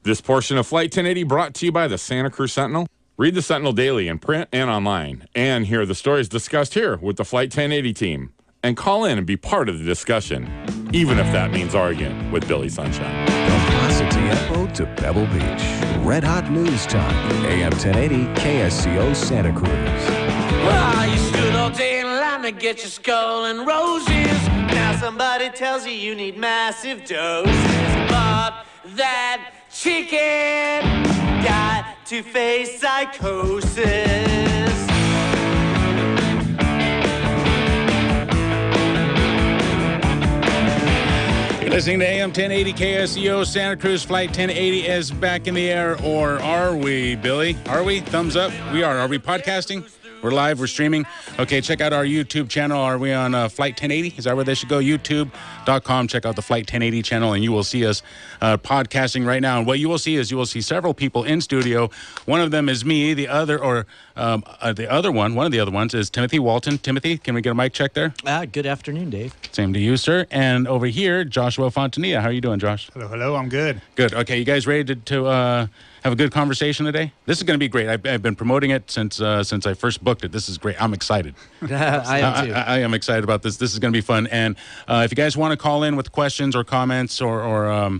This portion of Flight 1080 brought to you by the Santa Cruz Sentinel. Read the Sentinel daily in print and online, and hear the stories discussed here with the Flight 1080 team. And call in and be part of the discussion, even if that means arguing with Billy Sunshine. From Casa Tiempo to Pebble Beach, Red Hot News Time, AM 1080 KSCO Santa Cruz. Well, you stood all day in line to get your skull and roses. Now somebody tells you need massive doses. But that chicken got to face psychosis. You're listening to AM 1080 KSCO Santa Cruz. Flight 1080 is back in the air, or are we, Billy? Are we? Thumbs up. We are. Are we podcasting? We're live. We're streaming. Okay, check out our YouTube channel. Are we on Flight 1080? Is that where they should go? YouTube.com. Check out the Flight 1080 channel, and you will see us podcasting right now. And what you will see is you will see several people in studio. One of them is me. The other, one of the other ones is Timothy Walton. Timothy, can we get a mic check there? Good afternoon, Dave. Same to you, sir. And over here, Joshua Fontanilla. How are you doing, Josh? Hello. I'm good. Good. Okay, you guys ready to have a good conversation today? This is going to be great. I've been promoting it since I first booked it. This is great. I'm excited. I am too. I am excited about this. This is going to be fun. And if you guys want to call in with questions or comments or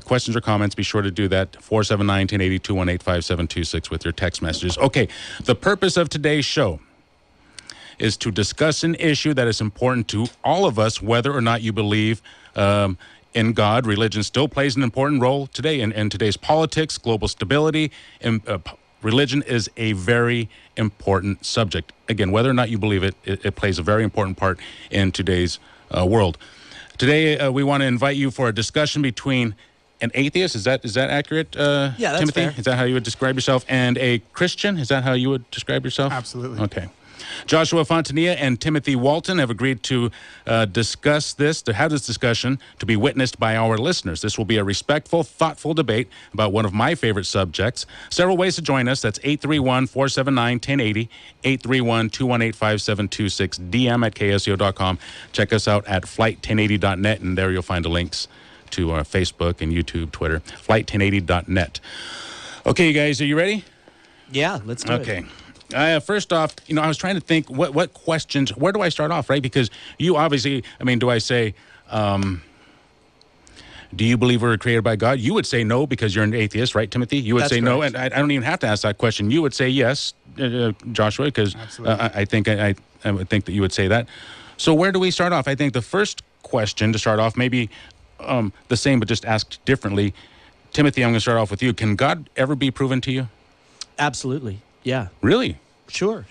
questions or comments, be sure to do that. 479-1080-218-5726 with your text messages. Okay, the purpose of today's show is to discuss an issue that is important to all of us, whether or not you believe in God. Religion still plays an important role today in today's politics, global stability, and religion is a very important subject. Again, whether or not you believe it, it plays a very important part in today's world. Today, we want to invite you for a discussion between an atheist. Is that accurate, yeah, that's Timothy? fair. Is that how you would describe yourself? And a Christian? Is that how you would describe yourself? Absolutely. Okay. Joshua Fontanilla and Timothy Walton have agreed to discuss this, to have this discussion, to be witnessed by our listeners. This will be a respectful, thoughtful debate about one of my favorite subjects. Several ways to join us. That's 831-479-1080, 831-218-5726, DM at KSCO.com. Check us out at flight1080.net, and there you'll find the links to our Facebook and YouTube, Twitter, flight1080.net. Okay, you guys, are you ready? Yeah, let's do it. Okay. First off, I was trying to think what questions, where do I start off, right? Because you obviously, do I say, do you believe we're created by God? You would say no because you're an atheist, right, Timothy? You would That's say no, correct. and I don't even have to ask that question. You would say yes, Joshua, because I think I would think that you would say that. So where do we start off? I think the first question to start off, maybe the same but just asked differently. Timothy, I'm going to start off with you. Can God ever be proven to you? Absolutely. Yeah. Really? Sure.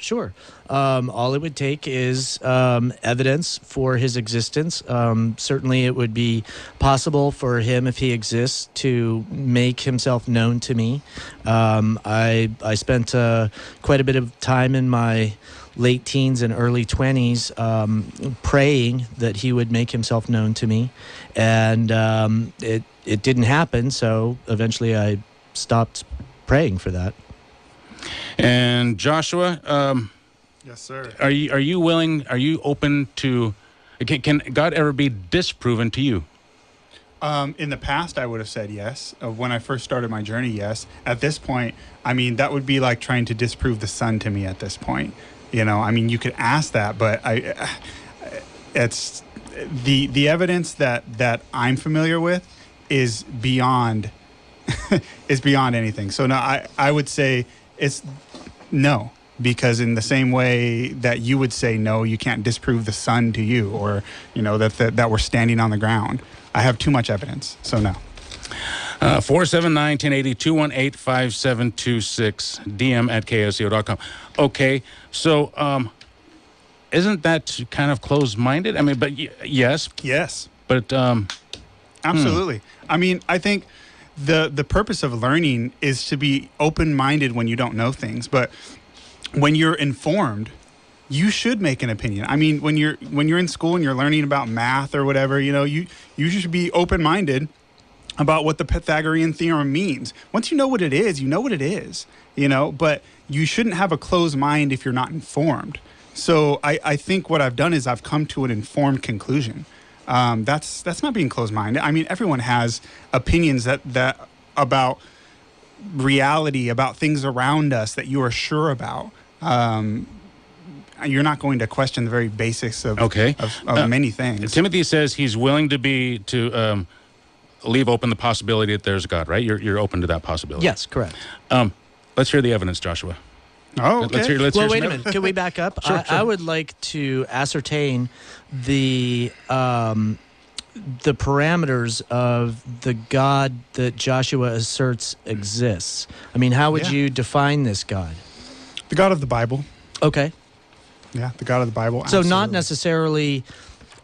All it would take is evidence for his existence. Certainly it would be possible for him, if he exists, to make himself known to me. I spent quite a bit of time in my late teens and early 20s praying that he would make himself known to me. And it didn't happen, so eventually I stopped praying for that. And Joshua, Yes, sir. are you open to, can God ever be disproven to you? In the past, I would have said yes. When I first started my journey, yes. At this point, that would be like trying to disprove the sun to me at this point. You could ask that, but it's the evidence that I'm familiar with is beyond anything. So no, I would say it's no, because in the same way that you would say no, you can't disprove the sun to you, or that we're standing on the ground. I have too much evidence, so no. 479-1080, 218-5726, DM at KSCO.com. Okay, so isn't that kind of closed-minded? But yes. Yes. But absolutely. I think the purpose of learning is to be open-minded when you don't know things, but when you're informed, you should make an opinion. When you're in school and you're learning about math or whatever, you should be open-minded about what the Pythagorean theorem means. Once you know what it is, you know what it is, but you shouldn't have a closed mind if you're not informed. So I think what I've done is I've come to an informed conclusion. That's not being closed-minded. Everyone has opinions that about reality, about things around us that you are sure about, you're not going to question the very basics of many things. Timothy says he's willing to leave open the possibility that there's a God, right? You're open to that possibility. Yes, correct. Let's hear the evidence, Joshua. Oh, okay. Let's hear Well, some wait a evidence. minute. Can we back up? Sure. I would like to ascertain the parameters of the God that Joshua asserts exists. I mean, how would you define this God? The God of the Bible. Okay. Yeah, the God of the Bible. So not absolutely. necessarily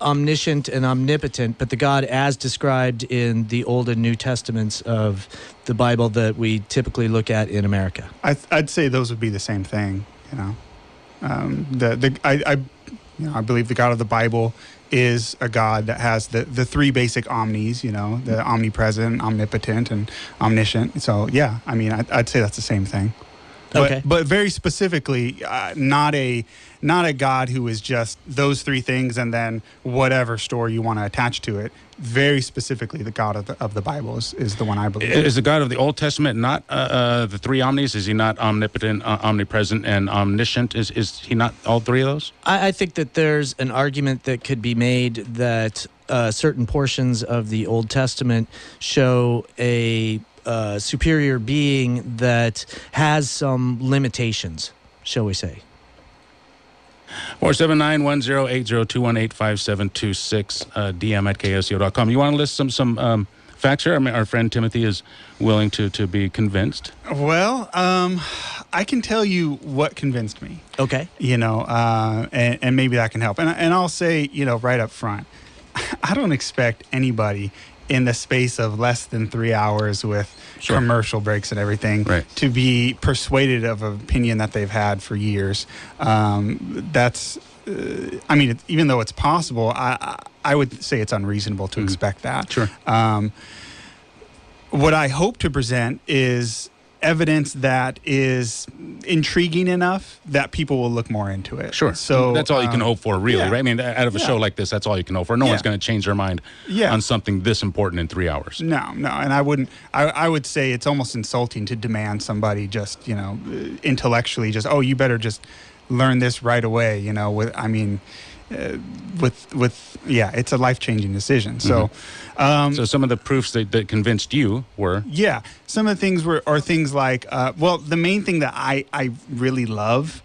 omniscient and omnipotent, but the God as described in the Old and New Testaments of the Bible that we typically look at in America. I'd say those would be the same thing. I believe the God of the Bible is a God that has the three basic omnis. The omnipresent, omnipotent, and omniscient. So yeah, I mean, I'd say that's the same thing. Okay. But very specifically, not a God who is just those three things and then whatever story you want to attach to it. Very specifically, the God of the Bible is the one I believe. Is the God of the Old Testament not the three omnis? Is he not omnipotent, omnipresent, and omniscient? Is he not all three of those? I think that there's an argument that could be made that certain portions of the Old Testament show a superior being that has some limitations, shall we say. 479-1080-218-5726, DM at ksco.com. You want to list some facts here? I mean, our friend Timothy is willing to be convinced. Well, I can tell you what convinced me. Okay. And maybe that can help. And I'll say, right up front, I don't expect anybody in the space of less than 3 hours with commercial breaks and everything to be persuaded of an opinion that they've had for years. That's, even though it's possible, I would say it's unreasonable to expect that. Sure. What I hope to present is evidence that is intriguing enough that people will look more into it. Sure. So that's all you can hope for, really, yeah. right? I mean, out of a show like this, that's all you can hope for. No one's going to change their mind on something this important in 3 hours. No. And I wouldn't, I would say it's almost insulting to demand somebody just, intellectually just, you better just learn this right away, it's a life-changing decision. So, so some of the proofs that convinced you were? Yeah, some of the things are things like, the main thing that I really love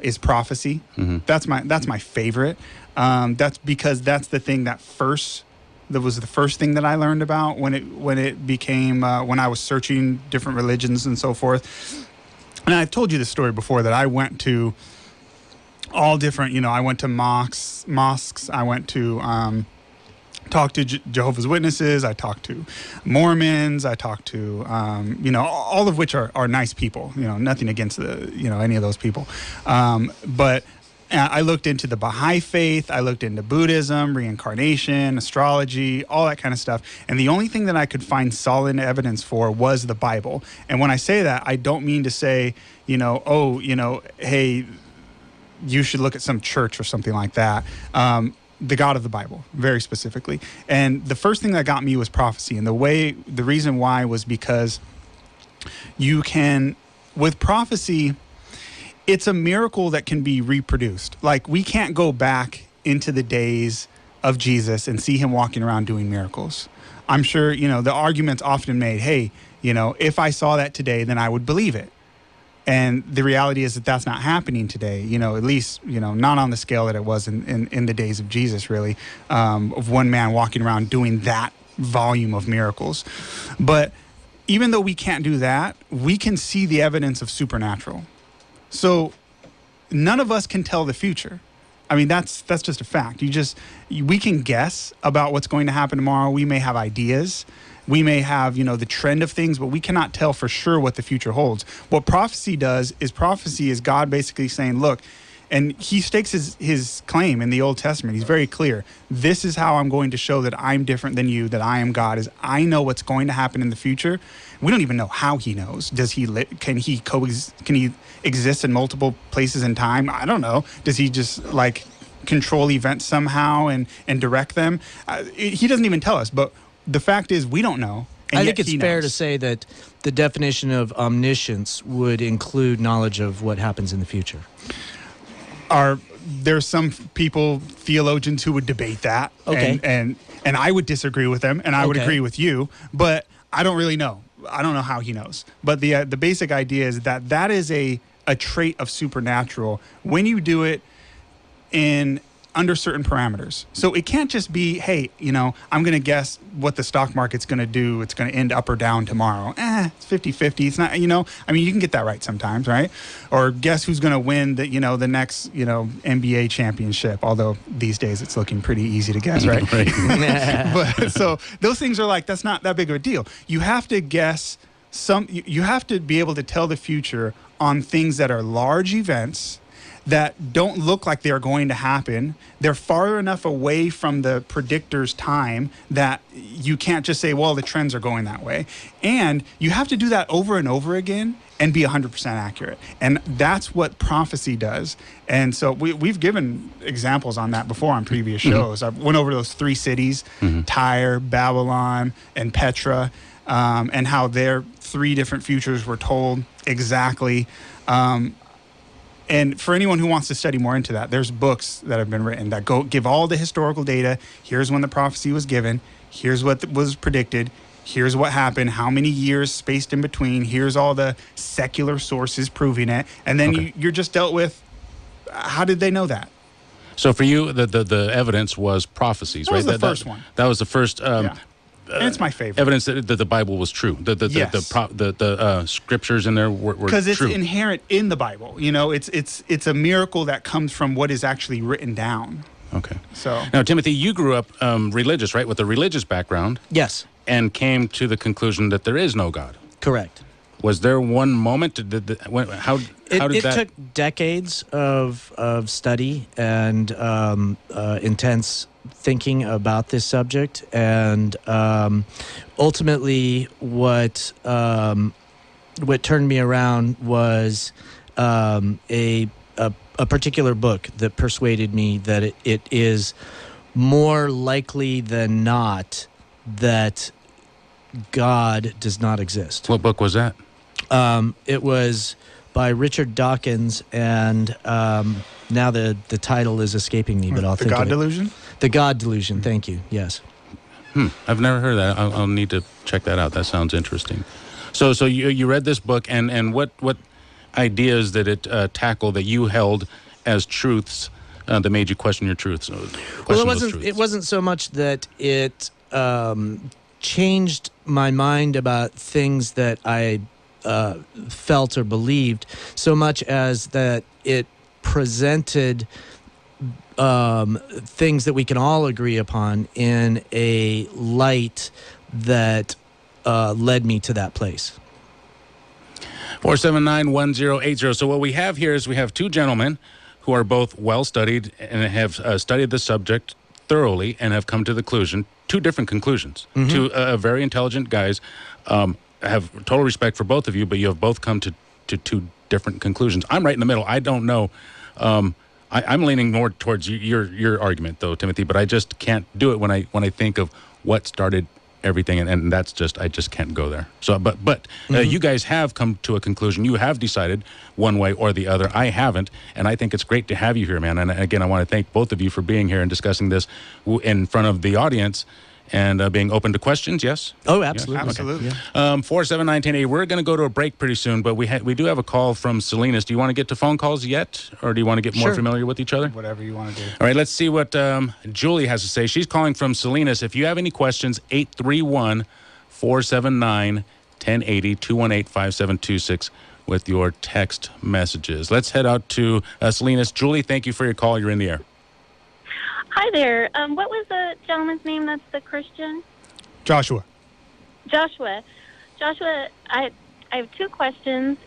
is prophecy. Mm-hmm. That's my favorite. That's because that's the thing that was the first thing that I learned about when it became when I was searching different religions and so forth. And I've told you this story before that I went to all different, I went to mosques. I went to talk to Jehovah's Witnesses. I talked to Mormons. I talked to, all of which are nice people. Nothing against any of those people. But I looked into the Baha'i faith. I looked into Buddhism, reincarnation, astrology, all that kind of stuff. And the only thing that I could find solid evidence for was the Bible. And when I say that, I don't mean to say, hey, you should look at some church or something like that. The God of the Bible, very specifically. And the first thing that got me was prophecy. And the reason why was because with prophecy, it's a miracle that can be reproduced. Like, we can't go back into the days of Jesus and see him walking around doing miracles. I'm sure, the argument's often made, hey, if I saw that today, then I would believe it. And the reality is that that's not happening today, at least, not on the scale that it was in the days of Jesus, really, of one man walking around doing that volume of miracles. But even though we can't do that, we can see the evidence of supernatural. So none of us can tell the future. I mean, that's just a fact. We can guess about what's going to happen tomorrow. We may have ideas. We may have, the trend of things, but we cannot tell for sure what the future holds. What prophecy is God basically saying, look, and he stakes his claim in the Old Testament. He's very clear. This is how I'm going to show that I'm different than you, that I am God, is I know what's going to happen in the future. We don't even know how he knows. Can he exist in multiple places in time? I don't know. Does he just control events somehow and direct them? He doesn't even tell us, but the fact is we don't know, I yet think it's he fair to knows. say that the definition of omniscience would include knowledge of what happens in the future. There's some people, theologians, who would debate that, Okay. and I would disagree with them, and I would Okay. agree with you, but I don't really know. I don't know how he knows. But the basic idea is that is a trait of supernatural when you do it under certain parameters. So it can't just be, hey, I'm going to guess what the stock market's going to do. It's going to end up or down tomorrow. It's 50-50. It's not, I mean, you can get that right sometimes, right? Or guess who's going to win the next, NBA championship. Although these days it's looking pretty easy to guess, right? But so those things are like, that's not that big of a deal. You have to guess you have to be able to tell the future on things that are large events that don't look like they're going to happen. They're far enough away from the predictor's time that you can't just say, well, the trends are going that way. And you have to do that over and over again and be 100% accurate. And that's what prophecy does. And so we've given examples on that before on previous shows. I went over those 3 cities, Tyre, Babylon, and Petra, and how their 3 different futures were told exactly. And for anyone who wants to study more into that, there's books that have been written that give all the historical data. Here's when the prophecy was given. Here's what was predicted. Here's what happened. How many years spaced in between. Here's all the secular sources proving it. And then you're just dealt with, how did they know that? So for you, the evidence was prophecies, That right? was the first one. That was the first. Yeah. And it's my favorite. Evidence that the Bible was true. The scriptures in there were true. Because it's inherent in the Bible. It's a miracle that comes from what is actually written down. Okay. So now, Timothy, you grew up religious, right, with a religious background, Yes, and came to the conclusion that there is no God. correct. Was there one moment? How did It that? took decades of study and intense thinking about this subject, and ultimately, what turned me around was a particular book that persuaded me that it is more likely than not that God does not exist. What book was that? It was by Richard Dawkins, and now the title is escaping me, but I'll the think God of it. delusion? The God Delusion. Thank you. Yes. I've never heard that. I'll need to check that out. That sounds interesting. So you read this book, and what ideas did it tackle that you held as truths that made you question your truths? Well, it wasn't so much that it changed my mind about things that I felt or believed, so much as that it presented things that we can all agree upon in a light that led me to that place. 479-1080. So what we have here is we have 2 gentlemen who are both well-studied and have studied the subject thoroughly and have come to the conclusion, 2 different conclusions. 2 very intelligent guys. Have total respect for both of you, but you have both come to 2 different conclusions. I'm right in the middle. I don't know. I'm leaning more towards your argument, though, Timothy, but I just can't do it when I think of what started everything, and that's I just can't go there. So, but you guys have come to a conclusion. You have decided one way or the other. I haven't, and I think it's great to have you here, man. And again, I want to thank both of you for being here and discussing this in front of the audience and being open to questions. Yes. Oh, absolutely. Yes, absolutely. Yeah. 479-1080. We're going to go to a break pretty soon, but we do have a call from Salinas. Do you want to get to phone calls yet, or do you want to get more Sure. familiar with each other? Whatever you want to do. All right, let's see what Julie has to say. She's calling from Salinas. If you have any questions, 831-479-1080, 218-5726 with your text messages. Let's head out to Salinas. Julie, thank you for your call. You're in the air. Hi there. What was the gentleman's name that's the Christian? Joshua. Joshua. I have 2 questions.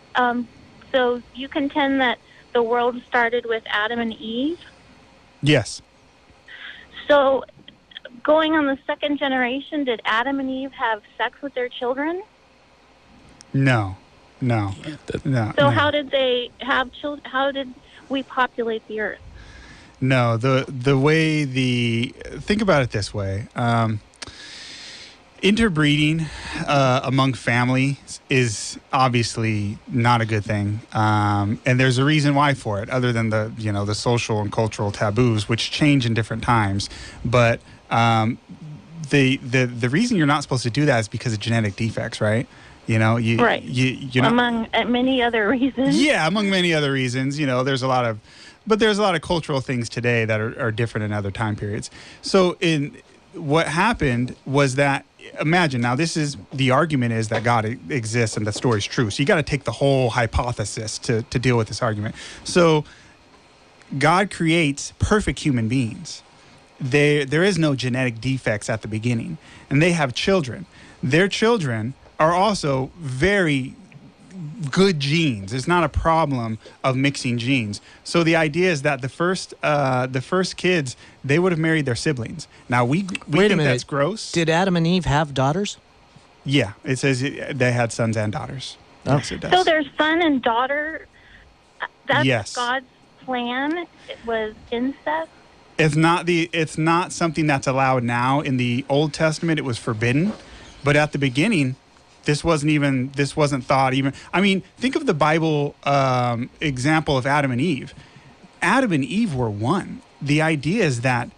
So you contend that the world started with Adam and Eve? Yes. So going on the 2nd generation, did Adam and Eve have sex with their children? No. No. So how did they have children? How did we populate the earth? No, the way think about it this way. Interbreeding among families is obviously not a good thing, and there's a reason why for it, other than the social and cultural taboos, which change in different times. But the reason you're not supposed to do that is because of genetic defects, right? Right. You're among many other reasons. Yeah, among many other reasons. There's a lot of cultural things today that are different in other time periods. So what happened was that, imagine now, the argument is that God exists and the story's true. So you got to take the whole hypothesis to deal with this argument. So God creates perfect human beings. There is no genetic defects at the beginning, and they have children. Their children are also very good genes. It's not a problem of mixing genes. So the idea is that the first kids, they would have married their siblings. Now we think that's gross. Did Adam and Eve have daughters? Yeah, it says they had sons and daughters. Oh. Yes, it does. So their son and daughter, that's Yes. God's plan. It was incest. It's not something that's allowed now. In the Old Testament, it was forbidden, but at the beginning, this wasn't thought even. I mean, think of the Bible example of Adam and Eve. Adam and Eve were one. The idea is that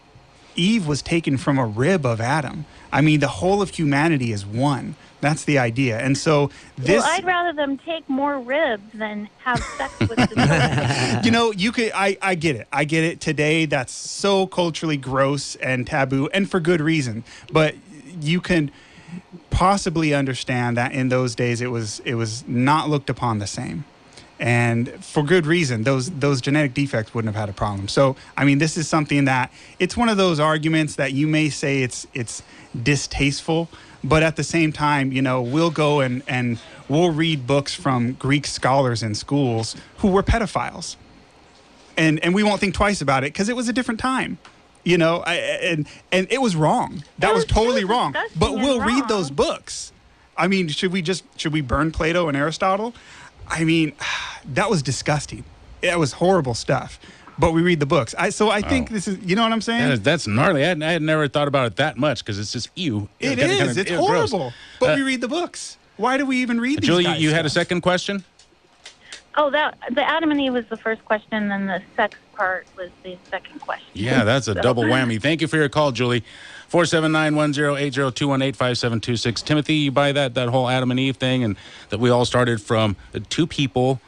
Eve was taken from a rib of Adam. I mean, the whole of humanity is one. That's the idea. And so this... Well, I'd rather them take more ribs than have sex with the children. You could... I get it. I get it. Today, that's so culturally gross and taboo, and for good reason. But you can possibly understand that in those days it was not looked upon the same, and for good reason. Those genetic defects wouldn't have had a problem. So I mean, this is something that it's one of those arguments that you may say it's distasteful, but at the same time, we'll go and we'll read books from Greek scholars in schools who were pedophiles, and we won't think twice about it because it was a different time. And it was wrong. That was totally wrong. But we'll read those books. I mean, should we burn Plato and Aristotle? I mean, that was disgusting. It was horrible stuff. But we read the books. I think this is, you know what I'm saying? That's gnarly. I had never thought about it that much because it's just ew. It is. It's horrible. Gross. But we read the books. Why do we even read these Julie, guys' you had a stuff? second question? Oh, the Adam and Eve was the first question, and the sex part was the second question. Yeah, that's a double whammy. Thank you for your call, Julie. 479-1080-218-5726. Timothy, you buy that whole Adam and Eve thing, and that we all started from two people,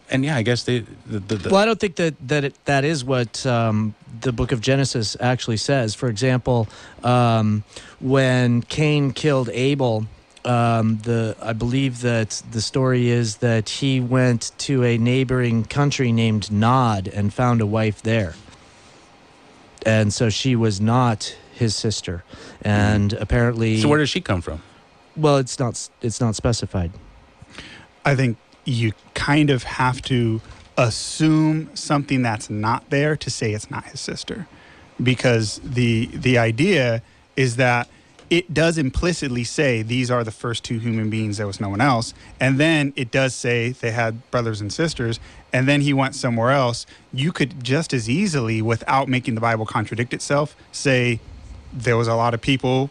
and yeah, I guess Well, I don't think that is what the book of Genesis actually says. For example, when Cain killed Abel, I believe that the story is that he went to a neighboring country named Nod and found a wife there. And so she was not his sister. And apparently... So where does she come from? Well, it's not specified. I think you kind of have to assume something that's not there to say it's not his sister. Because the idea is that it does implicitly say these are the first two human beings, there was no one else. And then it does say they had brothers and sisters, and then he went somewhere else. You could just as easily, without making the Bible contradict itself, say there was a lot of people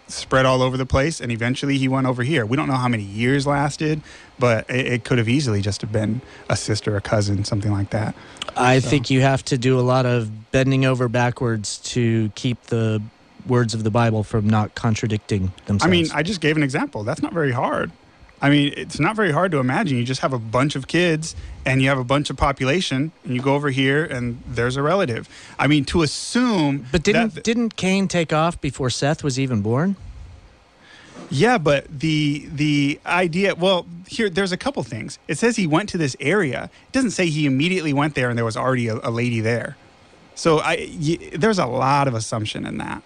spread all over the place, and eventually he went over here. We don't know how many years lasted, but it could have easily just have been a sister, a cousin, something like that. I think you have to do a lot of bending over backwards to keep the words of the Bible from not contradicting themselves. I mean, I just gave an example. That's not very hard. I mean, it's not very hard to imagine. You just have a bunch of kids and you have a bunch of population, and you go over here and there's a relative. I mean, to assume... But didn't Cain take off before Seth was even born? Yeah, but the idea... Well, here, there's a couple things. It says he went to this area. It doesn't say he immediately went there and there was already a lady there. So there's a lot of assumption in that.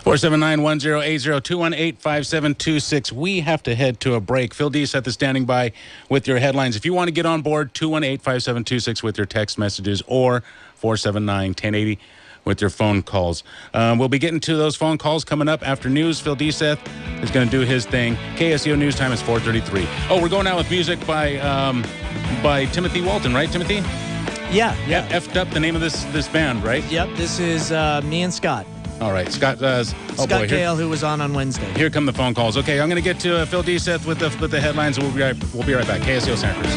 479-1080-218-5726. We have to head to a break. Phil D. Seth is standing by with your headlines. If you want to get on board, 218-5726 with your text messages, or 479-1080 with your phone calls. We'll be getting to those phone calls coming up after news. Phil D. Seth is going to do his thing. KSEO News Time is 4:33. Oh, we're going out with music by Timothy Walton, right, Timothy? Yeah. Effed Up, the name of this band, right? Yep, this is me and Scott. All right, Scott. Scott Gale, who was on Wednesday. Here come the phone calls. Okay, I'm going to get to Phil Deseth with the headlines. We'll be right back. KSCO Santa Cruz.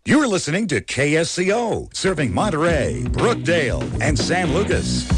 You're listening to KSCO, serving Monterey, Brookdale, and San Lucas.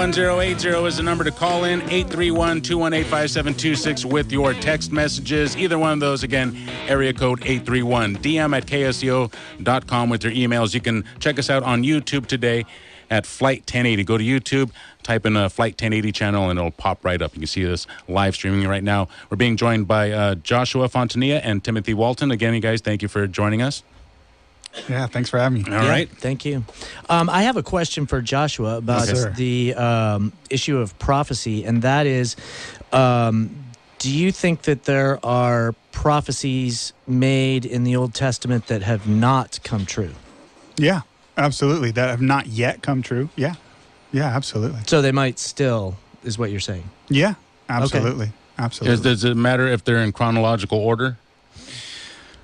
.1080 is the number to call in. 831-218-5726 with your text messages. Either one of those, again, area code 831. DM at ksco.com with your emails. You can check us out on YouTube today at Flight 1080. Go to YouTube, type in a Flight 1080 channel, and it'll pop right up. You can see this live streaming right now. We're being joined by Joshua Fontanilla and Timothy Walton. Again, you guys, thank you for joining us. Yeah, thanks for having me. All right. Thank you. I have a question for Joshua about the issue of prophecy, and that is, do you think that there are prophecies made in the Old Testament that have not come true? Yeah, absolutely. That have not yet come true. Yeah. Yeah, absolutely. So they might still, is what you're saying? Yeah, absolutely. Okay. Absolutely. Does it matter if they're in chronological order?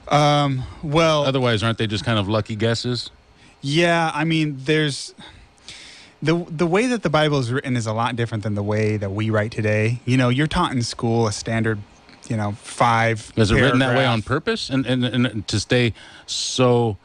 Well, otherwise, aren't they just kind of lucky guesses? Yeah, I mean, there's the way that the Bible is written is a lot different than the way that we write today. You know, you're taught in school a standard, 5. Is it written that way on purpose and to stay so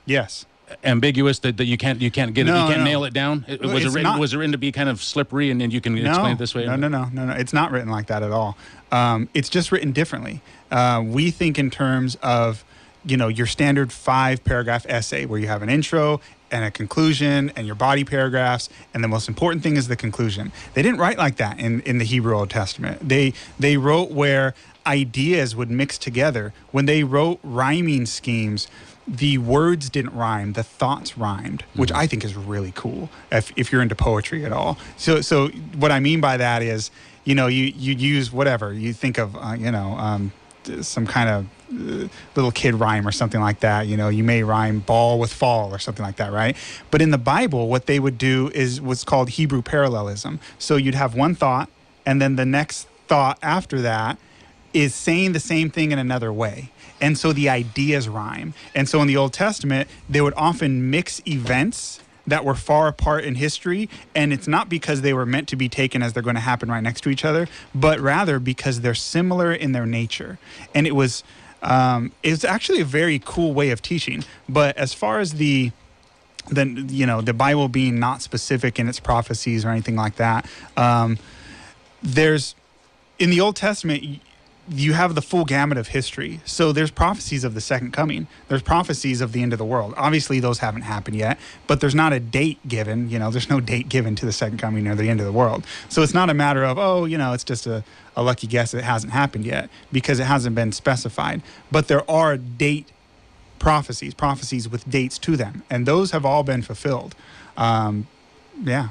yes, ambiguous that you can't get it, you can't nail it down? Was it written to be kind of slippery and you can explain it this way? No. It's not written like that at all. It's just written differently. We think in terms of, your standard 5-paragraph essay where you have an intro and a conclusion and your body paragraphs, and the most important thing is the conclusion. They didn't write like that in the Hebrew Old Testament. They wrote where ideas would mix together. When they wrote rhyming schemes, the words didn't rhyme, the thoughts rhymed, which I think is really cool if you're into poetry at all. So what I mean by that is, you use whatever. You think of, some kind of little kid rhyme or something like that. You may rhyme ball with fall or something like that, right? But in the Bible, what they would do is what's called Hebrew parallelism. So you'd have one thought, and then the next thought after that is saying the same thing in another way. And so the ideas rhyme. And so in the Old Testament, they would often mix events that were far apart in history, and it's not because they were meant to be taken as they're going to happen right next to each other, but rather because they're similar in their nature. And it's actually a very cool way of teaching. But as far as the Bible being not specific in its prophecies or anything like that, there's in the Old Testament, you have the full gamut of history. So there's prophecies of the second coming. There's prophecies of the end of the world. Obviously, those haven't happened yet, but there's not a date given. There's no date given to the second coming or the end of the world. So it's not a matter of, it's just a lucky guess that it hasn't happened yet because it hasn't been specified. But there are date prophecies with dates to them, and those have all been fulfilled. Yeah.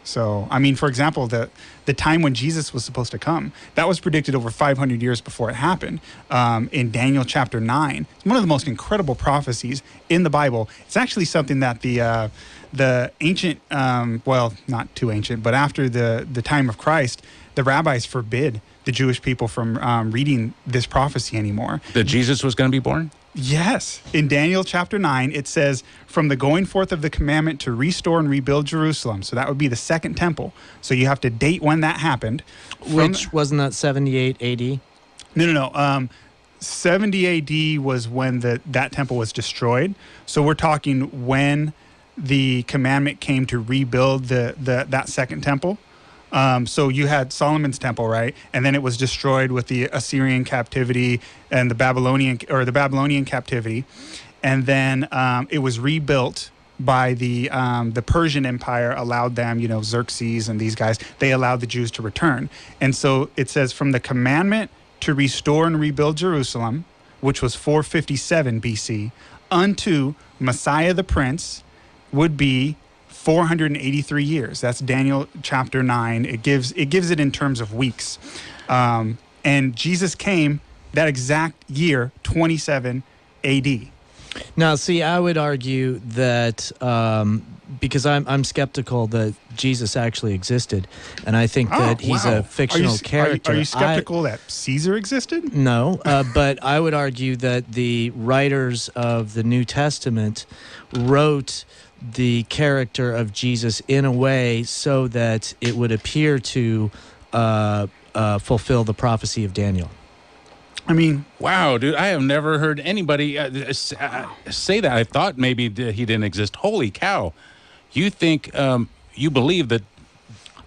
So, I mean, for example, the time when Jesus was supposed to come, that was predicted over 500 years before it happened. In Daniel chapter 9, it's one of the most incredible prophecies in the Bible. It's actually something that the ancient, not too ancient, but after the time of Christ, the rabbis forbid the Jewish people from reading this prophecy anymore. That Jesus was going to be born? Yes. In Daniel chapter 9, it says, from the going forth of the commandment to restore and rebuild Jerusalem. So that would be the second temple. So you have to date when that happened. Which wasn't that 78 AD? No. 70 AD was when that temple was destroyed. So we're talking when the commandment came to rebuild that second temple. So you had Solomon's temple, right? And then it was destroyed with the Assyrian captivity and the Babylonian captivity. And then it was rebuilt by the Persian Empire, allowed them, Xerxes and these guys, they allowed the Jews to return. And so it says from the commandment to restore and rebuild Jerusalem, which was 457 BC, unto Messiah the Prince, would be 483 years. That's Daniel chapter 9. It gives it in terms of weeks. And Jesus came that exact year, 27 AD. Now, see, I would argue that because I'm skeptical that Jesus actually existed, and I think that he's a fictional character. Are you skeptical that Caesar existed? No, but I would argue that the writers of the New Testament wrote the character of Jesus in a way so that it would appear to fulfill the prophecy of Daniel. I mean, wow, dude, I have never heard anybody say that. I thought maybe he didn't exist. Holy cow. You think, you believe that?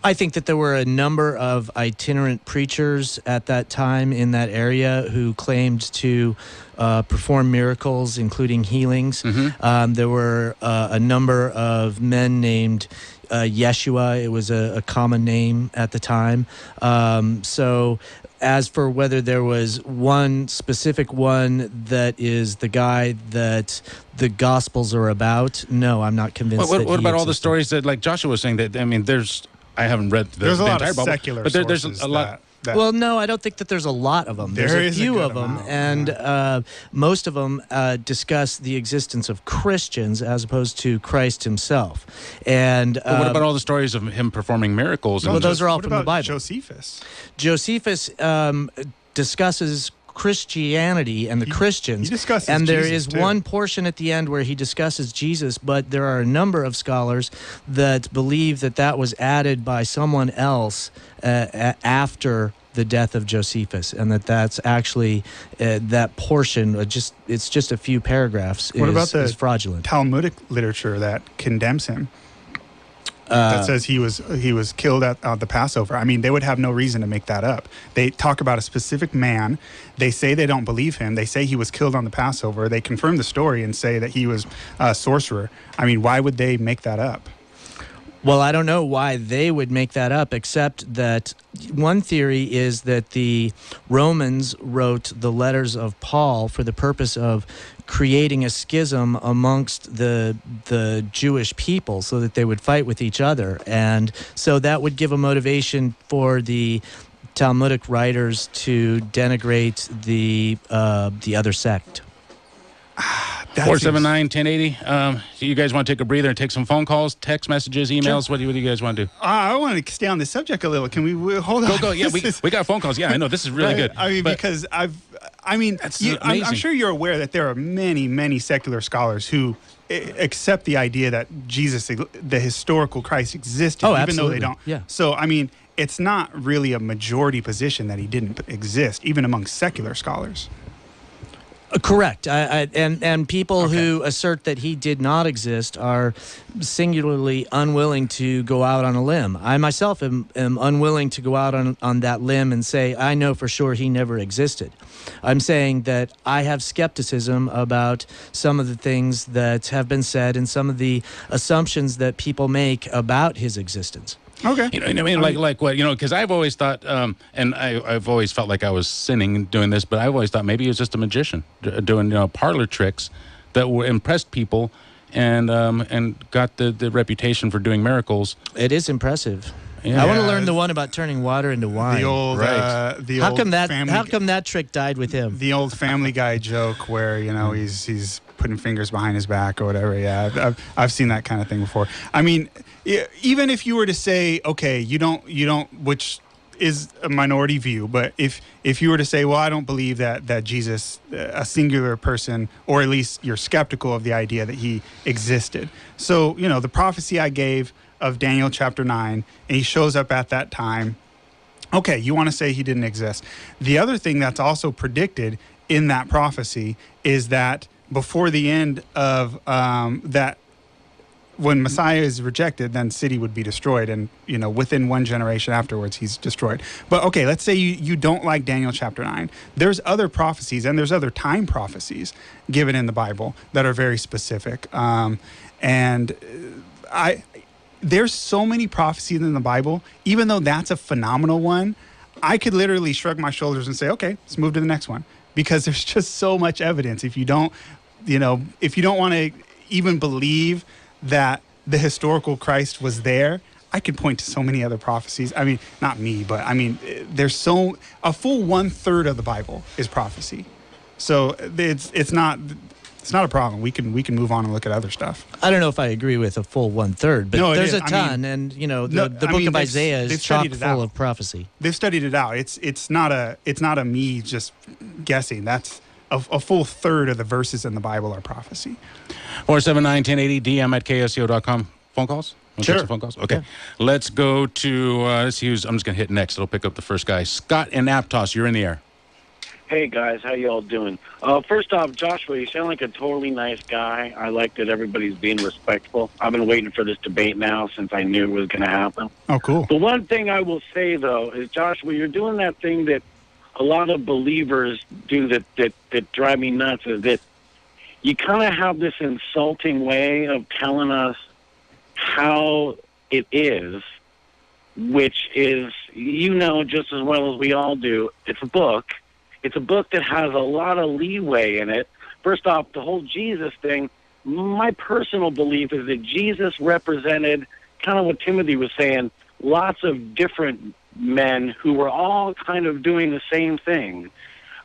I think that there were a number of itinerant preachers at that time in that area who claimed to perform miracles, including healings. Mm-hmm. There were a number of men named Yeshua. It was a common name at the time. So as for whether there was one specific one that is the guy that the Gospels are about, no, I'm not convinced. What about all the stories that, like Joshua was saying, that, I mean, I haven't read the there's a lot entire of Bible, secular but there's a lot. Well, no, I don't think that there's a lot of them. There's a few of them, and most of them discuss the existence of Christians as opposed to Christ himself. And what about all the stories of him performing miracles? Well, those are all from the Bible. Josephus? Josephus discusses Christianity and the Christians. He discusses and there Jesus is too. one portion at the end where he discusses Jesus, but there are a number of scholars that believe that that was added by someone else after the death of Josephus, and that's actually that portion. It's just a few paragraphs. What about is fraudulent Talmudic literature that condemns him? That says he was killed at the Passover. I mean, they would have no reason to make that up. They talk about a specific man. They say they don't believe him. They say he was killed on the Passover. They confirm the story and say that he was a sorcerer. I mean, why would they make that up? Well, I don't know why they would make that up, except that one theory is that the Romans wrote the letters of Paul for the purpose of creating a schism amongst the Jewish people so that they would fight with each other. And so that would give a motivation for the Talmudic writers to denigrate the other sect. 479-1080. You guys want to take a breather and take some phone calls, text messages, emails? Sure. What do you guys want to do? I want to stay on this subject a little. Can we hold on? Go. Yeah, we got phone calls. Yeah, I know. This is really good. I mean, because I'm sure you're aware that there are many, many secular scholars who accept the idea that Jesus, the historical Christ, existed, even though they don't. Yeah. So, I mean, it's not really a majority position that he didn't exist, even among secular scholars. Correct. And people who assert that he did not exist are singularly unwilling to go out on a limb. I myself am unwilling to go out on that limb and say, I know for sure he never existed. I'm saying that I have skepticism about some of the things that have been said and some of the assumptions that people make about his existence. Okay. You know what I mean? Like what, because I've always thought, and I've always felt like I was sinning doing this, but I've always thought maybe he was just a magician doing parlor tricks that impressed people and got the reputation for doing miracles. It is impressive. Yeah. I want to learn the one about turning water into wine. The old, right. How come that trick died with him? The old Family Guy joke where he's putting fingers behind his back or whatever. Yeah, I've seen that kind of thing before. I mean, even if you were to say, okay, you don't, which is a minority view, but if you were to say, well, I don't believe that Jesus, a singular person, or at least you're skeptical of the idea that he existed. So the prophecy I gave of Daniel chapter 9, and he shows up at that time. Okay, you want to say he didn't exist. The other thing that's also predicted in that prophecy is that before the end of that, when Messiah is rejected, then city would be destroyed, and within one generation afterwards, he's destroyed. But okay, let's say you don't like Daniel chapter 9. There's other prophecies, and there's other time prophecies given in the Bible that are very specific. There's so many prophecies in the Bible, even though that's a phenomenal one, I could literally shrug my shoulders and say, okay, let's move to the next one, because there's just so much evidence. If you don't want to even believe that the historical Christ was there, I could point to so many other prophecies. I mean, not me, but I mean, there's a full 1/3 of the Bible is prophecy. So it's not a problem. We can move on and look at other stuff. I don't know if I agree with a full 1/3, but No, there's a I ton, mean, and the I book mean, of Isaiah is chock studied it full out. of prophecy. They've studied it out. It's not a me just guessing. That's a full 1/3 of the verses in the Bible are prophecy. 479-1080, DM at KSCO.com. Phone calls? Wanna take Sure. some phone calls? Okay. Let's go to, let's see who's, I'm just going to hit next. It'll pick up the first guy. Scott in Aptos, you're in the air. Hey guys, how y'all doing? First off, Joshua, you sound like a totally nice guy. I like that everybody's being respectful. I've been waiting for this debate now since I knew it was going to happen. Oh, cool. The one thing I will say though is, Joshua, you're doing that thing that a lot of believers do that drive me nuts. Is that you kind of have this insulting way of telling us how it is, which is, just as well as we all do, it's a book. It's a book that has a lot of leeway in it. First off, the whole Jesus thing, my personal belief is that Jesus represented kind of what Timothy was saying, lots of different men who were all kind of doing the same thing.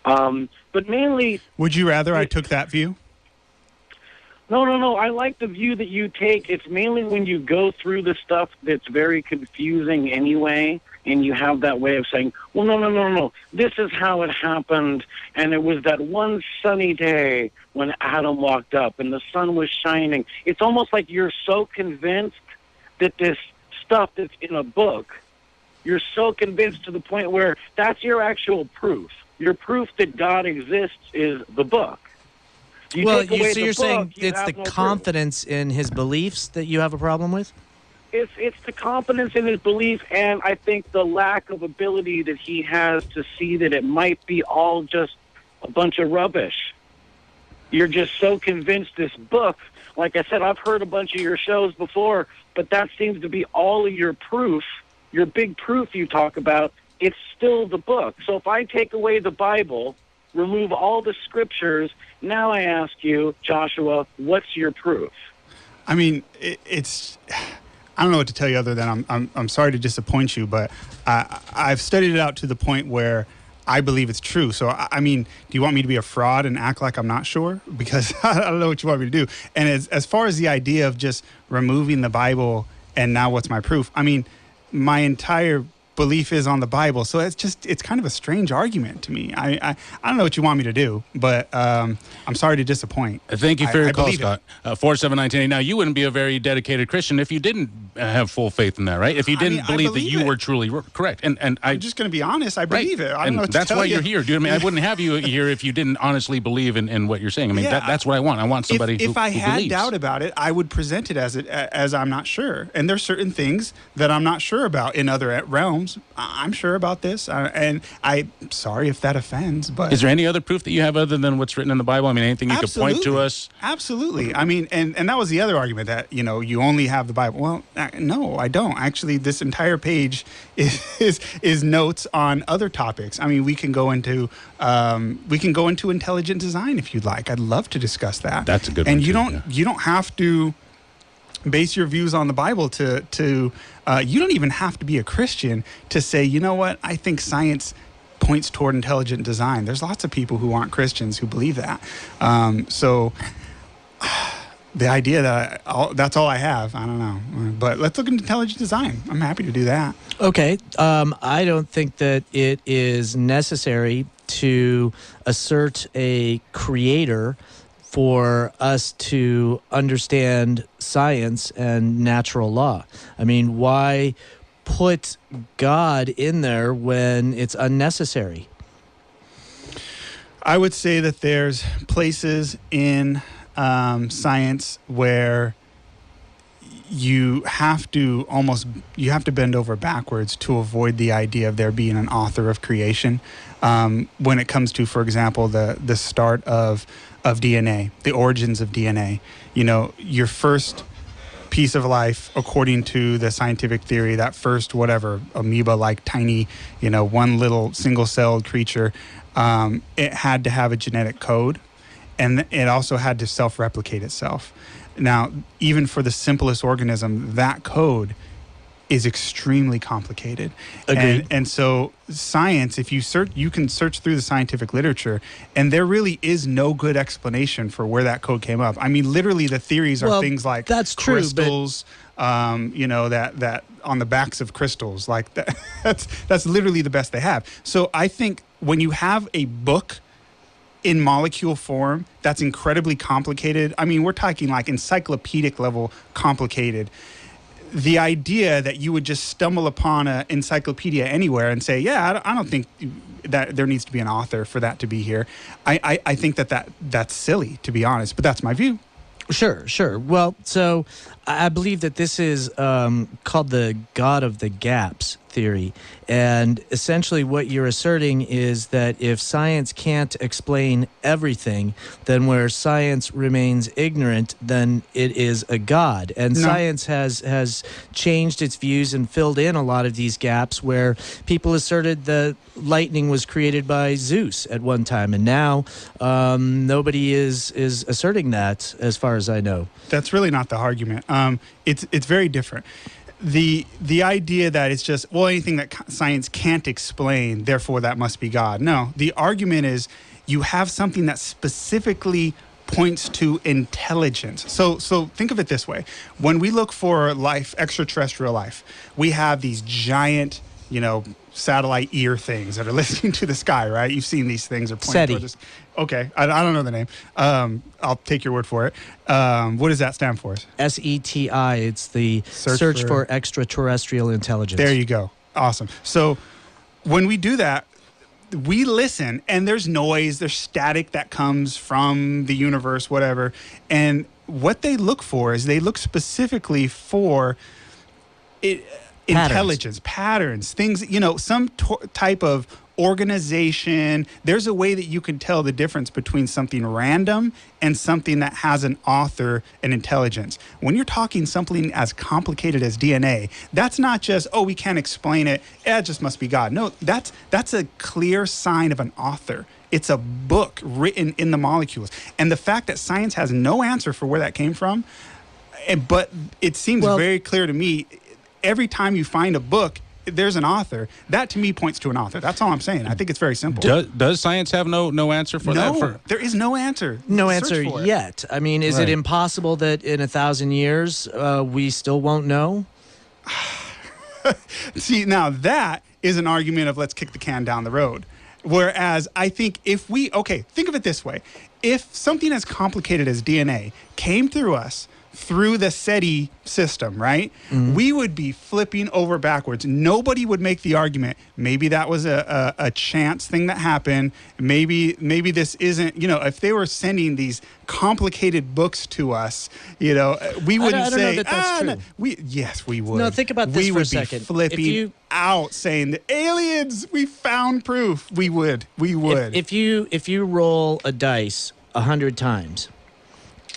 But mainly... Would you rather I took that view? No. I like the view that you take. It's mainly when you go through the stuff that's very confusing anyway, and you have that way of saying, well, no. This is how it happened, and it was that one sunny day when Adam walked up, and the sun was shining. It's almost like you're so convinced that this stuff that's in a book, you're so convinced to the point where that's your actual proof. Your proof that God exists is the book. You're saying it's the confidence in his beliefs that you have a problem with? It's the confidence in his belief, and I think the lack of ability that he has to see that it might be all just a bunch of rubbish. You're just so convinced this book, like I said, I've heard a bunch of your shows before, but that seems to be all of your proof, your big proof you talk about. It's still the book. So if I take away the Bible, remove all the scriptures, now I ask you, Joshua, what's your proof? I mean, it's... I don't know what to tell you other than I'm sorry to disappoint you, but I've studied it out to the point where I believe it's true. So, I mean, do you want me to be a fraud and act like I'm not sure? Because I don't know what you want me to do. And as far as the idea of just removing the Bible and now what's my proof, I mean, my entire belief is on the Bible. So it's kind of a strange argument to me. I don't know what you want me to do, but I'm sorry to disappoint. Thank you for your call, believe Scott. 479-1080. Now, you wouldn't be a very dedicated Christian if you didn't have full faith in that, right? If you didn't believe that you were truly correct. And I'm just going to be honest. I believe it. I don't know what to that's tell why you. you're here, dude. I mean, I wouldn't have you here if you didn't honestly believe in what you're saying. I mean, that's what I want. I want somebody if I had believes. doubt about it, I would present it as I'm not sure. And there's certain things that I'm not sure about in other realms. I'm sure about this, and I'm sorry if that offends, but is there any other proof that you have other than what's written in the Bible? I mean, anything you could point to us? Absolutely. I mean, and that was the other argument, that you only have the Bible. Well, no, I don't. Actually, this entire page is notes on other topics. I mean, we can go into intelligent design if you'd like. I'd love to discuss that. That's a good and one. You don't have to base your views on the Bible to you don't even have to be a Christian to say, you know what, I think science points toward intelligent design. There's lots of people who aren't Christians who believe that. So the idea that that's all I have, I don't know. But let's look into intelligent design. I'm happy to do that. Okay. I don't think that it is necessary to assert a creator for us to understand science and natural law. I mean, why put God in there when it's unnecessary? I would say that there's places in science where you have to bend over backwards to avoid the idea of there being an author of creation. When it comes to, for example, the start of DNA, the origins of DNA, your first piece of life, according to the scientific theory, that first amoeba-like tiny, one little single-celled creature, it had to have a genetic code, and it also had to self-replicate itself. Now, even for the simplest organism, that code is extremely complicated. Agreed. And so science, if you search, you can search through the scientific literature, and there really is no good explanation for where that code came up. I mean, literally the theories are things like that's true, crystals, that on the backs of crystals, like that. That's literally the best they have. So I think when you have a book in molecule form that's incredibly complicated, I mean, we're talking like encyclopedic level complicated. The idea that you would just stumble upon an encyclopedia anywhere and say, yeah, I don't think that there needs to be an author for that to be here. I think that's silly, to be honest, but that's my view. Sure. Well, so I believe that this is called the God of the Gaps theory. And essentially what you're asserting is that if science can't explain everything, then where science remains ignorant, then it is a God. And science has changed its views and filled in a lot of these gaps where people asserted that lightning was created by Zeus at one time. And now nobody is asserting that, as far as I know. That's really not the argument. It's very different. The idea that it's just, well, anything that science can't explain, therefore that must be God. No, the argument is you have something that specifically points to intelligence. So think of it this way. When we look for life, extraterrestrial life, we have these giant, satellite ear things that are listening to the sky, right? You've seen these things are pointing towards us. Okay, I don't know the name. I'll take your word for it. What does that stand for? SETI. It's the Search for Extraterrestrial Intelligence. There you go. Awesome. So when we do that, we listen, and there's noise, there's static that comes from the universe, whatever. And what they look for is they look specifically for intelligence, patterns, things, some type of organization. There's a way that you can tell the difference between something random and something that has an author and intelligence. When you're talking something as complicated as DNA, that's not just, we can't explain it, it just must be God. No, that's a clear sign of an author. It's a book written in the molecules. And the fact that science has no answer for where that came from, but it seems very clear to me, every time you find a book, there's an author. That to me points to an author. That's all I'm saying. I think it's very simple. Does science have no answer for that? No, there is no answer. No answer yet. I mean, is it impossible that in 1,000 years we still won't know? See, now that is an argument of let's kick the can down the road. Whereas I think think of it this way. If something as complicated as DNA came through us, through the SETI system, right? Mm-hmm. We would be flipping over backwards. Nobody would make the argument, maybe that was a chance thing that happened. Maybe this isn't, if they were sending these complicated books to us, we wouldn't say, know that that's true. No. Yes, we would. No, think about this for a second. We would be flipping out saying, the aliens, we found proof. We would. If you roll a dice 100 times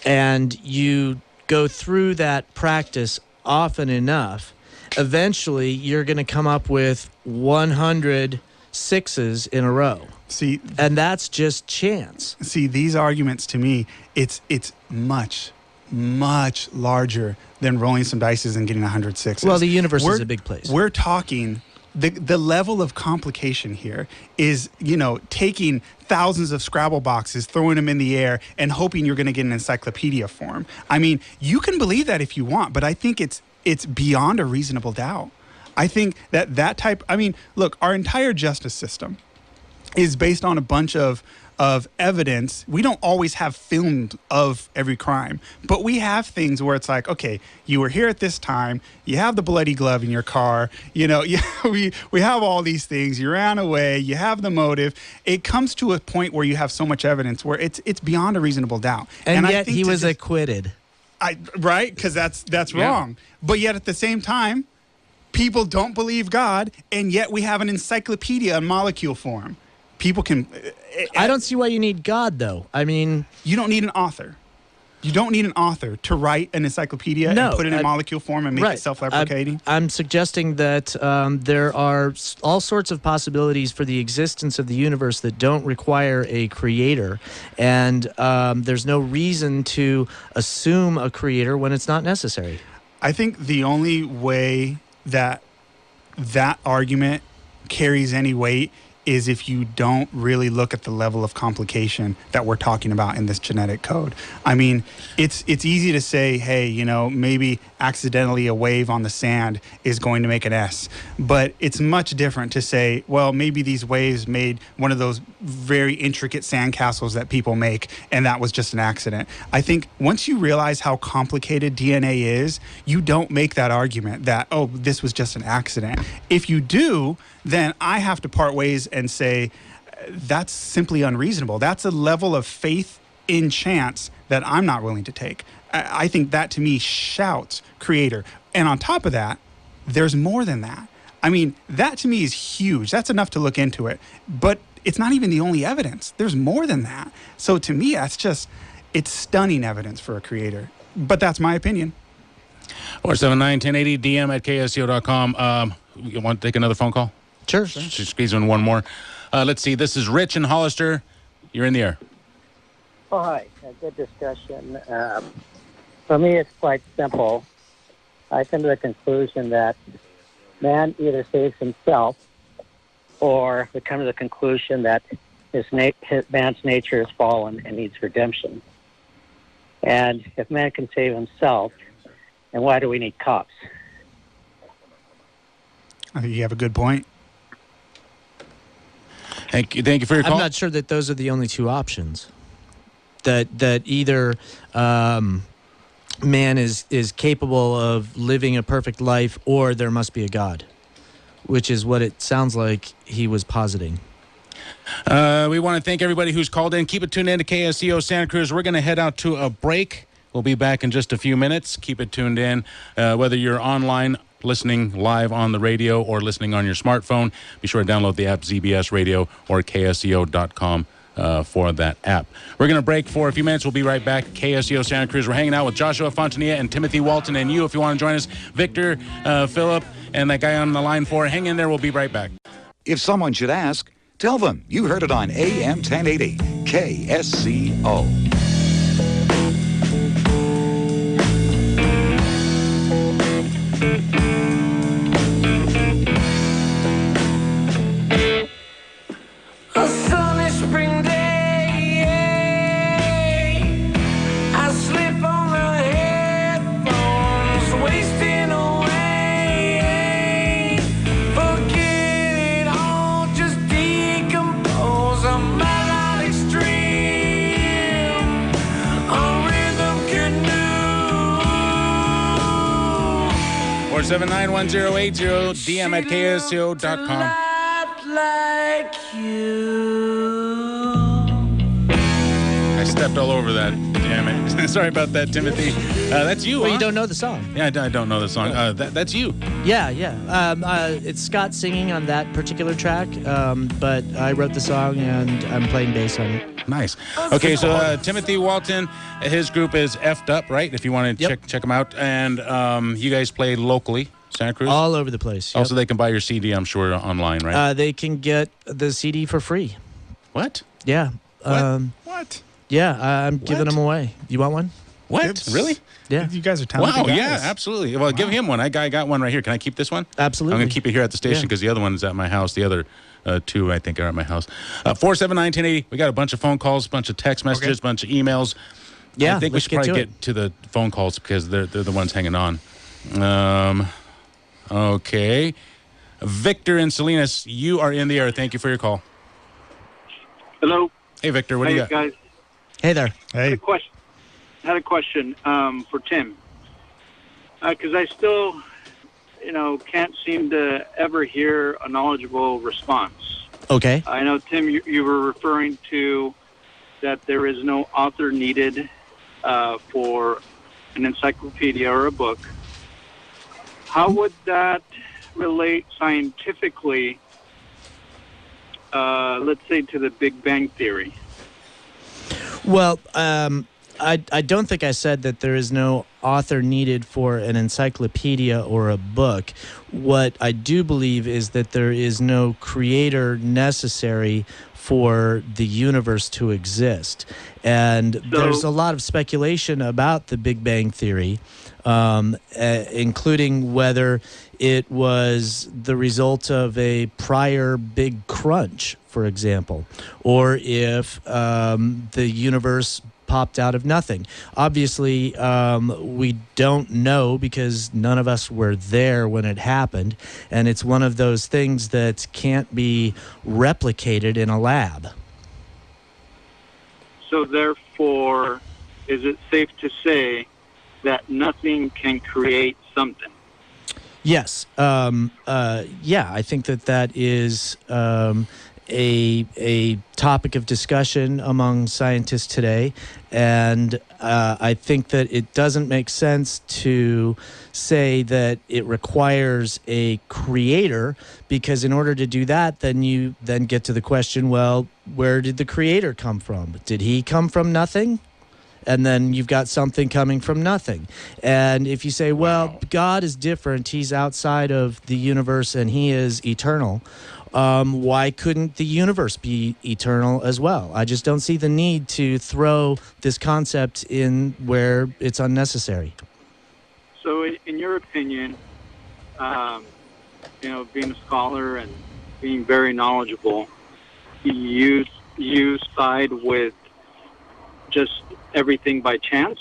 and you go through that practice often enough, eventually you're going to come up with 100 sixes in a row. See, and that's just chance. See, these arguments to me, it's much, much larger than rolling some dices and getting 100 sixes. Well, the universe is a big place. We're talking the level of complication here is, taking thousands of Scrabble boxes, throwing them in the air, and hoping you're going to get an encyclopedia form. I mean, you can believe that if you want, but I think it's beyond a reasonable doubt. I think that type. I mean, look, our entire justice system is based on a bunch of evidence. We don't always have filmed of every crime, but we have things where it's like, okay, you were here at this time, you have the bloody glove in your car, we have all these things, you ran away, you have the motive. It comes to a point where you have so much evidence where it's beyond a reasonable doubt. And yet he was acquitted. Right? Because that's wrong. But yet at the same time, people don't believe God, and yet we have an encyclopedia in molecule form. People can... I don't see why you need God, though. I mean... You don't need an author. You don't need an author to write an encyclopedia and put it in molecule form and make it self-replicating. I'm suggesting that there are all sorts of possibilities for the existence of the universe that don't require a creator, and there's no reason to assume a creator when it's not necessary. I think the only way that argument carries any weight is if you don't really look at the level of complication that we're talking about in this genetic code. I mean, it's easy to say, hey, maybe accidentally a wave on the sand is going to make an S. But it's much different to say, well, maybe these waves made one of those very intricate sandcastles that people make, and that was just an accident. I think once you realize how complicated DNA is, you don't make that argument that, oh, this was just an accident. If you do, then I have to part ways and say that's simply unreasonable. That's a level of faith in chance that I'm not willing to take. I think that to me shouts creator. And on top of that, there's more than that. I mean, that to me is huge. That's enough to look into it. But it's not even the only evidence. There's more than that. So to me, it's stunning evidence for a creator. But that's my opinion. 479-1080, DM at ksco.com. You want to take another phone call? Sure. Just squeeze in one more. Let's see. This is Rich in Hollister. You're in the air. Oh, hi. A good discussion. For me, it's quite simple. I come to the conclusion that man either saves himself or we come to the conclusion that man's nature is fallen and needs redemption. And if man can save himself, then why do we need cops? I think you have a good point. Thank you for your call. I'm not sure that those are the only two options. That either man is capable of living a perfect life, or there must be a God, which is what it sounds like he was positing. We want to thank everybody who's called in. Keep it tuned in to KSCO Santa Cruz. We're going to head out to a break. We'll be back in just a few minutes. Keep it tuned in. Whether you're online, listening live on the radio, or listening on your smartphone, be sure to download the app ZBS Radio or KSCO.com for that app. We're going to break for a few minutes. We'll be right back. KSCO Santa Cruz. We're hanging out with Joshua Fontanilla and Timothy Walton, and you, if you want to join us, Victor, Philip, and that guy on the line 4. Hang in there. We'll be right back. If someone should ask, tell them you heard it on AM 1080 KSCO. A sunny spring day, I slip on the headphones, wasting away. Forget it all, just decompose. A melodic stream, a rhythm canoe. 479-1080, DM at KSCO.com. Like you. I stepped all over that. Damn it. Sorry about that, Timothy. That's you, Well, huh? you don't know the song. Yeah, I don't know the song. That's you. Yeah. It's Scott singing on that particular track, but I wrote the song and I'm playing bass on it. Nice. Okay, so Timothy Walton, his group is F'd Up, right? If you want to check them out. And you guys play locally, Santa Cruz? All over the place. Yep. Also, they can buy your CD, I'm sure, online, right? They can get the CD for free. What? Yeah. What? Yeah, I'm giving them away. You want one? What? Really? Yeah. You guys are talented Wow, guys. yeah, absolutely. Well, give him one. I got one right here. Can I keep this one? Absolutely. I'm going to keep it here at the station because the other one is at my house. The other two, I think, are at my house. 479-1080. We got a bunch of phone calls, a bunch of text messages, a bunch of emails. Yeah, I think we should probably get to the phone calls because they're the ones hanging on. Okay. Victor and Salinas, you are in the air. Thank you for your call. Hello. Hey, Victor, what do you got? Guys. Hey there. Hey. Had a question for Tim. Because I still, can't seem to ever hear a knowledgeable response. Okay. I know, Tim, you were referring to that there is no author needed for an encyclopedia or a book. How would that relate scientifically, let's say, to the Big Bang Theory? Well, I don't think I said that there is no author needed for an encyclopedia or a book. What I do believe is that there is no creator necessary for the universe to exist. And there's a lot of speculation about the Big Bang Theory, including whether it was the result of a prior big crunch, for example, or if the universe popped out of nothing. Obviously, we don't know because none of us were there when it happened, and it's one of those things that can't be replicated in a lab. So therefore, is it safe to say that nothing can create something? Yes. I think that is a topic of discussion among scientists today, and I think that it doesn't make sense to say that it requires a creator, because in order to do that, then you then get to the question, well, where did the creator come from? Did he come from nothing? And then you've got something coming from nothing. And if you say, well, God is different, he's outside of the universe and he is eternal, why couldn't the universe be eternal as well? I just don't see the need to throw this concept in where it's unnecessary. So in your opinion, being a scholar and being very knowledgeable, you side with just everything by chance?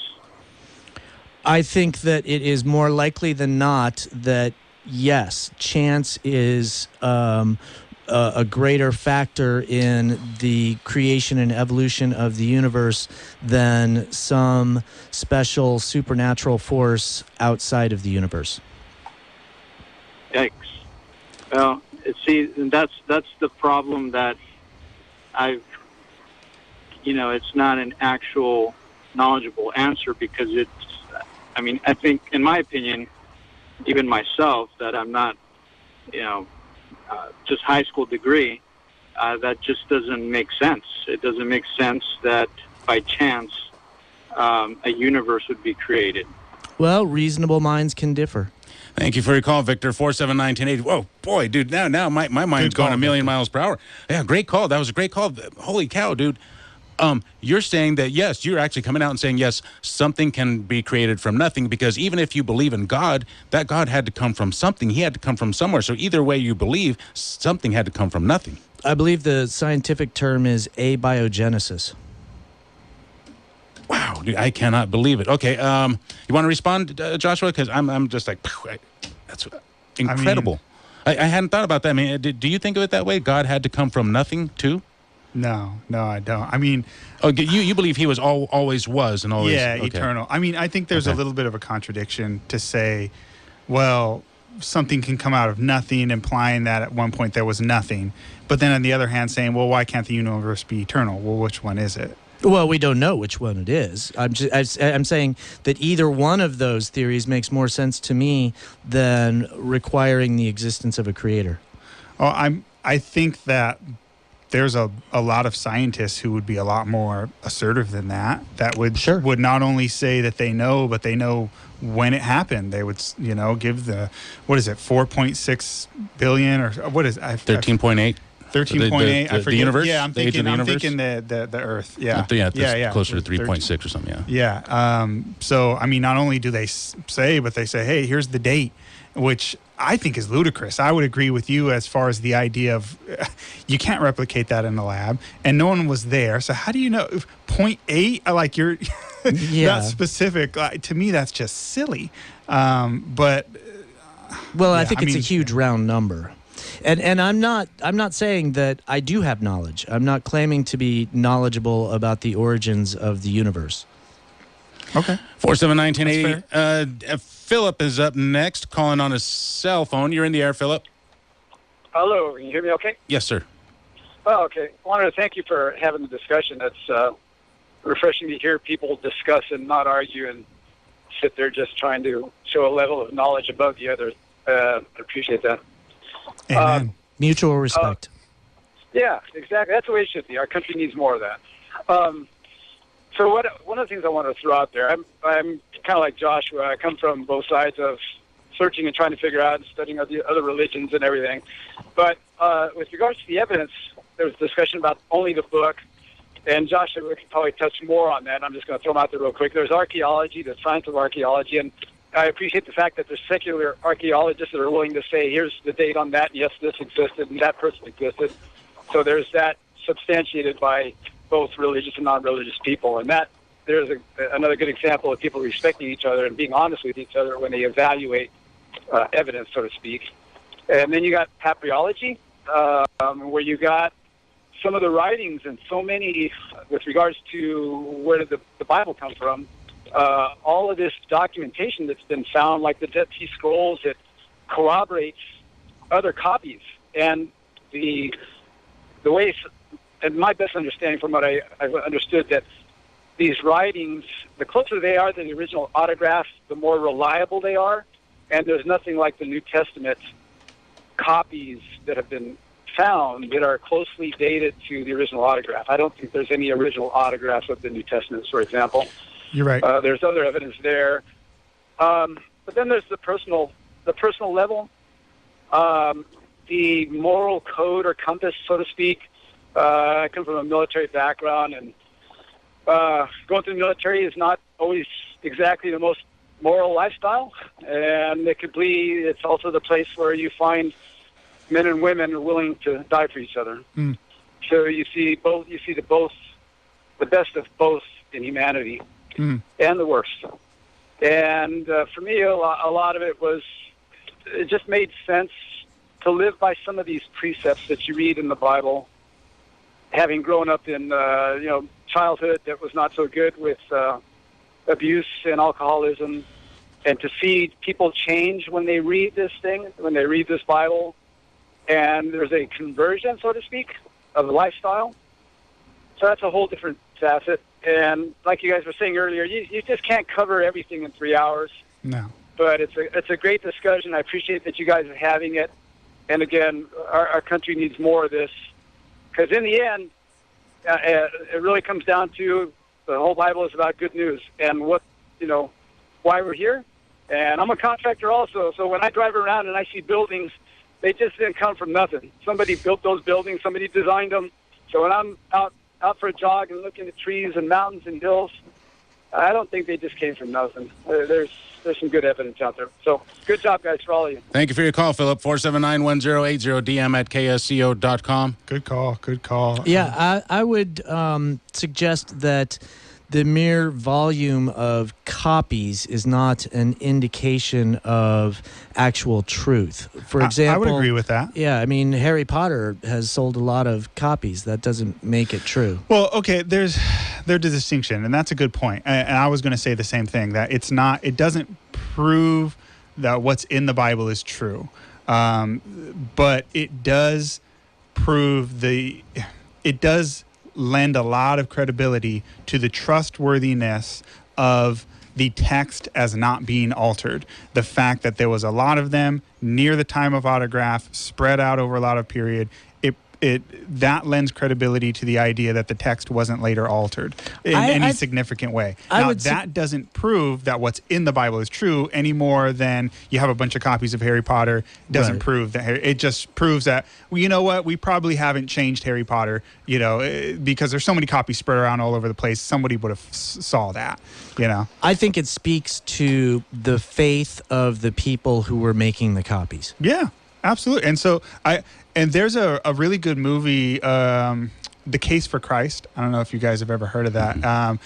I think that it is more likely than not that, yes, chance is a greater factor in the creation and evolution of the universe than some special supernatural force outside of the universe. Yikes. Well, that's the problem that it's not an actual knowledgeable answer, because I think, in my opinion, even myself, that I'm not, just high school degree, that just doesn't make sense. It doesn't make sense that by chance a universe would be created. Well, reasonable minds can differ. Thank you for your call, Victor. 479-1080. Whoa, boy, dude, now my mind's going a million miles per hour. Yeah, great call. That was a great call. Holy cow, dude. You're saying that, yes, you're actually coming out and saying, yes, something can be created from nothing, because even if you believe in God, that God had to come from something. He had to come from somewhere. So either way you believe, something had to come from nothing. I believe the scientific term is abiogenesis. Wow, dude, I cannot believe it. Okay, you want to respond, Joshua? Because I'm just like, that's incredible. I hadn't thought about that. I mean, do you think of it that way? God had to come from nothing, too? No, I don't. I mean... you believe he was always was and always... Yeah, okay. Eternal. I mean, I think there's a little bit of a contradiction to say, well, something can come out of nothing, implying that at one point there was nothing. But then on the other hand saying, well, why can't the universe be eternal? Well, which one is it? Well, we don't know which one it is. I'm saying that either one of those theories makes more sense to me than requiring the existence of a creator. Oh, I think that there's a lot of scientists who would be a lot more assertive than that. That would not only say that they know, but they know when it happened. They would, give the 4.6 billion or what is 13.8. 13.8. I forget. The universe. Yeah, I'm thinking the Earth. Yeah, closer to 3.6 or something. Yeah. Yeah. So I mean, not only do they say, but they say, hey, here's the date, which I think is ludicrous. I would agree with you as far as the idea of you can't replicate that in the lab, and no one was there. So how do you know 0.8? Like you're that specific. To me, that's just silly. But I think it's a huge round number. And I'm not saying that I do have knowledge. I'm not claiming to be knowledgeable about the origins of the universe. Okay. 479-1080. Philip is up next, calling on his cell phone. You're in the air, Philip. Hello. Can you hear me okay? Yes, sir. Oh, okay. I wanted to thank you for having the discussion. It's refreshing to hear people discuss and not argue and sit there just trying to show a level of knowledge above the other. I appreciate that. Amen. Mutual respect. Yeah, exactly. That's the way it should be. Our country needs more of that. So one of the things I want to throw out there, I'm kind of like Joshua. I come from both sides of searching and trying to figure out and studying other religions and everything. But with regards to the evidence, there was discussion about only the book, and Joshua could probably touch more on that. I'm just going to throw them out there real quick. There's archaeology, the science of archaeology, and I appreciate the fact that there's secular archaeologists that are willing to say, here's the date on that, yes, this existed, and that person existed. So there's that substantiated by both religious and non-religious people. And that there's another good example of people respecting each other and being honest with each other when they evaluate evidence, so to speak. And then you got papriology, where you got some of the writings and so many with regards to where did the Bible come from. All of this documentation that's been found, like the Dead Sea Scrolls, it corroborates other copies. And the way, and my best understanding from what I've understood, that these writings, the closer they are to the original autograph, the more reliable they are. And there's nothing like the New Testament copies that have been found that are closely dated to the original autograph. I don't think there's any original autographs of the New Testament, for example. You're right. There's other evidence there. But then there's the personal level, the moral code or compass, so to speak. I come from a military background, and going through the military is not always exactly the most moral lifestyle, and it's also the place where you find men and women are willing to die for each other. Mm. So you see the best of both in humanity, and the worst. And for me, a lot of it just made sense to live by some of these precepts that you read in the Bible. Having grown up in childhood that was not so good with abuse and alcoholism, and to see people change when they read this Bible, and there's a conversion, so to speak, of the lifestyle. So that's a whole different facet. And like you guys were saying earlier, you just can't cover everything in 3 hours. No. But it's a great discussion. I appreciate that you guys are having it. And again, our country needs more of this. Because in the end, it really comes down to the whole Bible is about good news and why we're here. And I'm a contractor also, so when I drive around and I see buildings, they just didn't come from nothing. Somebody built those buildings, somebody designed them. So when I'm out for a jog and looking at trees and mountains and hills, I don't think they just came from nothing. There's some good evidence out there. So good job, guys, for all of you. Thank you for your call, Philip. 479-1080, dm@ksco.com. Good call. Yeah, I would suggest that the mere volume of copies is not an indication of actual truth. For example, I would agree with that. Yeah, I mean, Harry Potter has sold a lot of copies. That doesn't make it true. Well, okay, there's a distinction, and that's a good point. And I was going to say the same thing, that it doesn't prove that what's in the Bible is true. But it does prove it does lend a lot of credibility to the trustworthiness of the text as not being altered. The fact that there was a lot of them near the time of autograph, spread out over a lot of period, that lends credibility to the idea that the text wasn't later altered in any significant way. Now, that doesn't prove that what's in the Bible is true any more than you have a bunch of copies of Harry Potter. Doesn't prove that. It just proves that, well, you know what, we probably haven't changed Harry Potter, because there's so many copies spread around all over the place. Somebody would have saw that, I think it speaks to the faith of the people who were making the copies. Yeah, absolutely. And so And there's a really good movie, The Case for Christ. I don't know if you guys have ever heard of that. I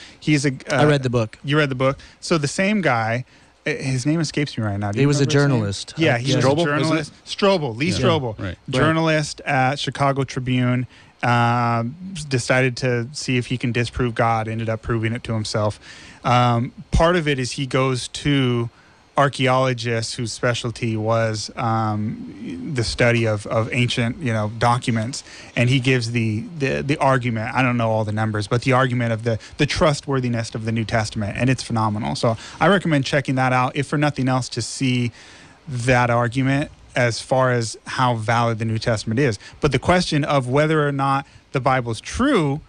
read the book. You read the book. So the same guy, his name escapes me right now. He was a journalist. Yeah, he was a journalist. Lee Strobel. Right. Journalist at Chicago Tribune. Decided to see if he can disprove God. Ended up proving it to himself. Part of it is he goes to archaeologists whose specialty was the study of ancient documents, and he gives the argument. I don't know all the numbers, but the argument of the trustworthiness of the New Testament, and it's phenomenal. So I recommend checking that out, if for nothing else, to see that argument as far as how valid the New Testament is. But the question of whether or not the Bible is true,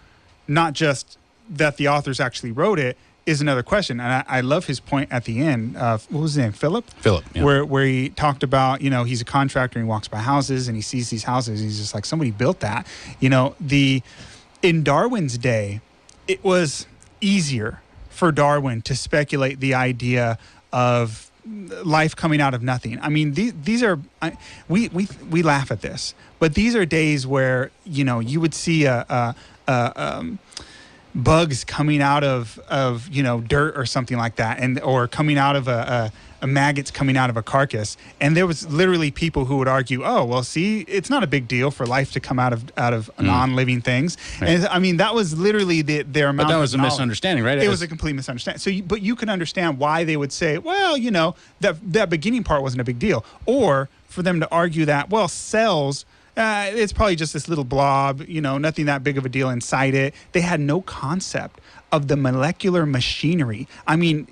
not just that the authors actually wrote it is another question. And I love his point at the end. What was his name? Philip? Philip, yeah. Where he talked about, he's a contractor and he walks by houses and he sees these houses. He's just like, somebody built that. In Darwin's day, it was easier for Darwin to speculate the idea of life coming out of nothing. I mean, these are, we laugh at this, but these are days where, you would see bugs coming out of dirt or something like that, or coming out of a maggots coming out of a carcass, and there was literally people who would argue, oh well, see, it's not a big deal for life to come out of non-living things. Right. And I mean, that was literally their amount. But that was a misunderstanding, right? It was a complete misunderstanding. So, but you can understand why they would say, well, that beginning part wasn't a big deal, or for them to argue that, well, cells. It's probably just this little blob, nothing that big of a deal inside it. They had no concept of the molecular machinery. I mean,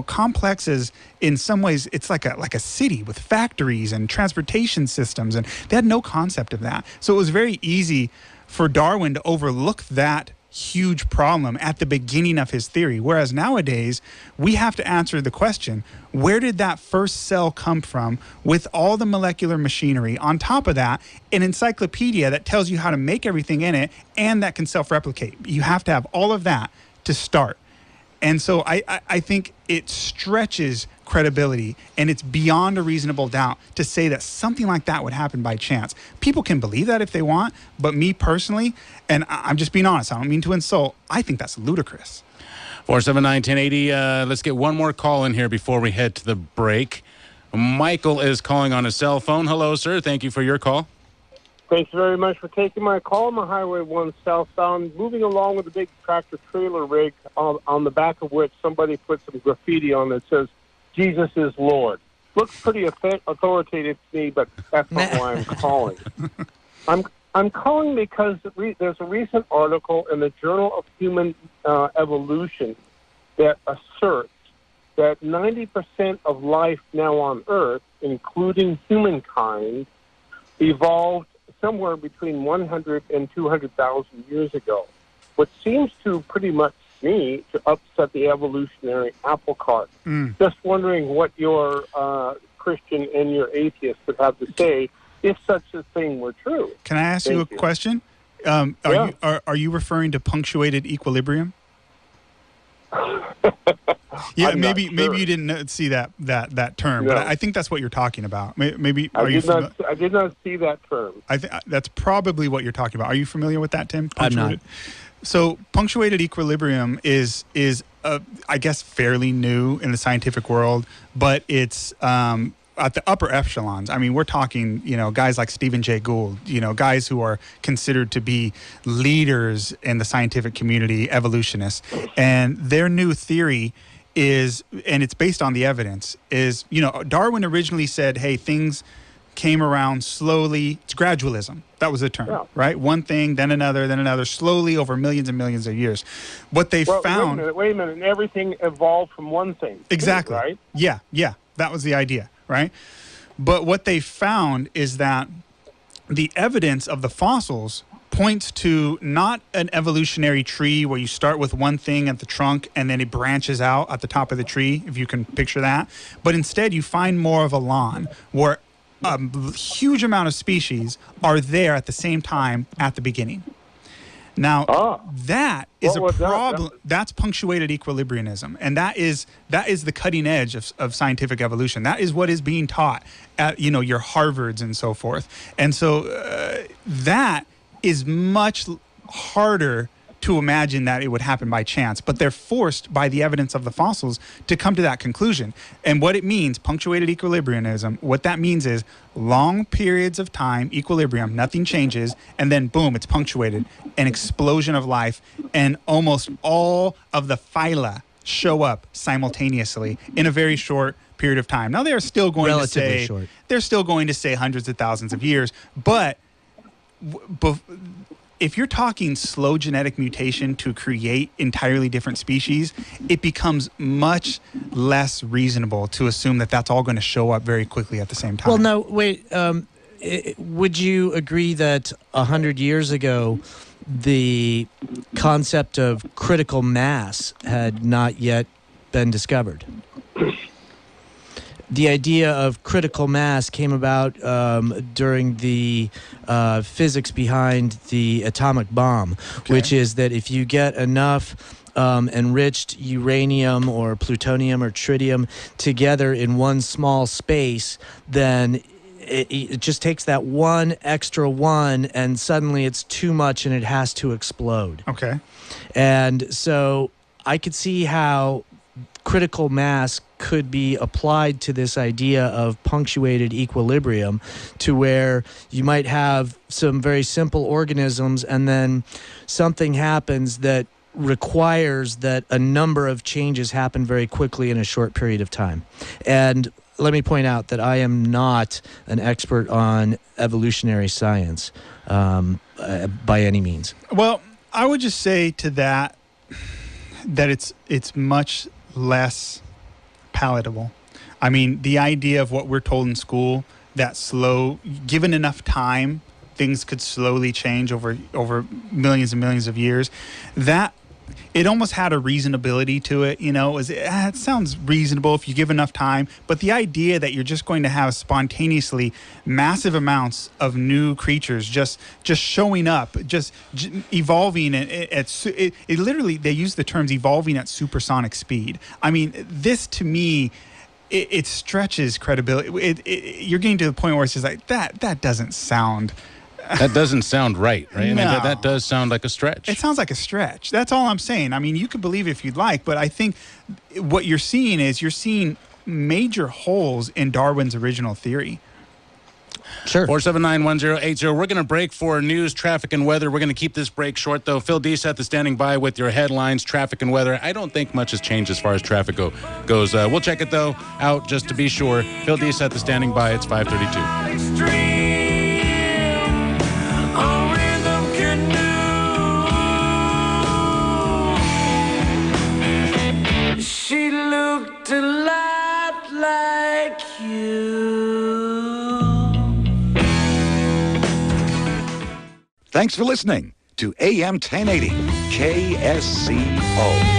complexes, in some ways, it's like a city with factories and transportation systems, and they had no concept of that. So it was very easy for Darwin to overlook that huge problem at the beginning of his theory. Whereas nowadays, we have to answer the question, where did that first cell come from with all the molecular machinery? On top of that, an encyclopedia that tells you how to make everything in it and that can self-replicate. You have to have all of that to start. And so I think it stretches credibility, and it's beyond a reasonable doubt to say that something like that would happen by chance. People can believe that if they want, but me personally, and I'm just being honest, I don't mean to insult, I think that's ludicrous. 479-1080. Let's get one more call in here before we head to the break. Michael is calling on a cell phone. Hello, sir. Thank you for your call. Thanks very much for taking my call. I'm on Highway 1 southbound, moving along with a big tractor-trailer rig on the back of which somebody put some graffiti on that says, Jesus is Lord. Looks pretty authoritative to me, but that's not why I'm calling. I'm calling because there's a recent article in the Journal of Human Evolution that asserts that 90% of life now on Earth, including humankind, evolved somewhere between 100 and 200,000 years ago, which seems to pretty much me to upset the evolutionary apple cart. Just wondering what your Christian and your atheist would have to say if such a thing were true. Can I ask you a question? Are you referring to punctuated equilibrium? Yeah, maybe you didn't see that term, but I think that's what you're talking about. Maybe I did not see that term. I think that's probably what you're talking about. Are you familiar with that, Tim? I'm not. So punctuated equilibrium is I guess fairly new in the scientific world, but it's at the upper echelons. I mean, we're talking, guys like Stephen Jay Gould, guys who are considered to be leaders in the scientific community, evolutionists, and their new theory is, and it's based on the evidence, is, Darwin originally said, hey, things came around slowly. It's gradualism. That was the term, right? One thing, then another, slowly over millions and millions of years. What they found... Wait a minute. And everything evolved from one thing. Exactly. Right? Yeah. That was the idea, right? But what they found is that the evidence of the fossils points to not an evolutionary tree where you start with one thing at the trunk and then it branches out at the top of the tree, if you can picture that. But instead, you find more of a lawn where a huge amount of species are there at the same time at the beginning. Now, that is a problem. That's punctuated equilibrianism, and that is the cutting edge of scientific evolution. That is what is being taught at your Harvards and so forth. And so that is much harder to imagine that it would happen by chance, but they're forced by the evidence of the fossils to come to that conclusion. And what it means, punctuated equilibrianism, what that means is long periods of time, equilibrium, nothing changes, and then boom, it's punctuated, an explosion of life, and almost all of the phyla show up simultaneously in a very short period of time. Now they're still going to say hundreds of thousands of years, but if you're talking slow genetic mutation to create entirely different species, it becomes much less reasonable to assume that that's all going to show up very quickly at the same time. Well, no, wait. Would you agree that 100 years ago, the concept of critical mass had not yet been discovered. The idea of critical mass came about during the physics behind the atomic bomb, which is that if you get enough enriched uranium or plutonium or tritium together in one small space, then it just takes that one extra one, and suddenly it's too much and it has to explode. Okay. And so I could see how critical mass could be applied to this idea of punctuated equilibrium, to where you might have some very simple organisms and then something happens that requires that a number of changes happen very quickly in a short period of time. And let me point out that I am not an expert on evolutionary science by any means. Well, I would just say to that it's much less palatable. I mean, the idea of what we're told in school, that given enough time, things could slowly change over millions and millions of years, that it almost had a reasonability to it. It sounds reasonable if you give enough time, but the idea that you're just going to have spontaneously massive amounts of new creatures just showing up, just evolving it literally, they use the terms evolving at supersonic speed. I mean, this to me, it stretches credibility. You're getting to the point where it's just like, that doesn't sound... That doesn't sound right? No. I mean, that does sound like a stretch. It sounds like a stretch. That's all I'm saying. I mean, you can believe it if you'd like, but I think what you're seeing is major holes in Darwin's original theory. Sure. 479-1080. We're going to break for news, traffic, and weather. We're going to keep this break short, though. Phil Deseth is standing by with your headlines, traffic, and weather. I don't think much has changed as far as traffic goes. We'll check it, though, out just to be sure. Phil Deseth is standing by. It's 5:32. She looked a lot like you. Thanks for listening to AM 1080 KSCO.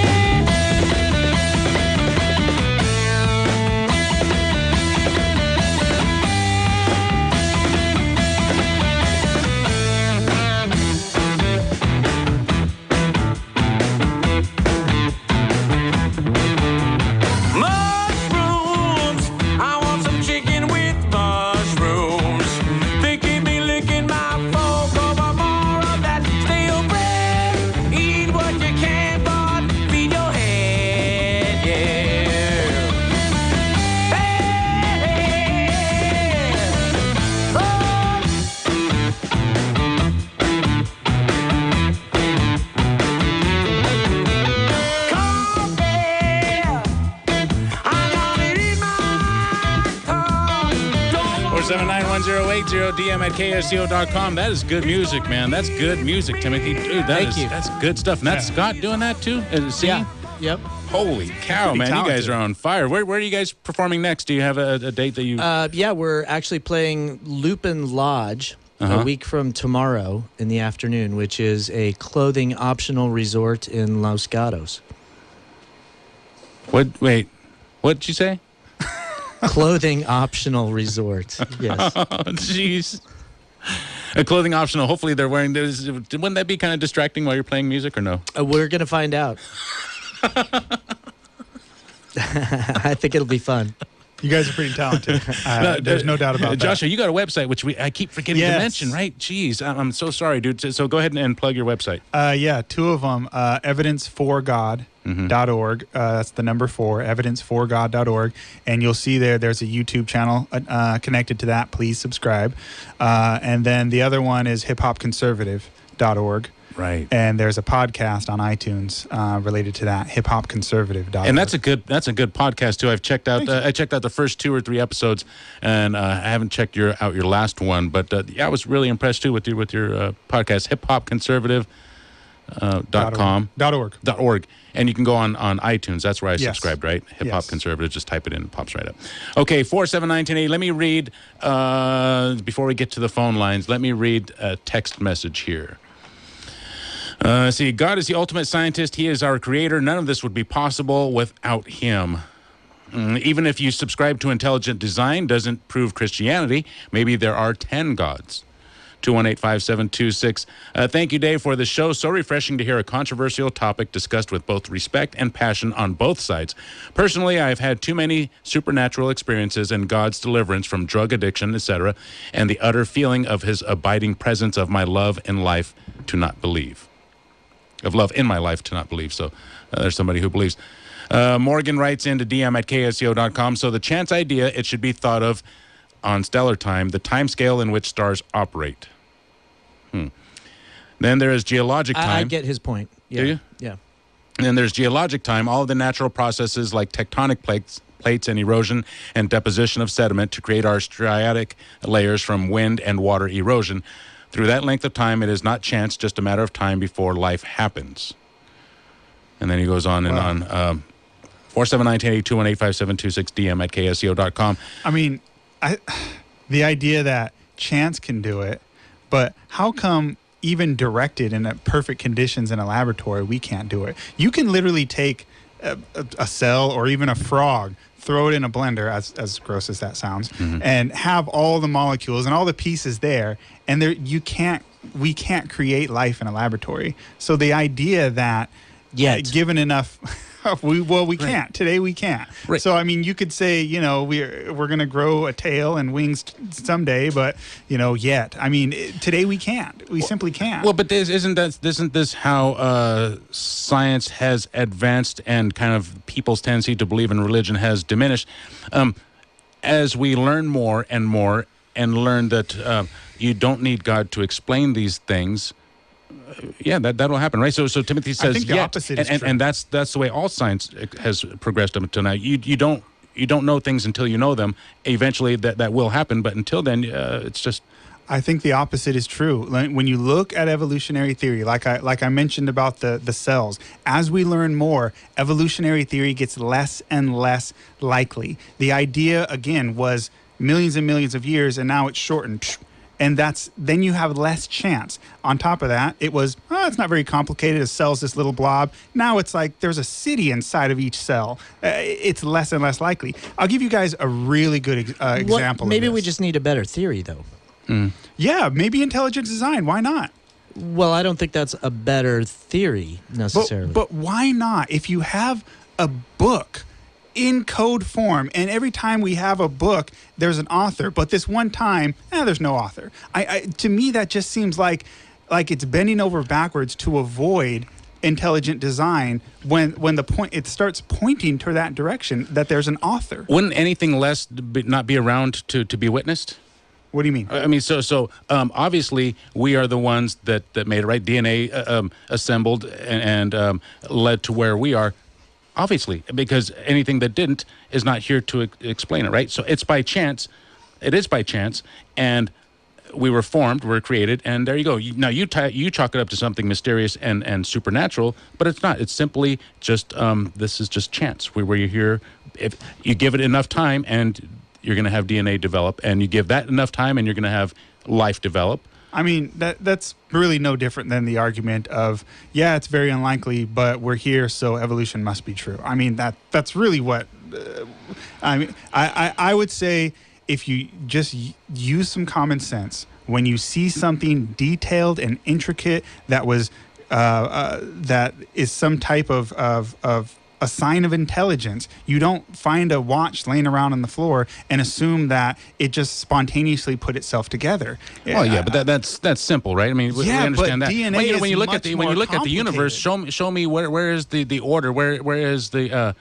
DM at KSCO.com. That is good music, man. That's good music, Timothy. Dude, Thank you. That's good stuff. And that's Scott doing that too? Yeah. Yep. Holy cow, man. talented. You guys are on fire. Where are you guys performing next? Do you have a date that you... Yeah, we're actually playing Lupin Lodge a week from tomorrow in the afternoon, which is a clothing optional resort in Los Gatos. Wait, what'd you say? Clothing optional resort. Yes. Oh, jeez. A clothing optional. Hopefully they're wearing this. Wouldn't that be kind of distracting while you're playing music or no? We're going to find out. I think it'll be fun. You guys are pretty talented. There's no doubt about that. Joshua, you got a website, which I keep forgetting to mention, right? Jeez, I'm so sorry, dude. So go ahead and plug your website. Yeah, two of them. Evidenceforgod.org. That's the number 4, evidenceforgod.org. And you'll see there's a YouTube channel connected to that. Please subscribe. And then the other one is hiphopconservative.org. Right. And there's a podcast on iTunes related to that, hiphopconservative.org. And that's a good podcast too. I've checked out I checked out the first 2 or 3 episodes, and I haven't checked out your last one, but I was really impressed too with your podcast, hiphopconservative.com.org. And you can go on iTunes. That's where I subscribed, right? Hip Hop Conservative. Just type it in, it pops right up. Okay, 479-1080. Let me read before we get to the phone lines. Let me read a text message here. See, God is the ultimate scientist. He is our creator. None of this would be possible without him. Even if you subscribe to intelligent design, doesn't prove Christianity. Maybe there are 10 gods. 218-5726. Thank you, Dave, for the show. So refreshing to hear a controversial topic discussed with both respect and passion on both sides. Personally, I've had too many supernatural experiences and God's deliverance from drug addiction, etc., and the utter feeling of his abiding presence of my love in life to not believe. Of love in my life to not believe. So there's somebody who believes. Morgan writes into dm@ksco.com. So the chance idea, it should be thought of on stellar time, the time scale in which stars operate. Then there is geologic time. I get his point. Yeah. Do you? Yeah. And then there's geologic time, all of the natural processes like tectonic plates and erosion and deposition of sediment to create our striatic layers from wind and water erosion. Through that length of time, it is not chance, just a matter of time before life happens. And then he goes on and on. 479-1082-185726 dm@ksco.com. I mean, the idea that chance can do it, but how come even directed in perfect conditions in a laboratory, we can't do it? You can literally take a cell or even a frog, throw it in a blender, as gross as that sounds, and have all the molecules and all the pieces there, and we can't create life in a laboratory. So the idea that given enough we can't. Today we can't. Right. So, I mean, you could say, we're going to grow a tail and wings someday, but, yet. I mean, today we can't. We simply can't. Well, but isn't this how science has advanced and kind of people's tendency to believe in religion has diminished? As we learn more and more and learn that you don't need God to explain these things, that'll happen, right? So Timothy says, I think the opposite is true. And that's the way all science has progressed up until now. You don't know things until you know them. Eventually, that will happen, but until then, it's just. I think the opposite is true. When you look at evolutionary theory, like I mentioned about the cells, as we learn more, evolutionary theory gets less and less likely. The idea again was millions and millions of years, and now it's shortened. And then you have less chance. On top of that, it was, it's not very complicated. A cell's this little blob. Now it's like there's a city inside of each cell. It's less and less likely. I'll give you guys a really good example Maybe of this. we just need a better theory, though. Yeah, maybe intelligent design. Why not? Well, I don't think that's a better theory necessarily. But why not? If you have a book in code form, and every time we have a book, there's an author, but this one time, there's no author. To me, that just seems like it's bending over backwards to avoid intelligent design when it starts pointing to that direction that there's an author. Wouldn't anything less not be around to be witnessed? What do you mean? I mean, so obviously we are the ones that made it, right? DNA assembled and led to where we are. Obviously, because anything that didn't is not here to explain it, right? So it's by chance. It is by chance, and we were formed, we're created, and there you go. Now you chalk it up to something mysterious and supernatural, but it's not. It's simply just this is just chance. We're here. If you give it enough time, and you're going to have DNA develop, and you give that enough time, and you're going to have life develop. I mean, that's really no different than the argument of, it's very unlikely, but we're here, so evolution must be true. I mean, that's really what I would say. If you just use some common sense, when you see something detailed and intricate that is some type of a sign of intelligence, you don't find a watch laying around on the floor and assume that it just spontaneously put itself together. Well, but that's simple, right? I mean, we understand but that. DNA when you look at the universe, show me where is the order? Where's the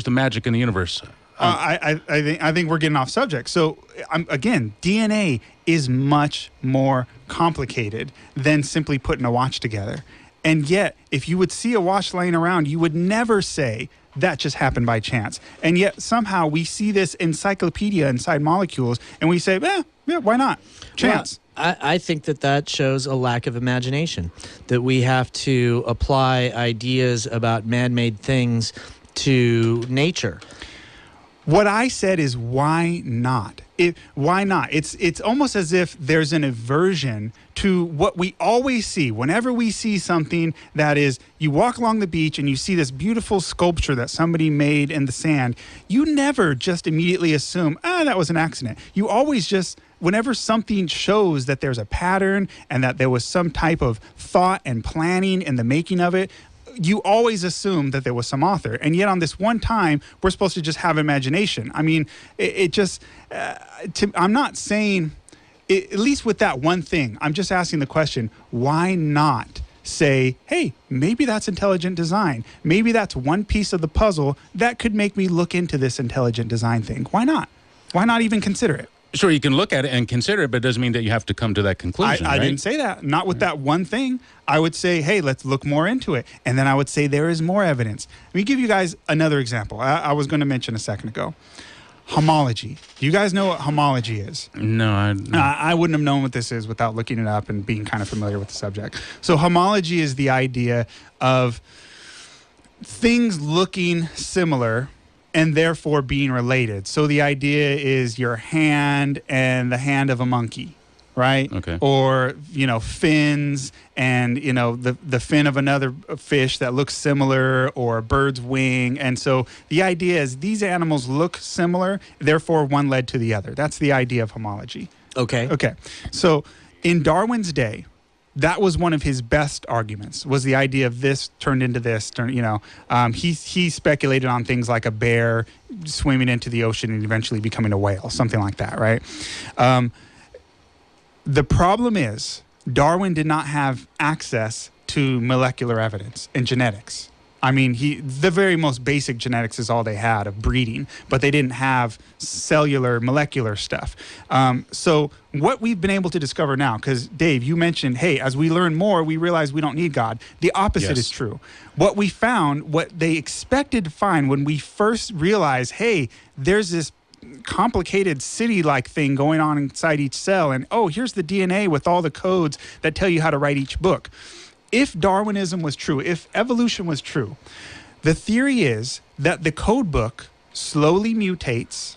magic in the universe? I think we're getting off subject. So again, DNA is much more complicated than simply putting a watch together. And yet, if you would see a watch laying around, you would never say that just happened by chance. And yet, somehow, we see this encyclopedia inside molecules, and we say, why not? Chance. Well, I think that shows a lack of imagination, that we have to apply ideas about man-made things to nature. What I said is, why not? why not? It's almost as if there's an aversion to what we always see. Whenever we see something that is, you walk along the beach and you see this beautiful sculpture that somebody made in the sand, you never just immediately assume, that was an accident. You always just, whenever something shows that there's a pattern and that there was some type of thought and planning in the making of it, you always assume that there was some author. And yet on this one time, we're supposed to just have imagination. I mean, I'm not saying, at least with that one thing, I'm just asking the question, why not say, hey, maybe that's intelligent design. Maybe that's one piece of the puzzle that could make me look into this intelligent design thing. Why not? Why not even consider it? Sure, you can look at it and consider it, but it doesn't mean that you have to come to that conclusion. I didn't say that. Not with that one thing. I would say, hey, let's look more into it. And then I would say there is more evidence. Let me give you guys another example. I was going to mention a second ago. Homology. Do you guys know what homology is? No. I wouldn't have known what this is without looking it up and being kind of familiar with the subject. So homology is the idea of things looking similar and therefore being related. So the idea is your hand and the hand of a monkey, right? Okay. Or, fins and, the fin of another fish that looks similar, or a bird's wing. And so the idea is these animals look similar, therefore one led to the other. That's the idea of homology. Okay. Okay. So in Darwin's day, that was one of his best arguments, was the idea of this turned into this. He speculated on things like a bear swimming into the ocean and eventually becoming a whale, something like that, right? The problem is Darwin did not have access to molecular evidence and genetics. I mean, the very most basic genetics is all they had of breeding, but they didn't have cellular, molecular stuff. So what we've been able to discover now, because Dave, you mentioned, hey, as we learn more, we realize we don't need God. The opposite is true. What we found, what they expected to find when we first realized, hey, there's this complicated city-like thing going on inside each cell, and here's the DNA with all the codes that tell you how to write each book. If Darwinism was true, if evolution was true, the theory is that the code book slowly mutates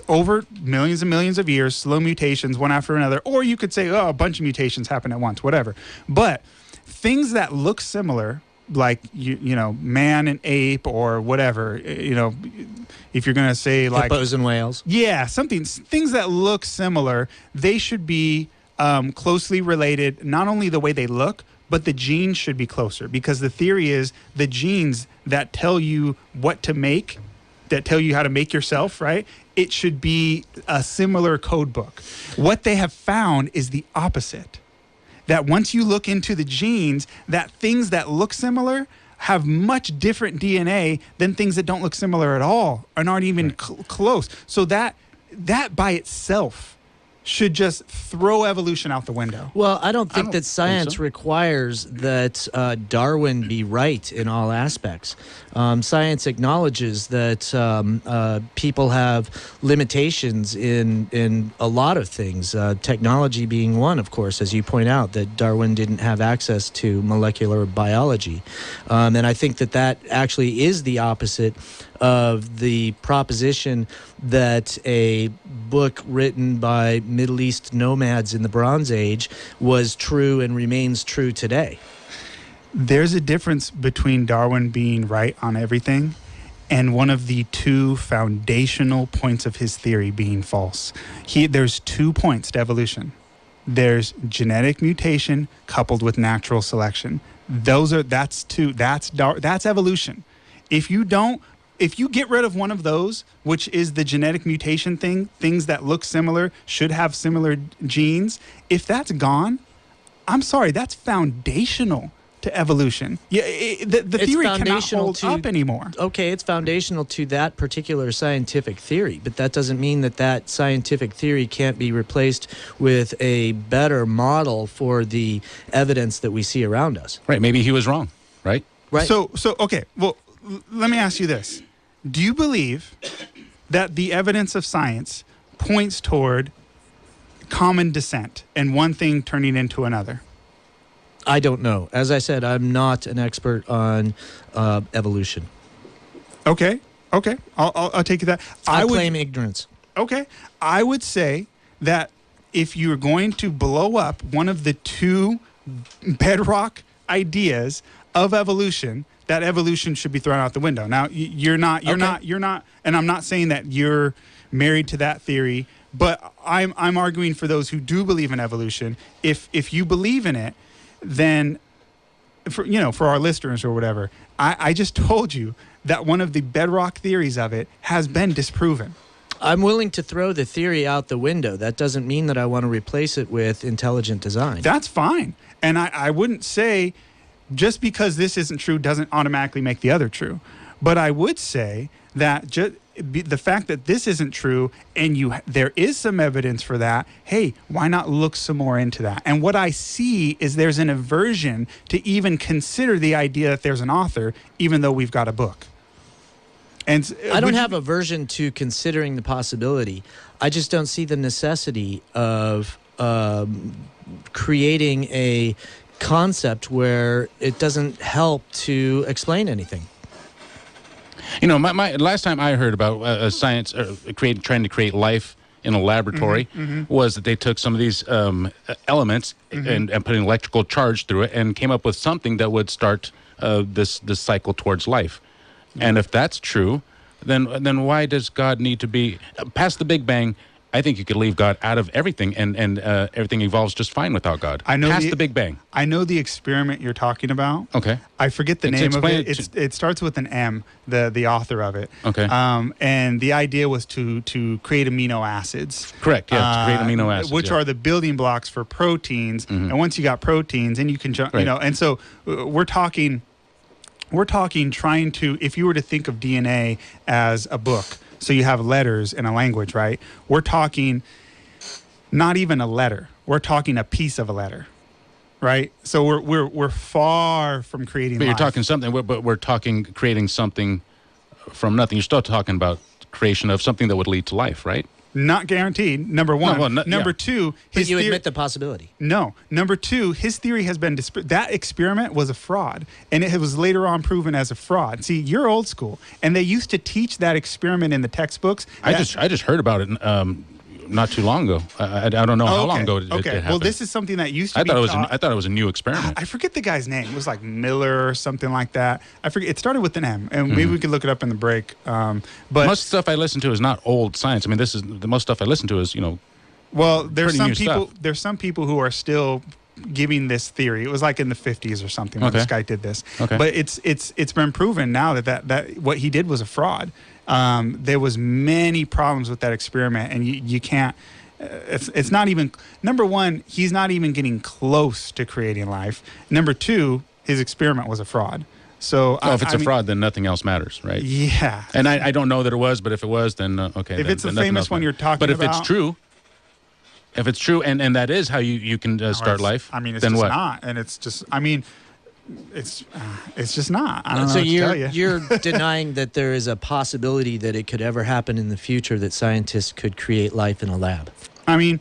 over millions and millions of years, slow mutations one after another, or you could say, a bunch of mutations happen at once, whatever. But things that look similar, like, man and ape or whatever, if you're going to say like... hippos and whales. Yeah, things that look similar, they should be closely related, not only the way they look, but the genes should be closer, because the theory is the genes that tell you what to make, that tell you how to make yourself, right? It should be a similar code book. What they have found is the opposite. That once you look into the genes, that things that look similar have much different DNA than things that don't look similar at all and aren't even close. So that by itself should just throw evolution out the window. Well, I don't think that science requires that Darwin be right in all aspects. Science acknowledges that people have limitations in a lot of things, technology being one, of course, as you point out, that Darwin didn't have access to molecular biology. And I think that actually is the opposite of the proposition that a book written by Middle East nomads in the Bronze Age was true and remains true today. There's a difference between Darwin being right on everything and one of the two foundational points of his theory being false. There's 2 points to evolution. There's genetic mutation coupled with natural selection. That's evolution. If you get rid of one of those, which is the genetic mutation thing, things that look similar, should have similar genes, if that's gone, I'm sorry, that's foundational to evolution. Yeah, the theory cannot hold up anymore. Okay, it's foundational to that particular scientific theory, but that doesn't mean that scientific theory can't be replaced with a better model for the evidence that we see around us. Right, maybe he was wrong, right? Right. So okay, well, let me ask you this. Do you believe that the evidence of science points toward common descent and one thing turning into another? I don't know. As I said, I'm not an expert on evolution. Okay. I'll take that. I claim ignorance. Okay. I would say that if you're going to blow up one of the two bedrock ideas of evolution, that evolution should be thrown out the window. Now, you're not, and I'm not saying that you're married to that theory, but I'm arguing for those who do believe in evolution. If you believe in it, then for our listeners or whatever, I just told you that one of the bedrock theories of it has been disproven. I'm willing to throw the theory out the window. That doesn't mean that I want to replace it with intelligent design. That's fine. And I wouldn't say just because this isn't true doesn't automatically make the other true. But I would say that the fact that this isn't true and there is some evidence for that, hey, why not look some more into that? And what I see is there's an aversion to even consider the idea that there's an author, even though we've got a book. And I don't have aversion to considering the possibility. I just don't see the necessity of creating a concept where it doesn't help to explain anything. You know, my last time I heard about science trying to create life in a laboratory was that they took some of these elements and put an electrical charge through it and came up with something that would start this cycle towards life. And if that's true, then why does God need to be past the Big Bang? I think you could leave God out of everything, and everything evolves just fine without God. Past the Big Bang. I know the experiment you're talking about. Okay. I forget the name of it. It starts with an M, the author of it. Okay. And the idea was to create amino acids. Correct, yeah, to create amino acids. Which are the building blocks for proteins. And once you got proteins, then you can, and so we're talking trying to, if you were to think of DNA as a book, so you have letters and a language, right? We're talking not even a letter. We're talking a piece of a letter, right? So we're far from creating. But you're life. talking something. But we're talking creating something from nothing. You're still talking about creation of something that would lead to life, right? Not guaranteed. Number one. Number yeah. two, but you admit the possibility. No. Number two, his theory has been that experiment was a fraud, and it was later on proven as a fraud. See, you're old school, and they used to teach that experiment in the textbooks. I just heard about it not too long ago. I don't know how long ago it happened. Well, this is something that used to be I thought it was a new experiment. I forget the guy's name. It was like Miller or something like that. I forget. It started with an M, and maybe we could look it up in the break. But most stuff I listen to is not old science. I mean, this is the most stuff I listen to is, well, there's some people. Stuff. There's some people who are still giving this theory. It was like in the 50s or something when this guy did this. Okay. But it's been proven now that what he did was a fraud. There was many problems with that experiment, and you can't. It's not even, number one, he's not even getting close to creating life. Number two, his experiment was a fraud. So if it's a fraud, then nothing else matters, right? Yeah. And I don't know that it was, but if it was, then okay. If it's the famous one you're talking about. But if it's true, and that is how you can start life, I mean, it's then just what? not. And it's just, I mean, it's just not. I don't know so what to tell you. you're denying that there is a possibility that it could ever happen in the future that scientists could create life in a lab. I mean,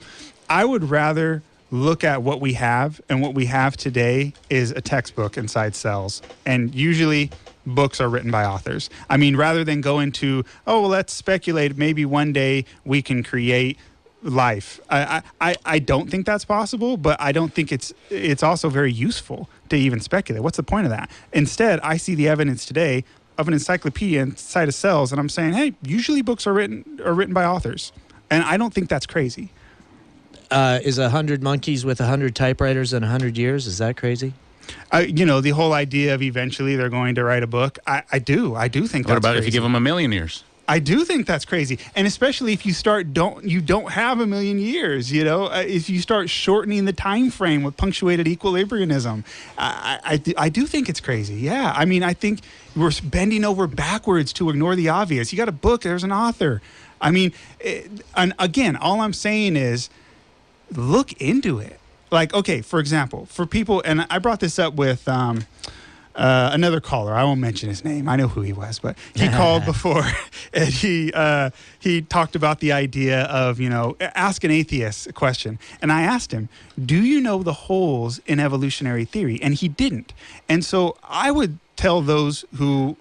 I would rather look at what we have, and what we have today is a textbook inside cells. And usually books are written by authors. I mean, rather than go into, let's speculate, maybe one day we can create life. I don't think that's possible, but I don't think it's also very useful to even speculate. What's the point of that? Instead, I see the evidence today of an encyclopedia inside of cells, and I'm saying, hey, usually books are written by authors. And I don't think that's crazy. Is 100 monkeys with 100 typewriters in 100 years? Is that crazy? The whole idea of eventually they're going to write a book. I do think that's crazy. What about if you give them 1,000,000 years? I do think that's crazy. And especially if you don't have 1,000,000 years, if you start shortening the time frame with punctuated equilibrianism, I do think it's crazy. Yeah. I mean, I think we're bending over backwards to ignore the obvious. You got a book, there's an author. I mean, and again, all I'm saying is look into it. Like, okay, for example, for people, and I brought this up with another caller. I won't mention his name. I know who he was, but he called before, and he talked about the idea of, ask an atheist a question. And I asked him, do you know the holes in evolutionary theory? And he didn't. And so I would tell those who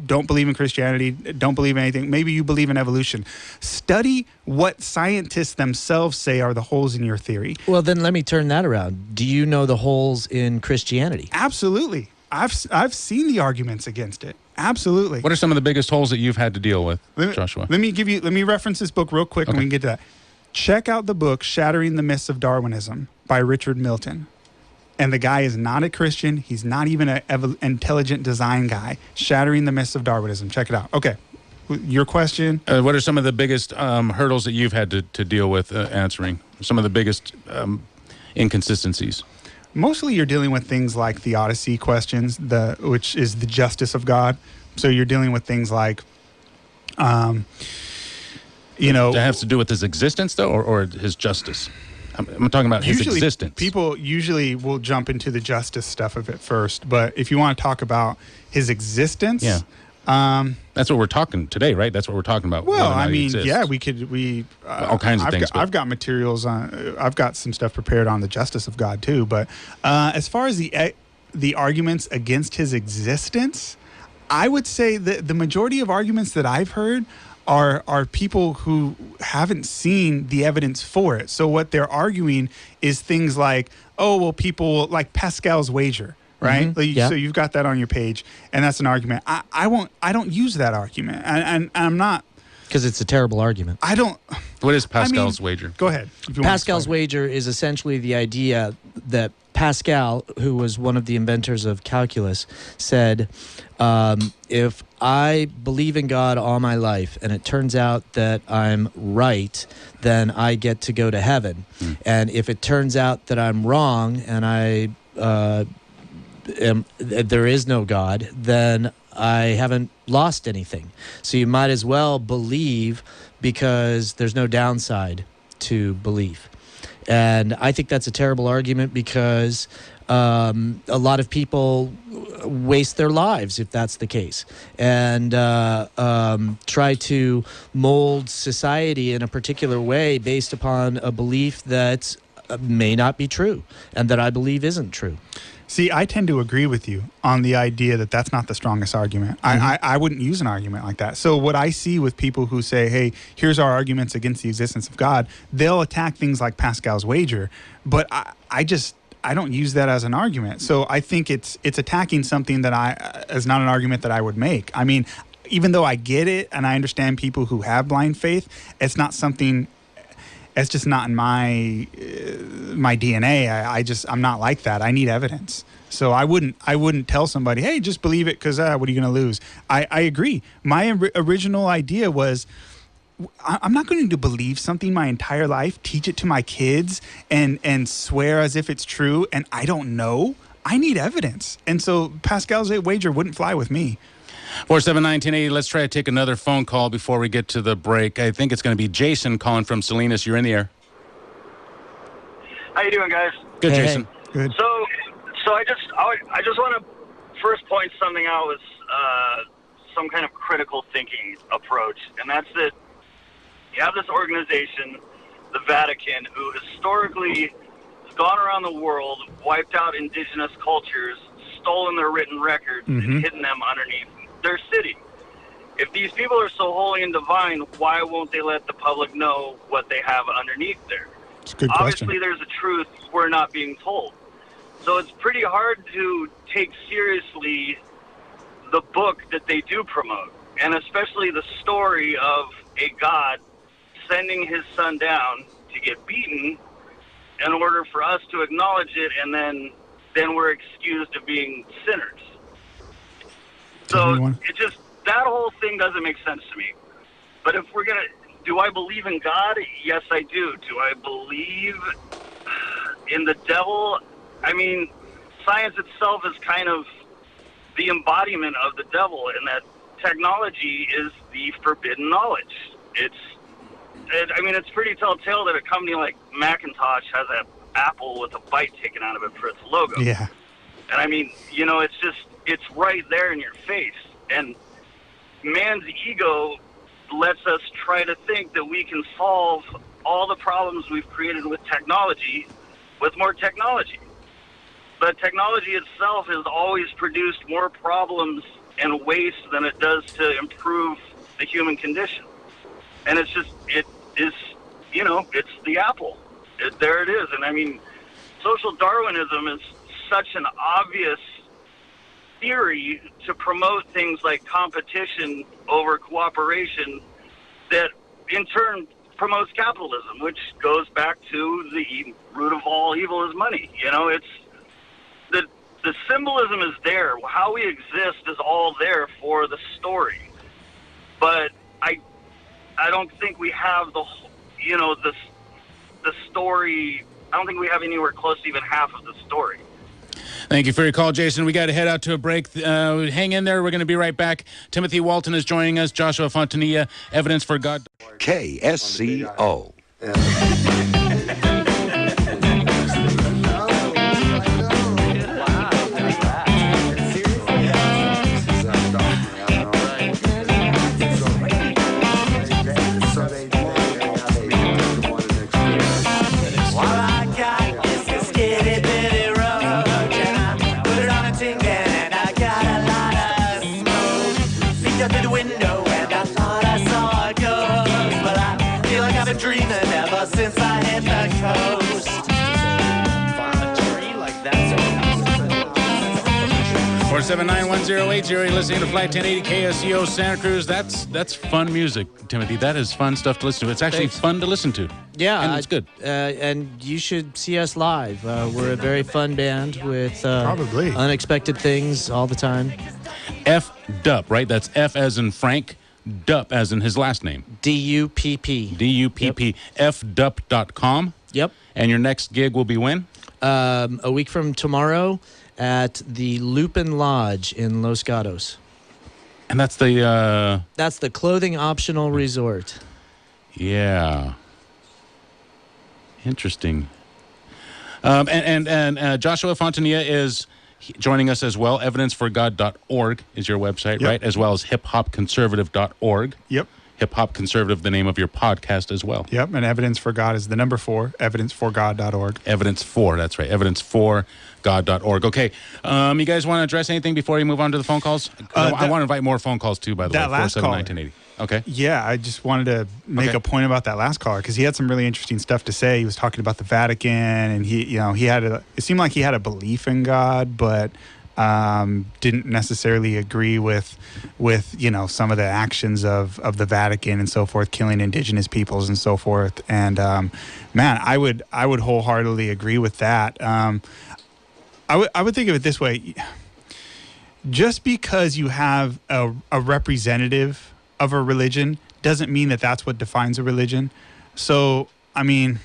don't believe in Christianity, don't believe in anything. Maybe you believe in evolution. Study what scientists themselves say are the holes in your theory. Well, then let me turn that around. Do you know the holes in Christianity? Absolutely. I've seen the arguments against it. Absolutely. What are some of the biggest holes that you've had to deal with, Joshua? Let me reference this book real quick and we can get to that. Check out the book Shattering the Myths of Darwinism by Richard Milton. And the guy is not a Christian. He's not even an intelligent design guy. Shattering the Myths of Darwinism. Check it out. Okay. Your question? What are some of the biggest hurdles that you've had to deal with answering? Some of the biggest inconsistencies? Mostly you're dealing with things like theodicy questions, which is the justice of God. So you're dealing with things like, That has to do with his existence, though, or his justice? I'm talking about his existence. People usually will jump into the justice stuff of it first, but if you want to talk about his existence, that's what we're talking today, right? That's what we're talking about. Well, I mean, yeah, all kinds of things. I've got materials on. I've got some stuff prepared on the justice of God too. But as far as the arguments against his existence, I would say that the majority of arguments that I've heard are people who haven't seen the evidence for it. So what they're arguing is things like, oh, well, people like Pascal's wager, right? Mm-hmm. So you've got that on your page, and that's an argument. I don't use that argument, and I'm not. Because it's a terrible argument. I don't. What is Pascal's wager? Go ahead. Pascal's wager is essentially the idea that Pascal, who was one of the inventors of calculus, said, if I believe in God all my life and it turns out that I'm right, then I get to go to heaven. And if it turns out that I'm wrong and there is no God, then I haven't lost anything. So you might as well believe because there's no downside to belief. And I think that's a terrible argument because a lot of people waste their lives if that's the case, and try to mold society in a particular way based upon a belief that may not be true and that I believe isn't true. See, I tend to agree with you on the idea that that's not the strongest argument. Mm-hmm. I wouldn't use an argument like that. So what I see with people who say, hey, here's our arguments against the existence of God, they'll attack things like Pascal's wager, but I don't use that as an argument. So I think it's attacking something that is not an argument that I would make. I mean, even though I get it and I understand people who have blind faith, it's not something. It's just not in my DNA. I'm not like that. I need evidence. So I wouldn't tell somebody, hey, just believe it because what are you going to lose? I agree. My original idea was, I'm not going to believe something my entire life, teach it to my kids, and swear as if it's true, and I don't know. I need evidence. And so Pascal's wager wouldn't fly with me. 479-1080, let's try to take another phone call before we get to the break. I think it's going to be Jason calling from Salinas. You're in the air. How you doing, guys? Good, hey, Jason. Good. So I just want to first point something out with some kind of critical thinking approach, and that's that you have this organization, the Vatican, who historically has gone around the world, wiped out indigenous cultures, stolen their written records, and hidden them underneath their city. If these people are so holy and divine, why won't they let the public know what they have underneath there? It's a good Obviously, question. there's a truth we're not being told. So it's pretty hard to take seriously the book that they do promote, and especially the story of a God sending his son down to get beaten in order for us to acknowledge it, and then we're excused of being sinners. So it just, that whole thing doesn't make sense to me. But if we're do I believe in God? Yes, I do. Do I believe in the devil? I mean, science itself is kind of the embodiment of the devil, in that technology is the forbidden knowledge. It's pretty telltale that a company like Macintosh has an apple with a bite taken out of it for its logo. Yeah. And I mean, it's right there in your face. And man's ego lets us try to think that we can solve all the problems we've created with technology with more technology. But technology itself has always produced more problems and waste than it does to improve the human condition. And it's just, it is, it's the apple. There it is. And I mean, social Darwinism is such an obvious theory to promote things like competition over cooperation that in turn promotes capitalism, which goes back to the root of all evil is money. It's the symbolism is there. How we exist is all there for the story. But I don't think we have the story. I don't think we have anywhere close to even half of the story. Thank you for your call, Jason. We got to head out to a break. Hang in there. We're going to be right back. Timothy Walton is joining us. Joshua Fontanilla, Evidence for God. KSCO. Since I hit the coast. A tree like that. 479-1080. You're listening to Flight 1080 KSCO Santa Cruz. That's fun music, Timothy. That is fun stuff to listen to. It's actually fun to listen to. Yeah, and it's good. And you should see us live. We're a very fun band with probably unexpected things all the time. F-Dupp, right? That's F as in Frank, Dupp as in his last name. D-U-P-P. D-U-P-P. Yep. fdupp.com. Yep. And your next gig will be when? A week from tomorrow at the Lupin Lodge in Los Gatos. And that's the... That's the clothing optional resort. Yeah. Interesting. And Joshua Fontanilla is joining us as well. Evidenceforgod.org is your website, right? As well as hiphopconservative.org. Yep. Hip Hop Conservative, the name of your podcast as well. Yep, and Evidence for God is the number 4, evidenceforgod.org. Evidence for, that's right, evidenceforgod.org. Okay, you guys want to address anything before we move on to the phone calls? I want to invite more phone calls too, by the way, 479-1080. Okay. Yeah, I just wanted to make a point about that last caller because he had some really interesting stuff to say. He was talking about the Vatican, and it seemed like he had a belief in God, but didn't necessarily agree with some of the actions of the Vatican and so forth, killing indigenous peoples and so forth. And man, I would wholeheartedly agree with that. I would think of it this way: just because you have a representative of a religion doesn't mean that that's what defines a religion. So, I mean,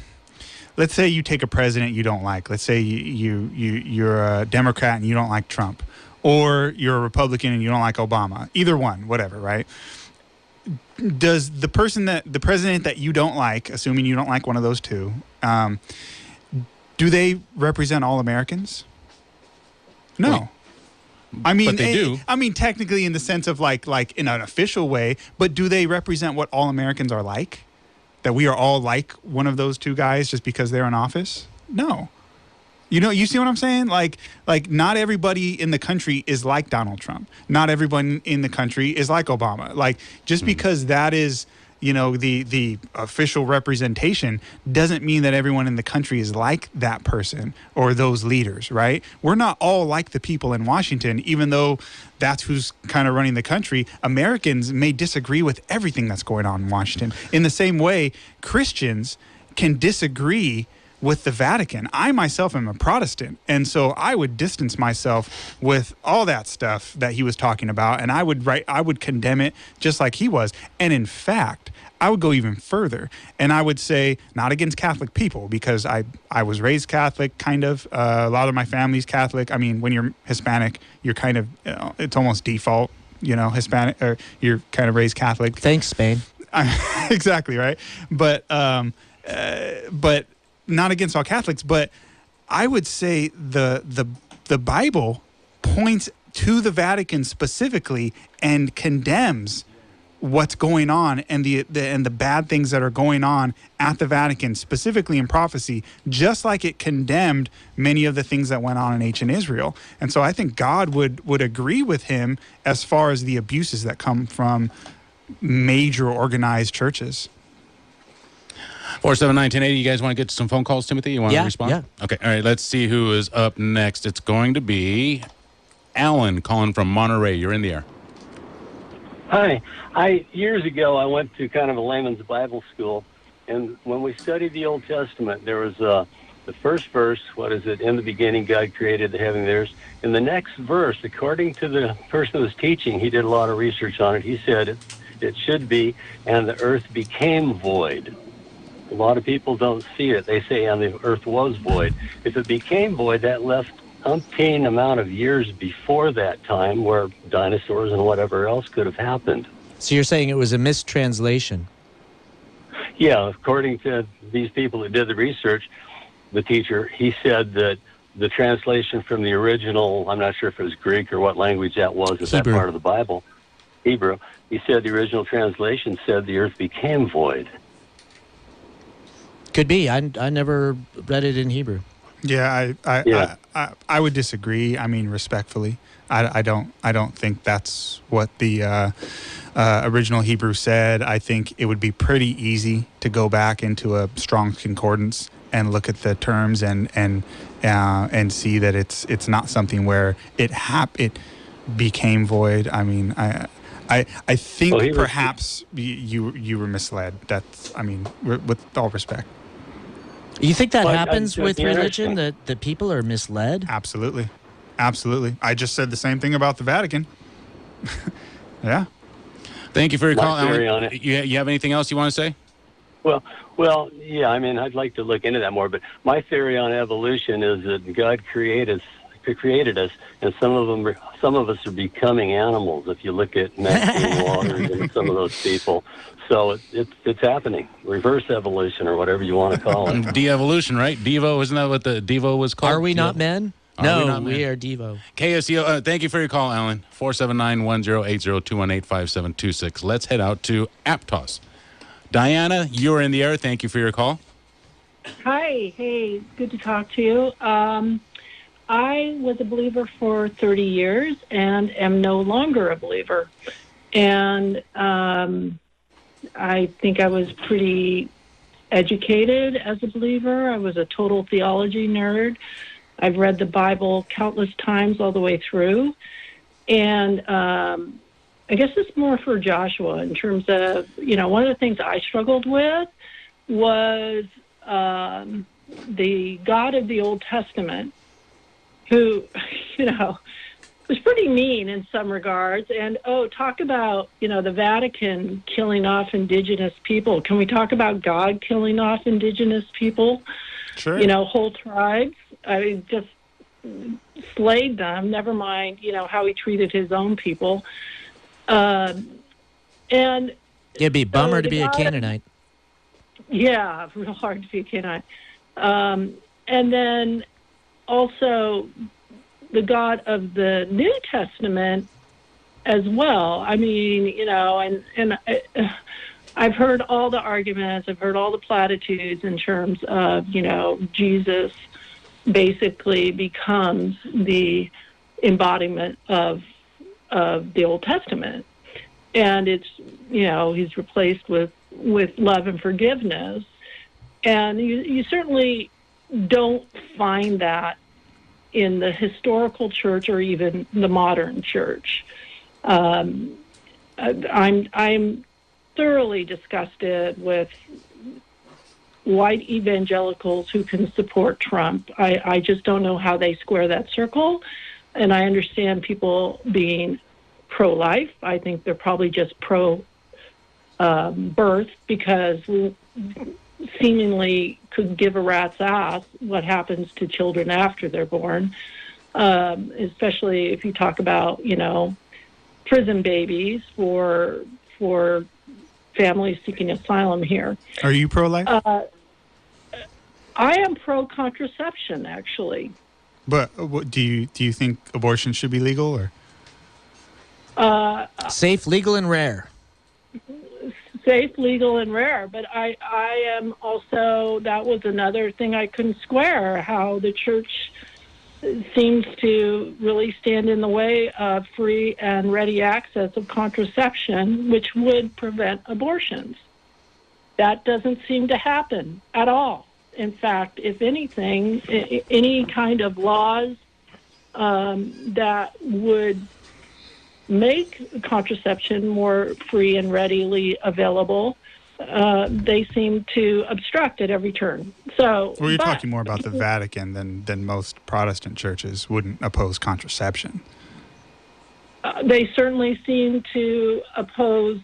let's say you take a president you don't like. Let's say you're a Democrat and you don't like Trump, or you're a Republican and you don't like Obama. Either one, whatever, right? Does the president that you don't like, assuming you don't like one of those two, do they represent all Americans? No. Wait. I mean, but they do. I mean, technically, in the sense of like in an official way, but do they represent what all Americans are like? That we are all like one of those two guys just because they're in office? No. You see what I'm saying? Like not everybody in the country is like Donald Trump. Not everyone in the country is like Obama. Like just because that is, the official representation doesn't mean that everyone in the country is like that person or those leaders, right? We're not all like the people in Washington, even though that's who's kind of running the country. Americans may disagree with everything that's going on in Washington. In the same way, Christians can disagree with the Vatican. I myself am a Protestant, and so I would distance myself with all that stuff that he was talking about, and I would condemn it just like he was. And in fact, I would go even further, and I would say not against Catholic people, because I was raised Catholic, kind of. A lot of my family's Catholic. I mean, when you're Hispanic, you're kind of, it's almost default, Hispanic, or you're kind of raised Catholic. Thanks, Spain. Exactly, right? But not against all Catholics, but I would say the Bible points to the Vatican specifically and condemns what's going on and the bad things that are going on at the Vatican, specifically in prophecy, just like it condemned many of the things that went on in ancient Israel. And so I think God would agree with him as far as the abuses that come from major organized churches. 479-1080. You guys want to get to some phone calls, Timothy? You want to respond? Yeah. Okay. All right. Let's see who is up next. It's going to be Alan calling from Monterey. You're in the air. Hi. Years ago, I went to kind of a layman's Bible school, and when we studied the Old Testament, there was the first verse, what is it? In the beginning, God created the heaven and the earth. In the next verse, according to the person who was teaching, he did a lot of research on it. He said it should be, and the earth became void. A lot of people don't see it. They say, and the earth was void. If it became void, that left umpteen amount of years before that time where dinosaurs and whatever else could have happened. So you're saying it was a mistranslation? Yeah, according to these people that did the research, the teacher, he said that the translation from the original, I'm not sure if it was Greek or what language that was, is that part of the Bible? Hebrew. He said the original translation said the earth became void. Could be. I never read it in Hebrew. Yeah, I would disagree. I mean, respectfully, I don't think that's what the original Hebrew said. I think it would be pretty easy to go back into a Strong's Concordance and look at the terms and see that it's not something where it became void. I mean, I think perhaps you were misled. That's, I mean, with all respect. You think that happens with religion, that people are misled? Absolutely. Absolutely. I just said the same thing about the Vatican. Yeah. Thank you for your call, theory Alan. on it. You have anything else you want to say? Well, yeah, I mean, I'd like to look into that more, but my theory on evolution is that God created us, and some of us are becoming animals. If you look at Maxine Waters and some of those people, so it's happening. Reverse evolution, or whatever you want to call it. De-evolution, right? Devo, isn't that what the Devo was called? Are we not men? No, we are Devo. KSEO, thank you for your call, Alan. 479-1080-218-5726. Let's head out to Aptos. Diana, you're in the air. Thank you for your call. Hi. Hey, good to talk to you. I was a believer for 30 years and am no longer a believer. And I think I was pretty educated as a believer. I was a total theology nerd. I've read the Bible countless times all the way through. And I guess it's more for Joshua in terms of, one of the things I struggled with was the God of the Old Testament, who, was pretty mean in some regards. And, talk about, the Vatican killing off indigenous people. Can we talk about God killing off indigenous people? Sure. Whole tribes. I mean, just slayed them, never mind, how he treated his own people. And it'd be a bummer to be a Canaanite. Yeah, real hard to be a Canaanite. And then also the God of the New Testament as well. I mean, and I've heard all the arguments, I've heard all the platitudes in terms of, Jesus basically becomes the embodiment of the Old Testament. And it's, he's replaced with love and forgiveness. And you certainly don't find that in the historical church or even the modern church. I'm thoroughly disgusted with white evangelicals who can support Trump. I just don't know how they square that circle. And I understand people being pro-life. I think they're probably just pro-birth because we seemingly could give a rat's ass what happens to children after they're born, especially if you talk about, prison babies for families seeking asylum here. Are you pro-life? I am pro-contraception, actually. But do you think abortion should be legal or? Safe, legal, and rare. safe, legal, and rare. But I am also, that was another thing I couldn't square, how the church seems to really stand in the way of free and ready access of contraception, which would prevent abortions. That doesn't seem to happen at all. In fact, if anything, any kind of laws that would make contraception more free and readily available, they seem to obstruct at every turn. So, well, you're talking more about the Vatican than most Protestant churches wouldn't oppose contraception. They certainly seem to oppose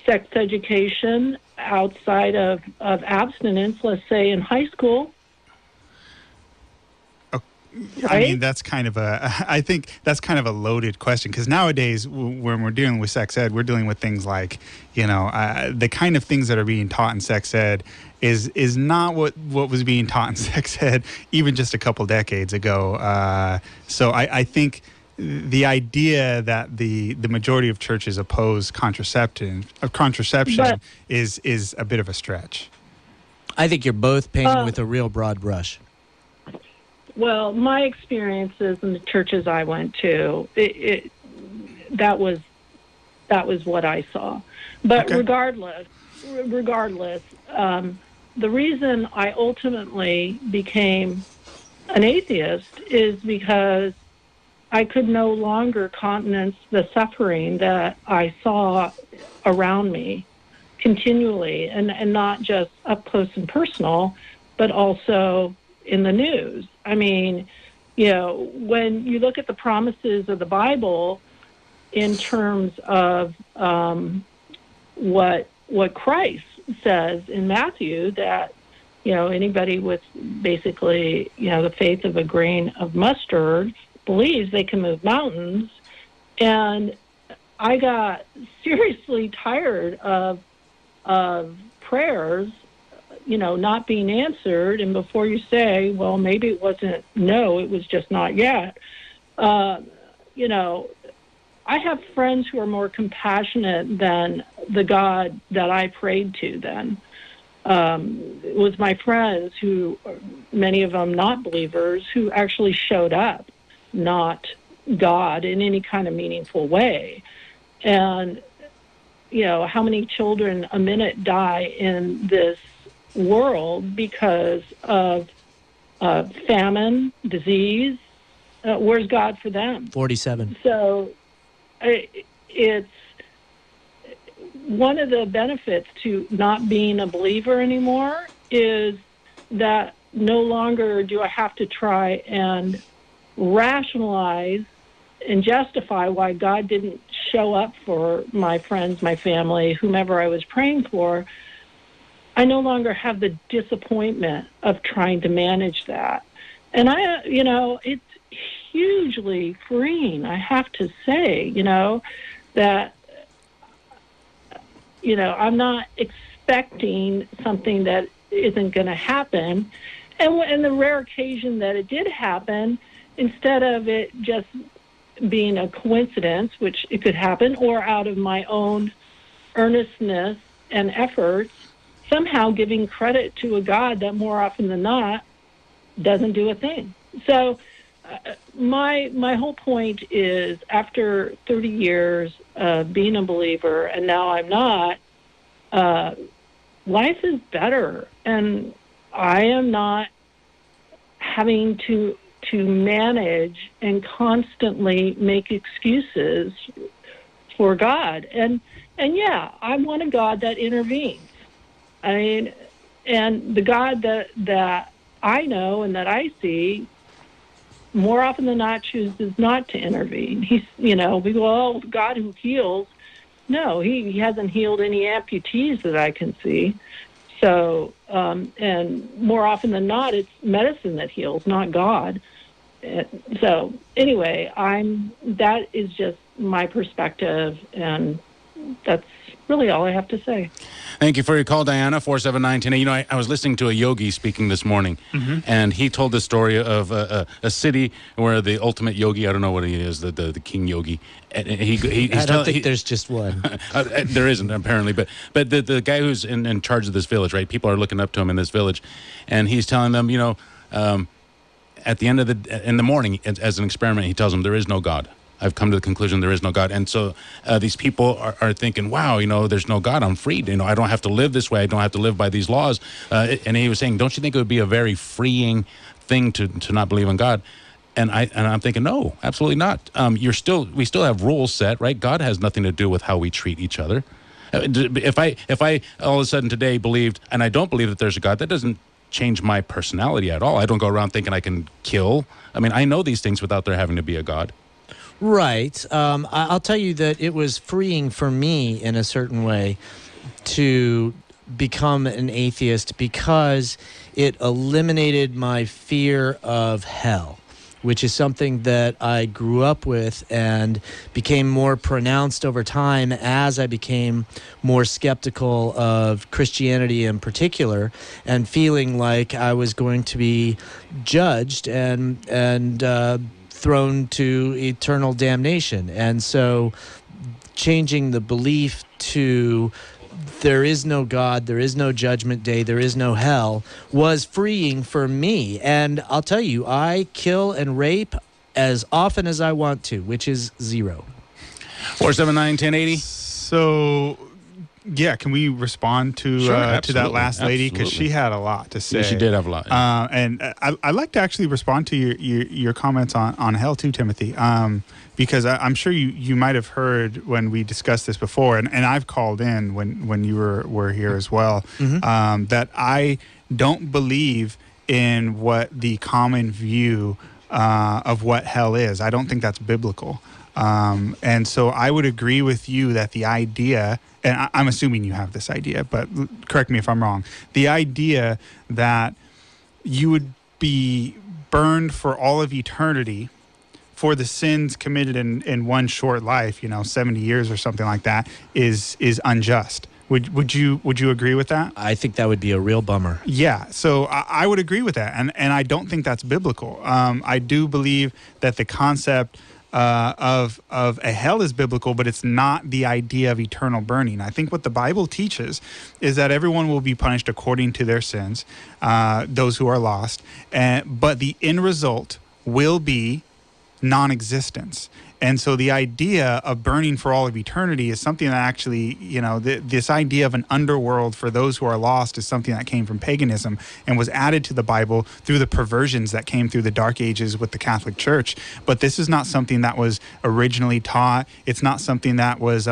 sex education outside of abstinence, let's say in high school. I mean, that's kind of I think that's kind of a loaded question, because nowadays when we're dealing with sex ed, we're dealing with things like, the kind of things that are being taught in sex ed is not what was being taught in sex ed even just a couple decades ago. So I think the idea that the majority of churches oppose contraception is a bit of a stretch. I think you're both painting with a real broad brush. Well, my experiences in the churches I went to, that was what I saw. But okay. regardless, the reason I ultimately became an atheist is because I could no longer countenance the suffering that I saw around me continually, and not just up close and personal, but also in the news. I mean, when you look at the promises of the Bible in terms of what Christ says in Matthew, that anybody with basically the faith of a grain of mustard believes they can move mountains. And I got seriously tired of prayers not being answered, and before you say, well, maybe it wasn't no, it was just not yet. I have friends who are more compassionate than the God that I prayed to then. It was my friends who, many of them not believers, who actually showed up, not God in any kind of meaningful way. And, how many children a minute die in this world because of famine, disease? Where's God for them? 47. So it's one of the benefits to not being a believer anymore is that no longer do I have to try and rationalize and justify why God didn't show up for my friends, my family, whomever I was praying for. I no longer have the disappointment of trying to manage that. And it's hugely freeing, I have to say, that, I'm not expecting something that isn't going to happen. And the rare occasion that it did happen, instead of it just being a coincidence, which it could happen, or out of my own earnestness and efforts, somehow giving credit to a God that more often than not doesn't do a thing. So my whole point is, after 30 years of being a believer, and now I'm not, life is better. And I am not having to manage and constantly make excuses for God. And yeah, I want a God that intervenes. I mean, and the God that I know and that I see, more often than not, chooses not to intervene. He's, we go, oh, God who heals. No, he hasn't healed any amputees that I can see. So, and more often than not, it's medicine that heals, not God. So, anyway, that is just my perspective, and that's really all I have to say. Thank you for your call, Diana, 479-1080. You know, I was listening to a yogi speaking this morning, and he told the story of a city where the ultimate yogi, I don't know what he is, the king yogi. And I don't think there's just one. There isn't, apparently, but the guy who's in charge of this village, right? People are looking up to him in this village, and he's telling them, you know, at the end of in the morning, as an experiment, he tells them there is no God. I've come to the conclusion there is no God. And so these people are thinking, wow, you know, there's no God. I'm freed. You know, I don't have to live this way. I don't have to live by these laws. And he was saying, don't you think it would be a very freeing thing to not believe in God? And I'm thinking, no, absolutely not. We still have rules set, right? God has nothing to do with how we treat each other. If I all of a sudden today believed, and I don't believe that there's a God, that doesn't change my personality at all. I don't go around thinking I can kill. I mean, I know these things without there having to be a God. Right. I'll tell you that it was freeing for me in a certain way to become an atheist because it eliminated my fear of hell, which is something that I grew up with and became more pronounced over time as I became more skeptical of Christianity in particular, and feeling like I was going to be judged and thrown to eternal damnation. And so changing the belief to there is no God, there is no judgment day, there is no hell was freeing for me. And I'll tell you, I kill and rape as often as I want to, which is 0. 479-1080. So, yeah, can we respond to that last lady? Because she had a lot to say. Yeah, she did have a lot. And I'd like to actually respond to your comments on hell too, Timothy. Because I'm sure you might have heard when we discussed this before, and I've called in when you were here as well, that I don't believe in what the common view of what hell is. I don't think that's biblical. And so I would agree with you that the idea, and I'm assuming you have this idea, but correct me if I'm wrong, the idea that you would be burned for all of eternity for the sins committed in one short life, 70 years or something like that, is unjust. Would you agree with that? I think that would be a real bummer. Yeah, so I would agree with that, and I don't think that's biblical. I do believe that the concept of a hell is biblical, but it's not the idea of eternal burning. I think what the Bible teaches is that everyone will be punished according to their sins, those who are lost, but the end result will be non-existence. And so the idea of burning for all of eternity is something that actually, this idea of an underworld for those who are lost is something that came from paganism and was added to the Bible through the perversions that came through the Dark Ages with the Catholic Church. But this is not something that was originally taught. It's not something that was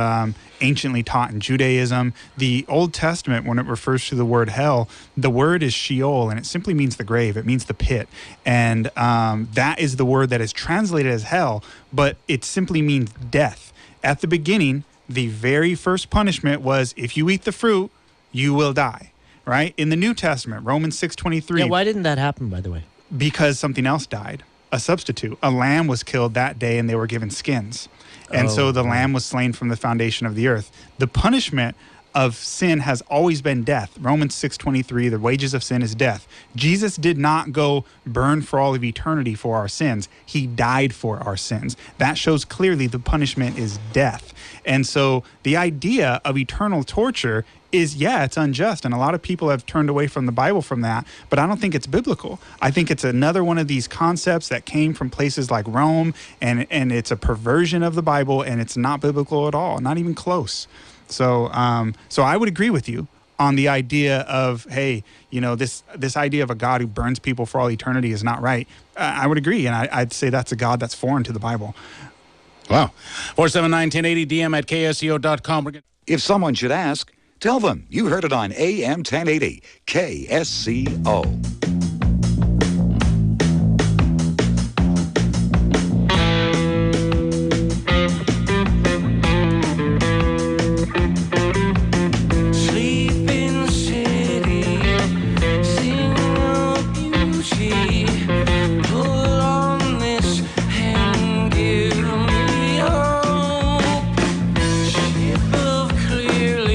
anciently taught in Judaism. The Old Testament, when it refers to the word hell, the word is Sheol, and it simply means the grave. It means the pit. And that is the word that is translated as hell, but it simply means death. At the beginning, the very first punishment was, if you eat the fruit, you will die, right? In the New Testament, Romans 6:23. Yeah, why didn't that happen, by the way? Because something else died, a substitute. A lamb was killed that day, and they were given skins. And so the lamb was slain from the foundation of the earth. The punishment of sin has always been death. Romans 6:23, the wages of sin is death. Jesus did not go burn for all of eternity for our sins. He died for our sins. That shows clearly the punishment is death. And so the idea of eternal torture is, it's unjust. And a lot of people have turned away from the Bible from that, but I don't think it's biblical. I think it's another one of these concepts that came from places like Rome, and it's a perversion of the Bible, and it's not biblical at all, not even close. So I would agree with you on the idea of, hey, this idea of a God who burns people for all eternity is not right. I would agree, and I'd say that's a God that's foreign to the Bible. Wow. 479-1080, DM at KSCO.com. If someone should ask, tell them you heard it on AM 1080 KSCO. Clearly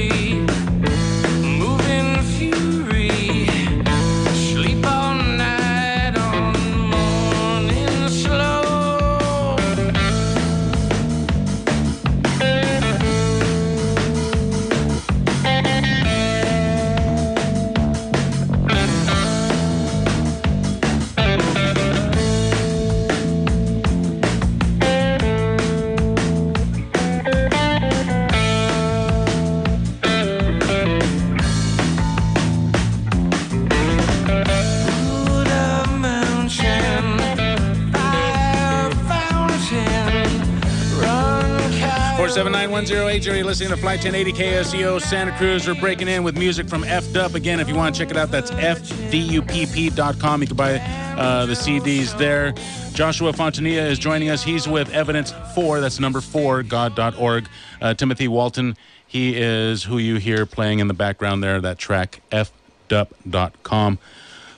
479-1080. You're listening to Flight 1080 KSEO Santa Cruz. We're breaking in with music from FDUP. Again, if you want to check it out, that's fdupp.com. You can buy the CDs there. Joshua Fontanilla is joining us. He's with Evidence 4, that's number 4, God.org. Timothy Walton, he is who you hear playing in the background there, that track, fdupp.com.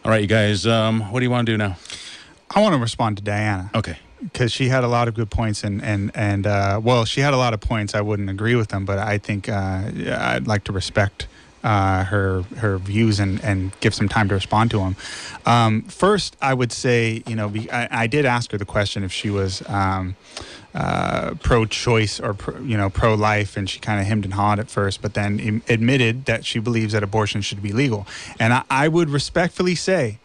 All right, you guys, what do you want to do now? I want to respond to Diana. Okay. Because she had a lot of good points, and well, she had a lot of points. I wouldn't agree with them, but I think I'd like to respect her views and give some time to respond to them. First, I would say, I did ask her the question if she was pro-choice or pro-life, and she kind of hemmed and hawed at first, but then admitted that she believes that abortion should be legal. And I would respectfully say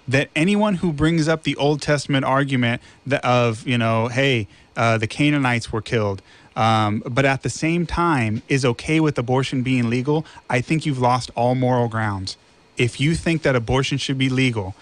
that anyone who brings up the Old Testament argument of, hey, the Canaanites were killed, but at the same time is okay with abortion being legal, I think you've lost all moral grounds. If you think that abortion should be legal,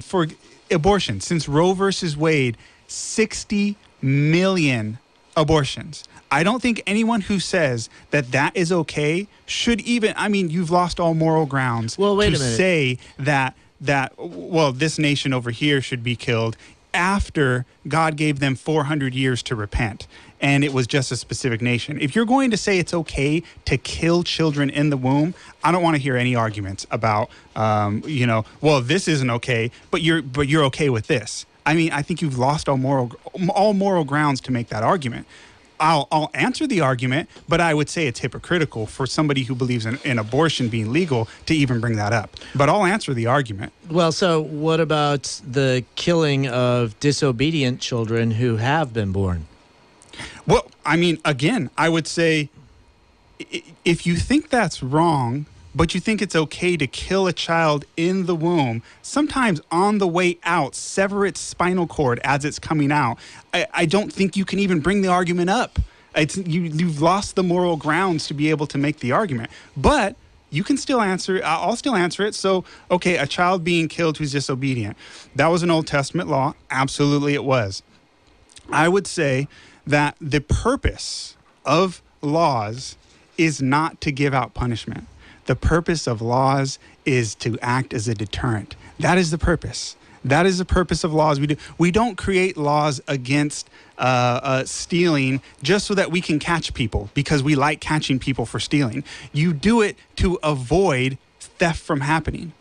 for abortion, since Roe versus Wade, 60 million abortions. I don't think anyone who says that is okay should even, you've lost all moral grounds to say that this nation over here should be killed after God gave them 400 years to repent, and it was just a specific nation. If you're going to say it's okay to kill children in the womb, I don't want to hear any arguments about, this isn't okay, but you're okay with this. I think you've lost all moral grounds to make that argument. I'll answer the argument, but I would say it's hypocritical for somebody who believes in abortion being legal to even bring that up. But I'll answer the argument. Well, so what about the killing of disobedient children who have been born? Well, again, I would say if you think that's wrong, but you think it's okay to kill a child in the womb, sometimes on the way out, sever its spinal cord as it's coming out, I don't think you can even bring the argument up. You've lost the moral grounds to be able to make the argument. But you can still answer. I'll still answer it. So, okay, a child being killed who's disobedient. That was an Old Testament law. Absolutely it was. I would say that the purpose of laws is not to give out punishment. The purpose of laws is to act as a deterrent. That is the purpose. That is the purpose of laws. We don't create laws against stealing just so that we can catch people because we like catching people for stealing. You do it to avoid theft from happening.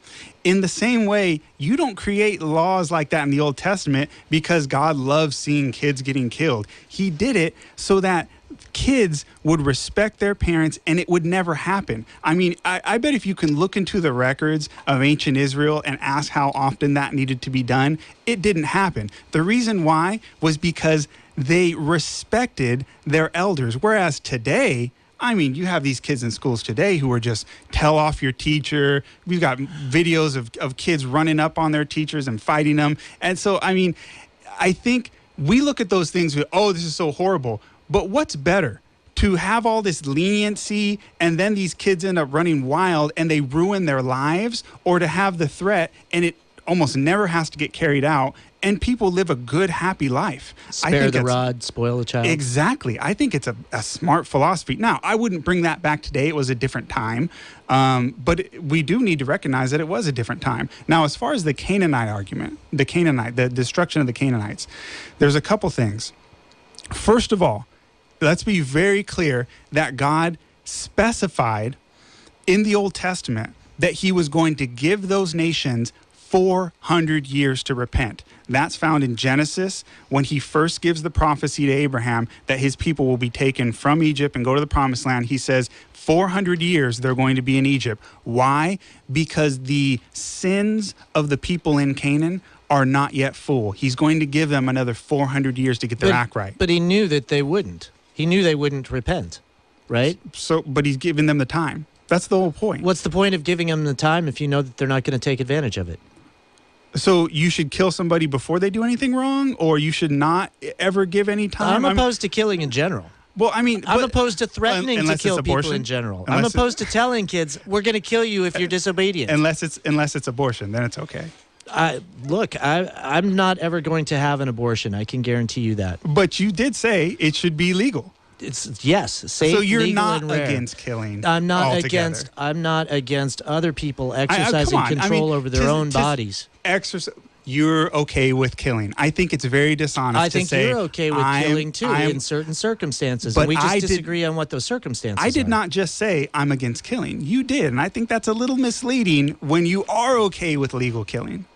In the same way, you don't create laws like that in the Old Testament because God loves seeing kids getting killed. He did it so that kids would respect their parents and it would never happen. I bet if you can look into the records of ancient Israel and ask how often that needed to be done, it didn't happen. The reason why was because they respected their elders. Whereas today, you have these kids in schools today who are just tell off your teacher. We've got videos of kids running up on their teachers and fighting them. And so, I think we look at those things with, oh, this is so horrible. But what's better? To have all this leniency and then these kids end up running wild and they ruin their lives, or to have the threat and it almost never has to get carried out and people live a good, happy life. Spare the rod, spoil the child. Exactly. I think it's a smart philosophy. Now, I wouldn't bring that back today. It was a different time. But we do need to recognize that it was a different time. Now, as far as the Canaanite argument, the destruction of the Canaanites, there's a couple things. First of all, let's be very clear that God specified in the Old Testament that he was going to give those nations 400 years to repent. That's found in Genesis when he first gives the prophecy to Abraham that his people will be taken from Egypt and go to the promised land. He says 400 years they're going to be in Egypt. Why? Because the sins of the people in Canaan are not yet full. He's going to give them another 400 years to get their act right. But he knew that they wouldn't. He knew they wouldn't repent, right? But he's giving them the time. That's the whole point. What's the point of giving them the time if you know that they're not going to take advantage of it? So you should kill somebody before they do anything wrong, or you should not ever give any time? I'm opposed to killing in general. Well, I'm opposed to threatening to kill people in general. I'm opposed to telling kids, we're going to kill you if you're disobedient. Unless it's abortion, then it's okay. I'm not ever going to have an abortion. I can guarantee you that. But you did say it should be legal. It's yes, safe, So you're legal, not and rare. against killing. I'm not altogether. against other people exercising come on. control over their own bodies. You're okay with killing. I think it's very dishonest I to think say you're okay with killing too in certain circumstances, but and we just I disagree on what those circumstances I did are. not just say I'm against killing. You did, and I think that's a little misleading when you are okay with legal killing.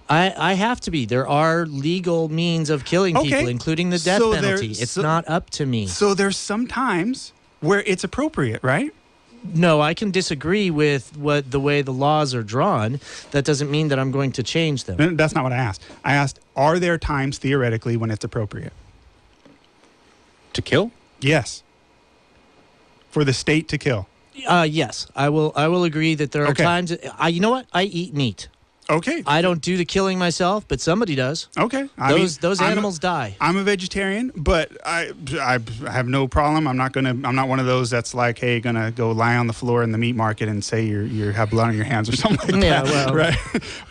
I have to be. There are legal means of killing people, including the death penalty. It's not up to me. So there's some times where it's appropriate, right? No, I can disagree with the way the laws are drawn. That doesn't mean that I'm going to change them. That's not what I asked. I asked, are there times theoretically when it's appropriate? To kill? Yes. For the state to kill. Yes, I will agree that there are times. You know what? I eat meat. Okay. I don't do the killing myself, but somebody does. Okay. Those animals die. I'm a vegetarian, but I have no problem. I'm not one of those that's like, hey, gonna go lie on the floor in the meat market and say you have blood on your hands or something like that. Well, right.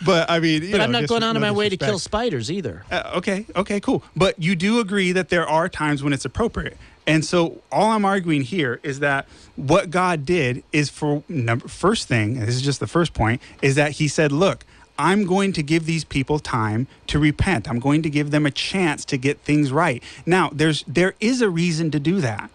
But I mean, I'm not going out of my way to kill spiders either. Okay, cool. But you do agree that there are times when it's appropriate. And so all I'm arguing here is that what God did is first thing, and this is just the first point, is that he said, look, I'm going to give these people time to repent. I'm going to give them a chance to get things right. Now, there is a reason to do that.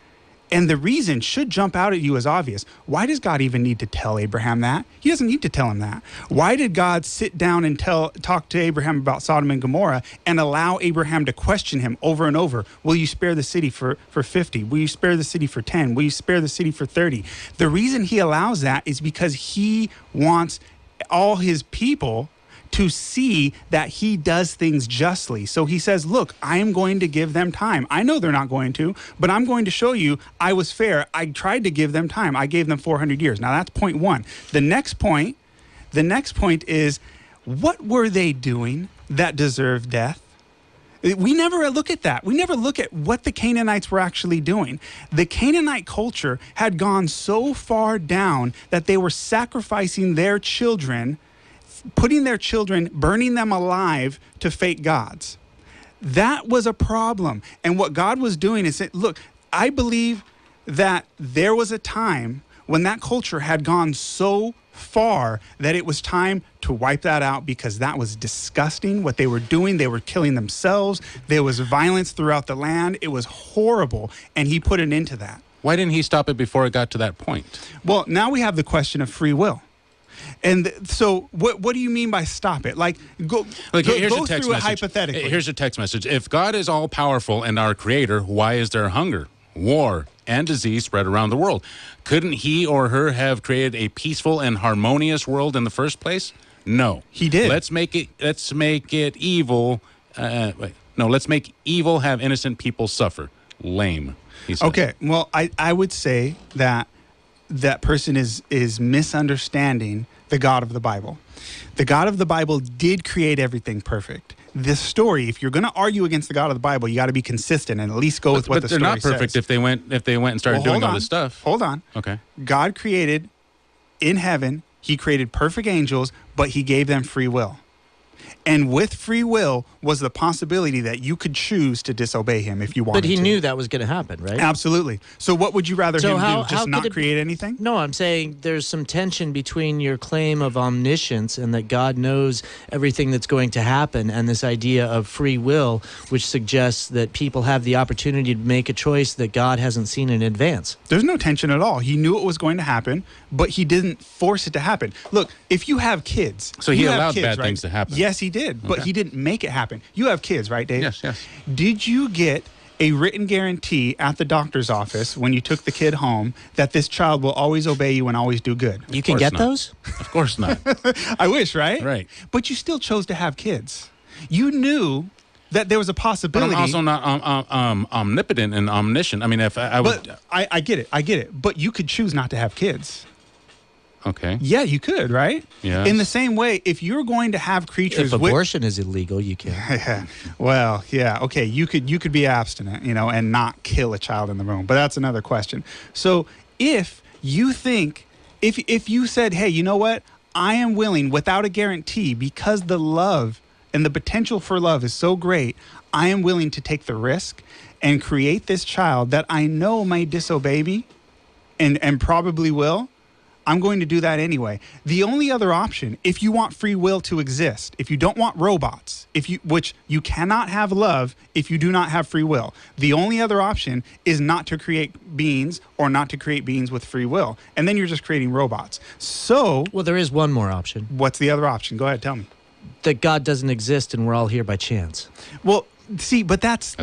And the reason should jump out at you as obvious. Why does God even need to tell Abraham that? He doesn't need to tell him that. Why did God sit down and talk to Abraham about Sodom and Gomorrah and allow Abraham to question him over and over? Will you spare the city for 50? Will you spare the city for 10? Will you spare the city for 30? The reason he allows that is because he wants all his people to see that he does things justly. So he says, look, I am going to give them time. I know they're not going to, but I'm going to show you I was fair. I tried to give them time. I gave them 400 years. Now that's point one. The next point is, what were they doing that deserved death? We never look at that. We never look at what the Canaanites were actually doing. The Canaanite culture had gone so far down that they were sacrificing their children, putting their children, burning them alive to fake gods. That was a problem. And what God was doing is saying, look, I believe that there was a time when that culture had gone so far that it was time to wipe that out, because that was disgusting what they were doing. They were killing themselves. There was violence throughout the land. It was horrible. And he put an end to that. Why didn't he stop it before it got to that point? Well, now we have the question of free will. And so what do you mean by stop it? Like, go here's go a text through it message. hypothetically. Here's a text message. If God is all powerful and our creator, why is there hunger, war, and disease spread around the world? Couldn't he or her have created a peaceful and harmonious world in the first place? No. He did. Let's make it evil. Let's make evil have innocent people suffer. Lame. He said. Okay. Well, I would say that person is misunderstanding the God of the Bible. The God of the Bible did create everything perfect. This story, if you're going to argue against the God of the Bible, you got to be consistent and at least go with what the story says. But they're not perfect if they went and started doing all this stuff. Hold on. Okay. God created in heaven, he created perfect angels, but he gave them free will. And with free will was the possibility that you could choose to disobey him if you wanted to. But he knew that was going to happen, right? Absolutely. So what would you rather him do? Just not create anything? No, I'm saying there's some tension between your claim of omniscience and that God knows everything that's going to happen, and this idea of free will, which suggests that people have the opportunity to make a choice that God hasn't seen in advance. There's no tension at all. He knew it was going to happen, but he didn't force it to happen. Look, if you have kids... So he allowed bad things to happen. Yes, he did, but he didn't make it happen. You have kids, right, Dave? Yes. Did you get a written guarantee at the doctor's office when you took the kid home that this child will always obey you and always do good? You can get those? Of course not. I wish, right? Right. But you still chose to have kids. You knew that there was a possibility. But I'm also not omnipotent and omniscient. I mean, if I would... But I get it. But you could choose not to have kids. Okay. Yeah, you could, right? Yeah. In the same way, if you're going to have creatures, if abortion is illegal, you can. Well, yeah, okay. You could be abstinent, and not kill a child in the womb. But that's another question. So if you think, if you said, hey, you know what? I am willing, without a guarantee, because the love and the potential for love is so great, I am willing to take the risk and create this child that I know may disobey me and probably will. I'm going to do that anyway. The only other option, if you want free will to exist, if you don't want robots, which you cannot have love if you do not have free will, the only other option is not to create beings or not to create beings with free will. And then you're just creating robots. So... Well, there is one more option. What's the other option? Go ahead, tell me. That God doesn't exist and we're all here by chance. Well... See, but that's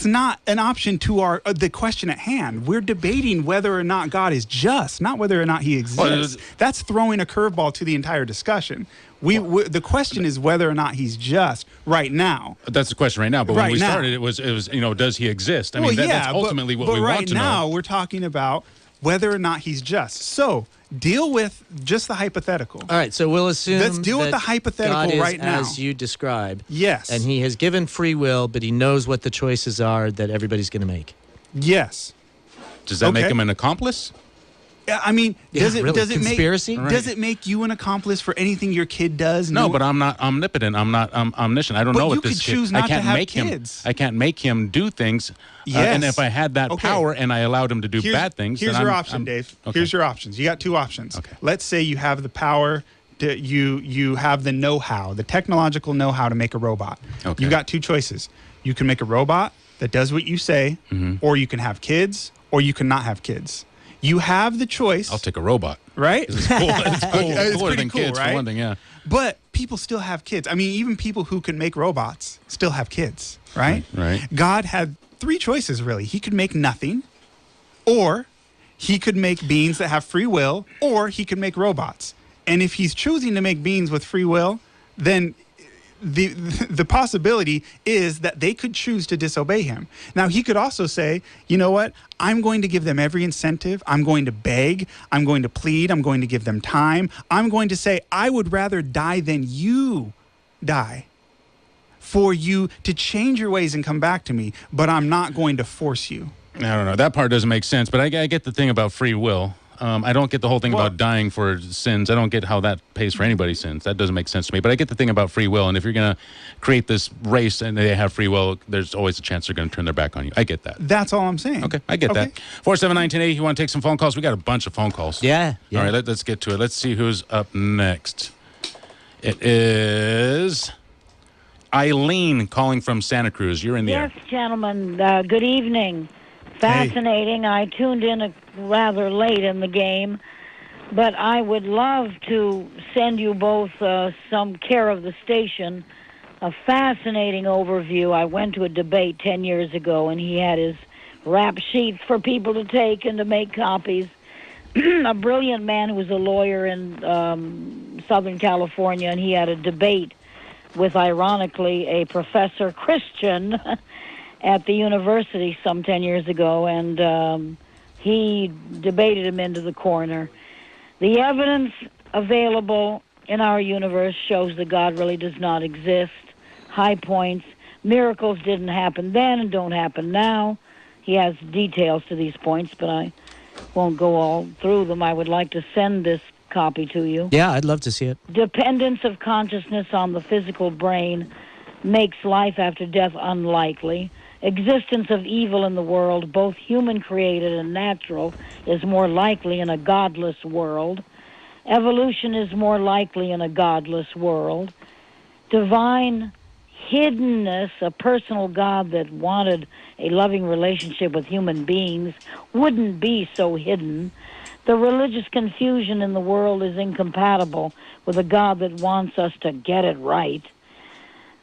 not an option to the question at hand. We're debating whether or not God is just, not whether or not he exists. That's throwing a curveball to the entire discussion. The question is whether or not he's just right now. That's the question right now. But when we started, it was does he exist? I mean, that's ultimately what we want to know. But right now, we're talking about whether or not he's just. So deal with just the hypothetical. All right, so we'll assume let's deal with the hypothetical God is right now, as you describe. Yes, and he has given free will, but he knows what the choices are that everybody's going to make. Yes. Does that make him an accomplice? Yeah, I mean, does it conspiracy? Does it make you an accomplice for anything your kid does? No, but I'm not omnipotent. I'm not omniscient. I don't know what this kid. Choose not to have kids. I can't make him do things. Yes. And if I had that power and I allowed him to do bad things, here's then your option, Dave. Okay. Here's your options. You got two options. Okay. Let's say you have the power. You have the know-how, the technological know-how to make a robot. Okay. You got two choices. You can make a robot that does what you say, or you can have kids, or you can not have kids. You have the choice. I'll take a robot. Right? It's cool. It's cooler than cool, kids, right? for one thing, yeah. But people still have kids. I mean, even people who can make robots still have kids, right? Right. God had three choices, really. He could make nothing, or he could make beings that have free will, or he could make robots. And if he's choosing to make beings with free will, then the possibility is that they could choose to disobey him. Now, he could also say, you know what? I'm going to give them every incentive. I'm going to beg. I'm going to plead. I'm going to give them time. I'm going to say, I would rather die than you die for you to change your ways and come back to me, but I'm not going to force you. I don't know. That part doesn't make sense, but I get the thing about free will. I don't get the whole thing about dying for sins. I don't get how that pays for anybody's sins. That doesn't make sense to me. But I get the thing about free will. And if you're going to create this race and they have free will, there's always a chance they're going to turn their back on you. I get that. That's all I'm saying. Okay, I get that. 479-1080, you want to take some phone calls? We got a bunch of phone calls. Yeah. All right, let's get to it. Let's see who's up next. It is Eileen calling from Santa Cruz. You're in the air. Yes, gentlemen. Good evening. Fascinating. Hey. I tuned in rather late in the game, but I would love to send you both some care of the station, a fascinating overview. I went to a debate 10 years ago, and he had his rap sheets for people to take and to make copies. A brilliant man who was a lawyer in Southern California, and he had a debate with, ironically, a professor Christian at the university some 10 years ago, and he debated him into the corner. The evidence available in our universe shows that God really does not exist. High points. Miracles didn't happen then and don't happen now. He has details to these points, but I won't go all through them. I would like to send this copy to you. Yeah, I'd love to see it. Dependence of consciousness on the physical brain makes life after death unlikely. Existence of evil in the world, both human-created and natural, is more likely in a godless world. Evolution is more likely in a godless world. Divine hiddenness, a personal God that wanted a loving relationship with human beings, wouldn't be so hidden. The religious confusion in the world is incompatible with a God that wants us to get it right.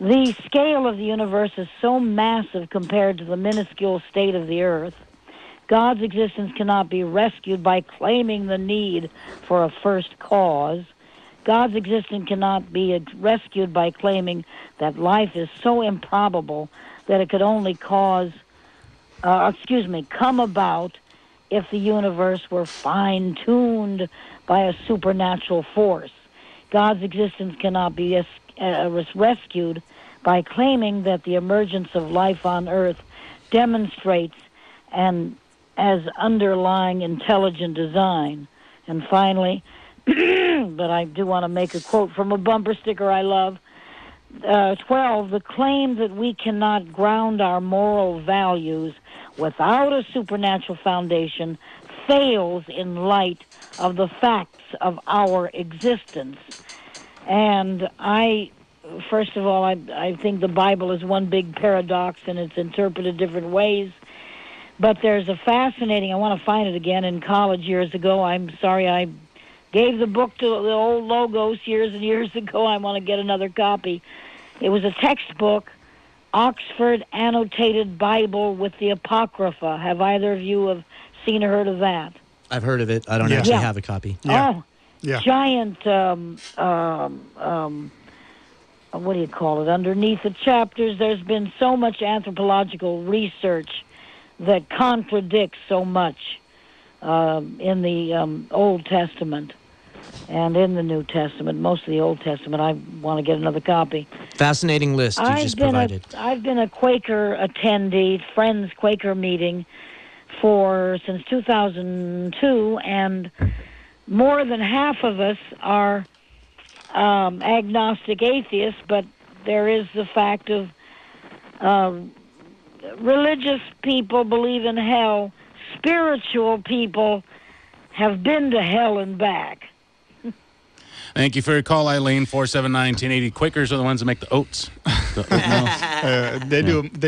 The scale of the universe is so massive compared to the minuscule state of the earth. God's existence cannot be rescued by claiming the need for a first cause. God's existence cannot be rescued by claiming that life is so improbable that it could only come about if the universe were fine-tuned by a supernatural force. God's existence cannot be rescued by claiming that the emergence of life on Earth demonstrates as underlying intelligent design. And finally, but I do want to make a quote from a bumper sticker I love, 12, the claim that we cannot ground our moral values without a supernatural foundation fails in light of the facts of our existence. And first of all, I think the Bible is one big paradox and it's interpreted different ways. But there's a fascinating, I want to find it again, in college years ago. I'm sorry, I gave the book to the old Logos years and years ago. I want to get another copy. It was a textbook, Oxford Annotated Bible with the Apocrypha. Have either of you have seen or heard of that? I've heard of it. I don't actually have a copy. Yeah. Oh, yeah. Giant, what do you call it? Underneath the chapters, there's been so much anthropological research that contradicts so much in the Old Testament and in the New Testament. Most of the Old Testament, I want to get another copy. Fascinating list you just provided. I've been a Quaker attendee, Friends Quaker meeting, since 2002, and more than half of us are agnostic atheists, but there is the fact of religious people believe in hell. Spiritual people have been to hell and back. Thank you for your call, Eileen. 479-1080. Quakers are the ones that make the oats. They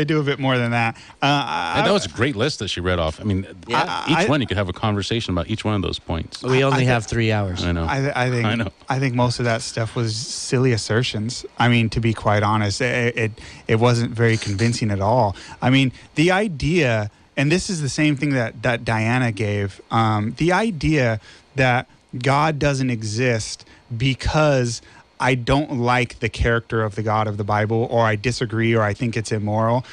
do a bit more than that. That was a great list that she read off. I mean, each one you could have a conversation about each one of those points. We only have 3 hours. I know. I think most of that stuff was silly assertions. I mean, to be quite honest, it wasn't very convincing at all. I mean, the idea, and this is the same thing that Diana gave, the idea that God doesn't exist because I don't like the character of the God of the Bible, or I disagree, or I think it's immoral.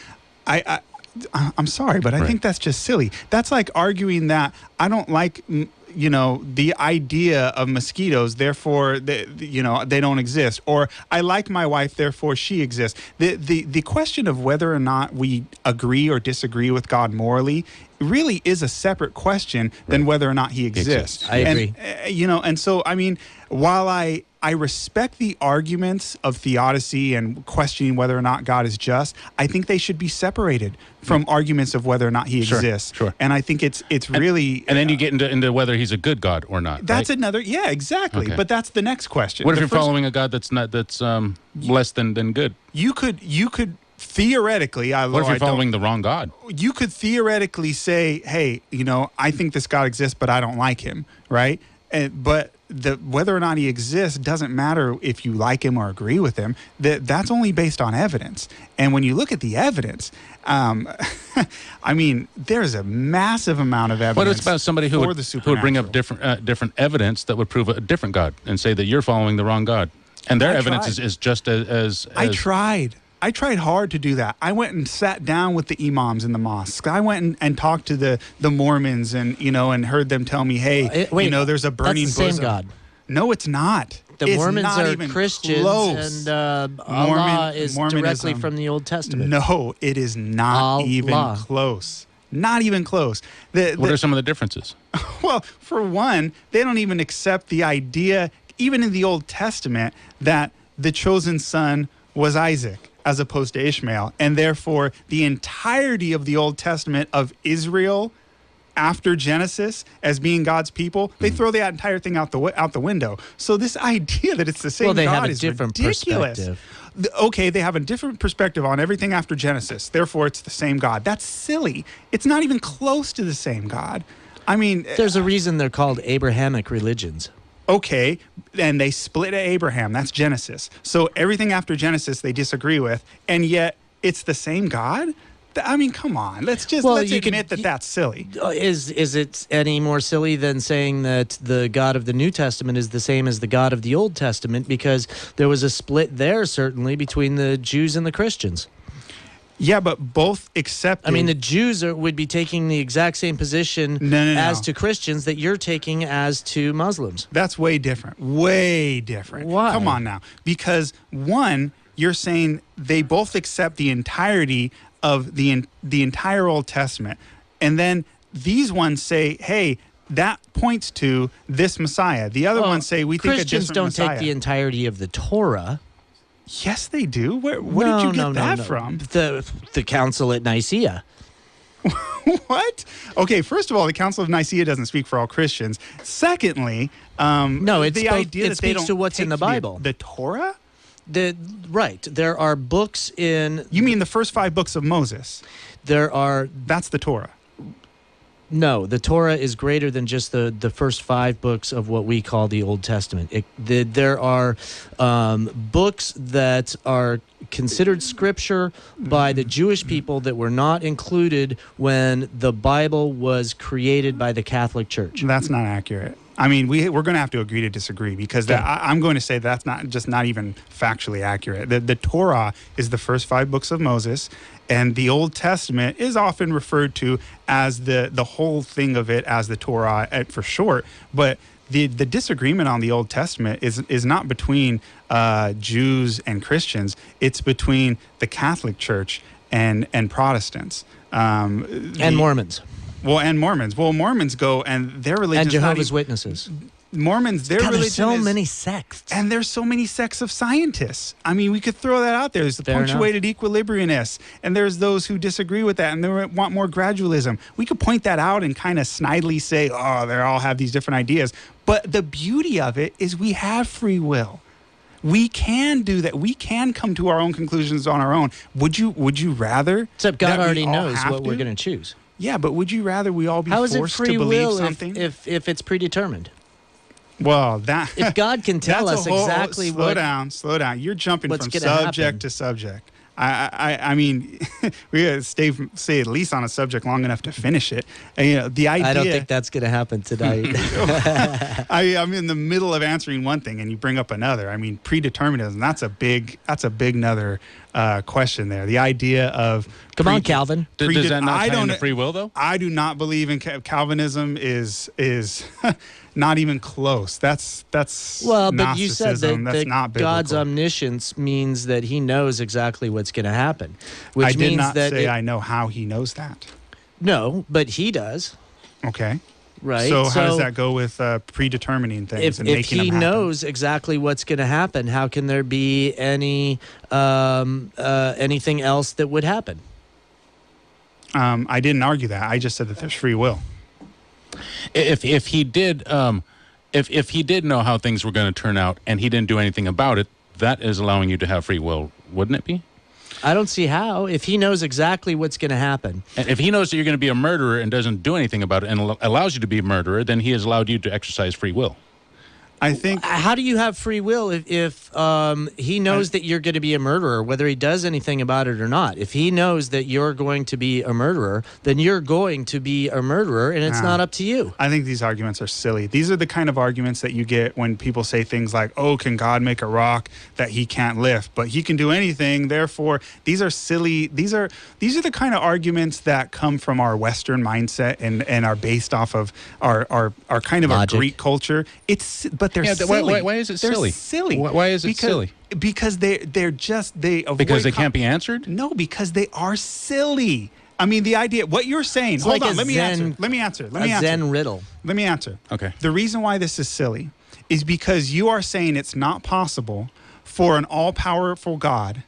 I'm sorry, but I think that's just silly. That's like arguing that I don't like, the idea of mosquitoes, therefore, they don't exist. Or I like my wife, therefore she exists. The question of whether or not we agree or disagree with God morally really is a separate question than whether or not he exists. I agree. And so, I mean, while I respect the arguments of theodicy and questioning whether or not God is just, I think they should be separated from arguments of whether or not he exists. Sure. And I think it's really... And then you get into whether he's a good God or not. That's another... Yeah, exactly. Okay. But that's the next question. What if you're following a God that's less than good? You could theoretically... What if you're following the wrong God? You could theoretically say, hey, I think this God exists, but I don't like him, right? But whether or not he exists doesn't matter if you like him or agree with him. That's only based on evidence. And when you look at the evidence, I mean, there's a massive amount of evidence. What about somebody who would bring up different evidence that would prove a different God and say that you're following the wrong God? And their evidence is just as... I tried hard to do that. I went and sat down with the imams in the mosque. I went and talked to the Mormons and heard them tell me, hey, there's a burning bosom. That's the same God. No, it's not. The Mormons are Christians, close. And Allah is directly from the Old Testament. No, it is not even close. Not even close. What are some of the differences? Well, for one, they don't even accept the idea, even in the Old Testament, that the chosen son was Isaac as opposed to Ishmael. And therefore, the entirety of the Old Testament of Israel after Genesis as being God's people, they throw that entire thing out the window. So this idea that it's the same God is ridiculous. Okay, they have a different perspective on everything after Genesis. Therefore, it's the same God. That's silly. It's not even close to the same God. I mean... There's a reason they're called Abrahamic religions. Okay, and they split at Abraham. That's Genesis. So everything after Genesis they disagree with, and yet it's the same God? I mean, come on. Let's admit that that's silly. Is it any more silly than saying that the God of the New Testament is the same as the God of the Old Testament? Because there was a split there, certainly, between the Jews and the Christians. Yeah, but both accepted... I mean, the Jews would be taking the exact same position as to Christians that you're taking as to Muslims. That's way different. Way different. Why? Come on now. Because, one, you're saying they both accept the entirety of the entire Old Testament. And then these ones say, hey, that points to this Messiah. The other ones say, we think a different Messiah. Christians don't take the entirety of the Torah. Yes, they do. Where did you get that from? The Council at Nicaea. What? Okay, first of all, the Council of Nicaea doesn't speak for all Christians. Secondly, the idea that they speaks don't to what's in the Bible. The Torah? Right. There are books in... You mean the first 5 books of Moses? That's the Torah. No, the Torah is greater than just the first 5 books of what we call the Old Testament. There are books that are considered scripture by the Jewish people that were not included when the Bible was created by the Catholic Church. That's not accurate. I mean, we're going to have to agree to disagree because I'm going to say that's not even factually accurate. The Torah is the first 5 books of Moses, and the Old Testament is often referred to as the whole thing of it as the Torah for short. But the disagreement on the Old Testament is not between Jews and Christians. It's between the Catholic Church and Protestants. And Mormons. And Mormons. Well, Mormons go and their religion. And Jehovah's Witnesses. Mormons, their religion there's so is, many sects. And there's so many sects of scientists. I mean, we could throw that out there. There's the punctuated equilibrianists, and there's those who disagree with that, and they want more gradualism. We could point that out and kind of snidely say, oh, they all have these different ideas. But the beauty of it is we have free will. We can do that. We can come to our own conclusions on our own. Would you rather? Except God already knows what we're going to choose. Yeah, but would you rather we all be forced to believe something? If it's predetermined? Well, if God can tell us exactly slow down. You're jumping from subject to subject. I mean, we got to stay at least on a subject long enough to finish it. And, the idea. I don't think that's going to happen tonight. I'm in the middle of answering one thing, and you bring up another. I mean, predeterminism. That's a big another question there. The idea of come on, Calvin. Does that not tie into free will, though? I do not believe in Calvinism. Is not even close. That's well, but you said that God's omniscience means that He knows exactly what's going to happen. Which I did means not that say I know how He knows that. No, but He does. Okay. Right. So how does that go with predetermining things and making them happen? If He knows exactly what's going to happen, how can there be anything else that would happen? I didn't argue that. I just said that there's free will. If he did if he did know how things were going to turn out and he didn't do anything about it, that is allowing you to have free will, wouldn't it be? I don't see how. If He knows exactly what's going to happen. And if He knows that you're going to be a murderer and doesn't do anything about it and allows you to be a murderer, then He has allowed you to exercise free will. I think. How do you have free will if He knows that you're going to be a murderer, whether He does anything about it or not? If He knows that you're going to be a murderer, then you're going to be a murderer, and it's not up to you. I think these arguments are silly. These are the kind of arguments that you get when people say things like, "Oh, can God make a rock that He can't lift? But He can do anything. Therefore, these are silly. These are the kind of arguments that come from our Western mindset and are based off of our kind of logic. Our Greek culture. But they're silly. Why is it they're silly? Silly. Why is it silly? Because they avoid because they can't be answered? No, because they are silly. I mean, the idea, what you're saying. Hold on, let me answer. Zen riddle. Let me answer. Okay. The reason why this is silly is because you are saying it's not possible for an all-powerful God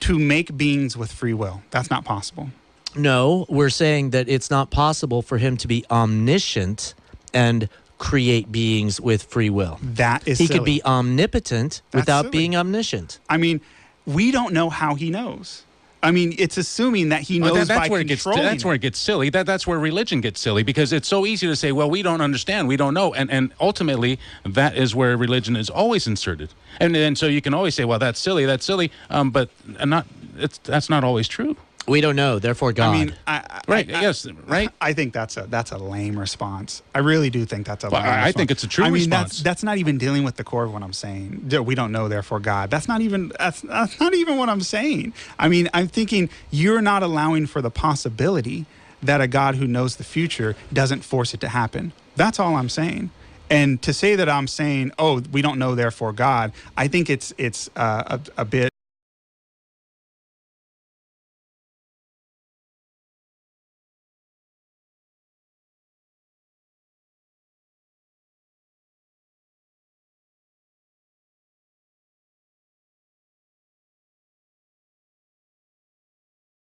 to make beings with free will. That's not possible. No, we're saying that it's not possible for Him to be omniscient and create beings with free will. That is He silly. could be omnipotent without silly. being omniscient. I mean, we don't know how He knows. I mean, it's assuming that He knows that's by where controlling. That's where it gets silly. That's where religion gets silly, because it's so easy to say, well, we don't understand, we don't know. And ultimately, that is where religion is always inserted. And so you can always say, well, that's silly, but that's not always true. We don't know, therefore God. I mean, right? I think that's a lame response. I really do think that's a lame response. I think it's a true response. That's not even dealing with the core of what I'm saying. We don't know, therefore God. That's not even what I'm saying. I mean, I'm thinking you're not allowing for the possibility that a God who knows the future doesn't force it to happen. That's all I'm saying. And to say that I'm saying, oh, we don't know, therefore God, I think it's a bit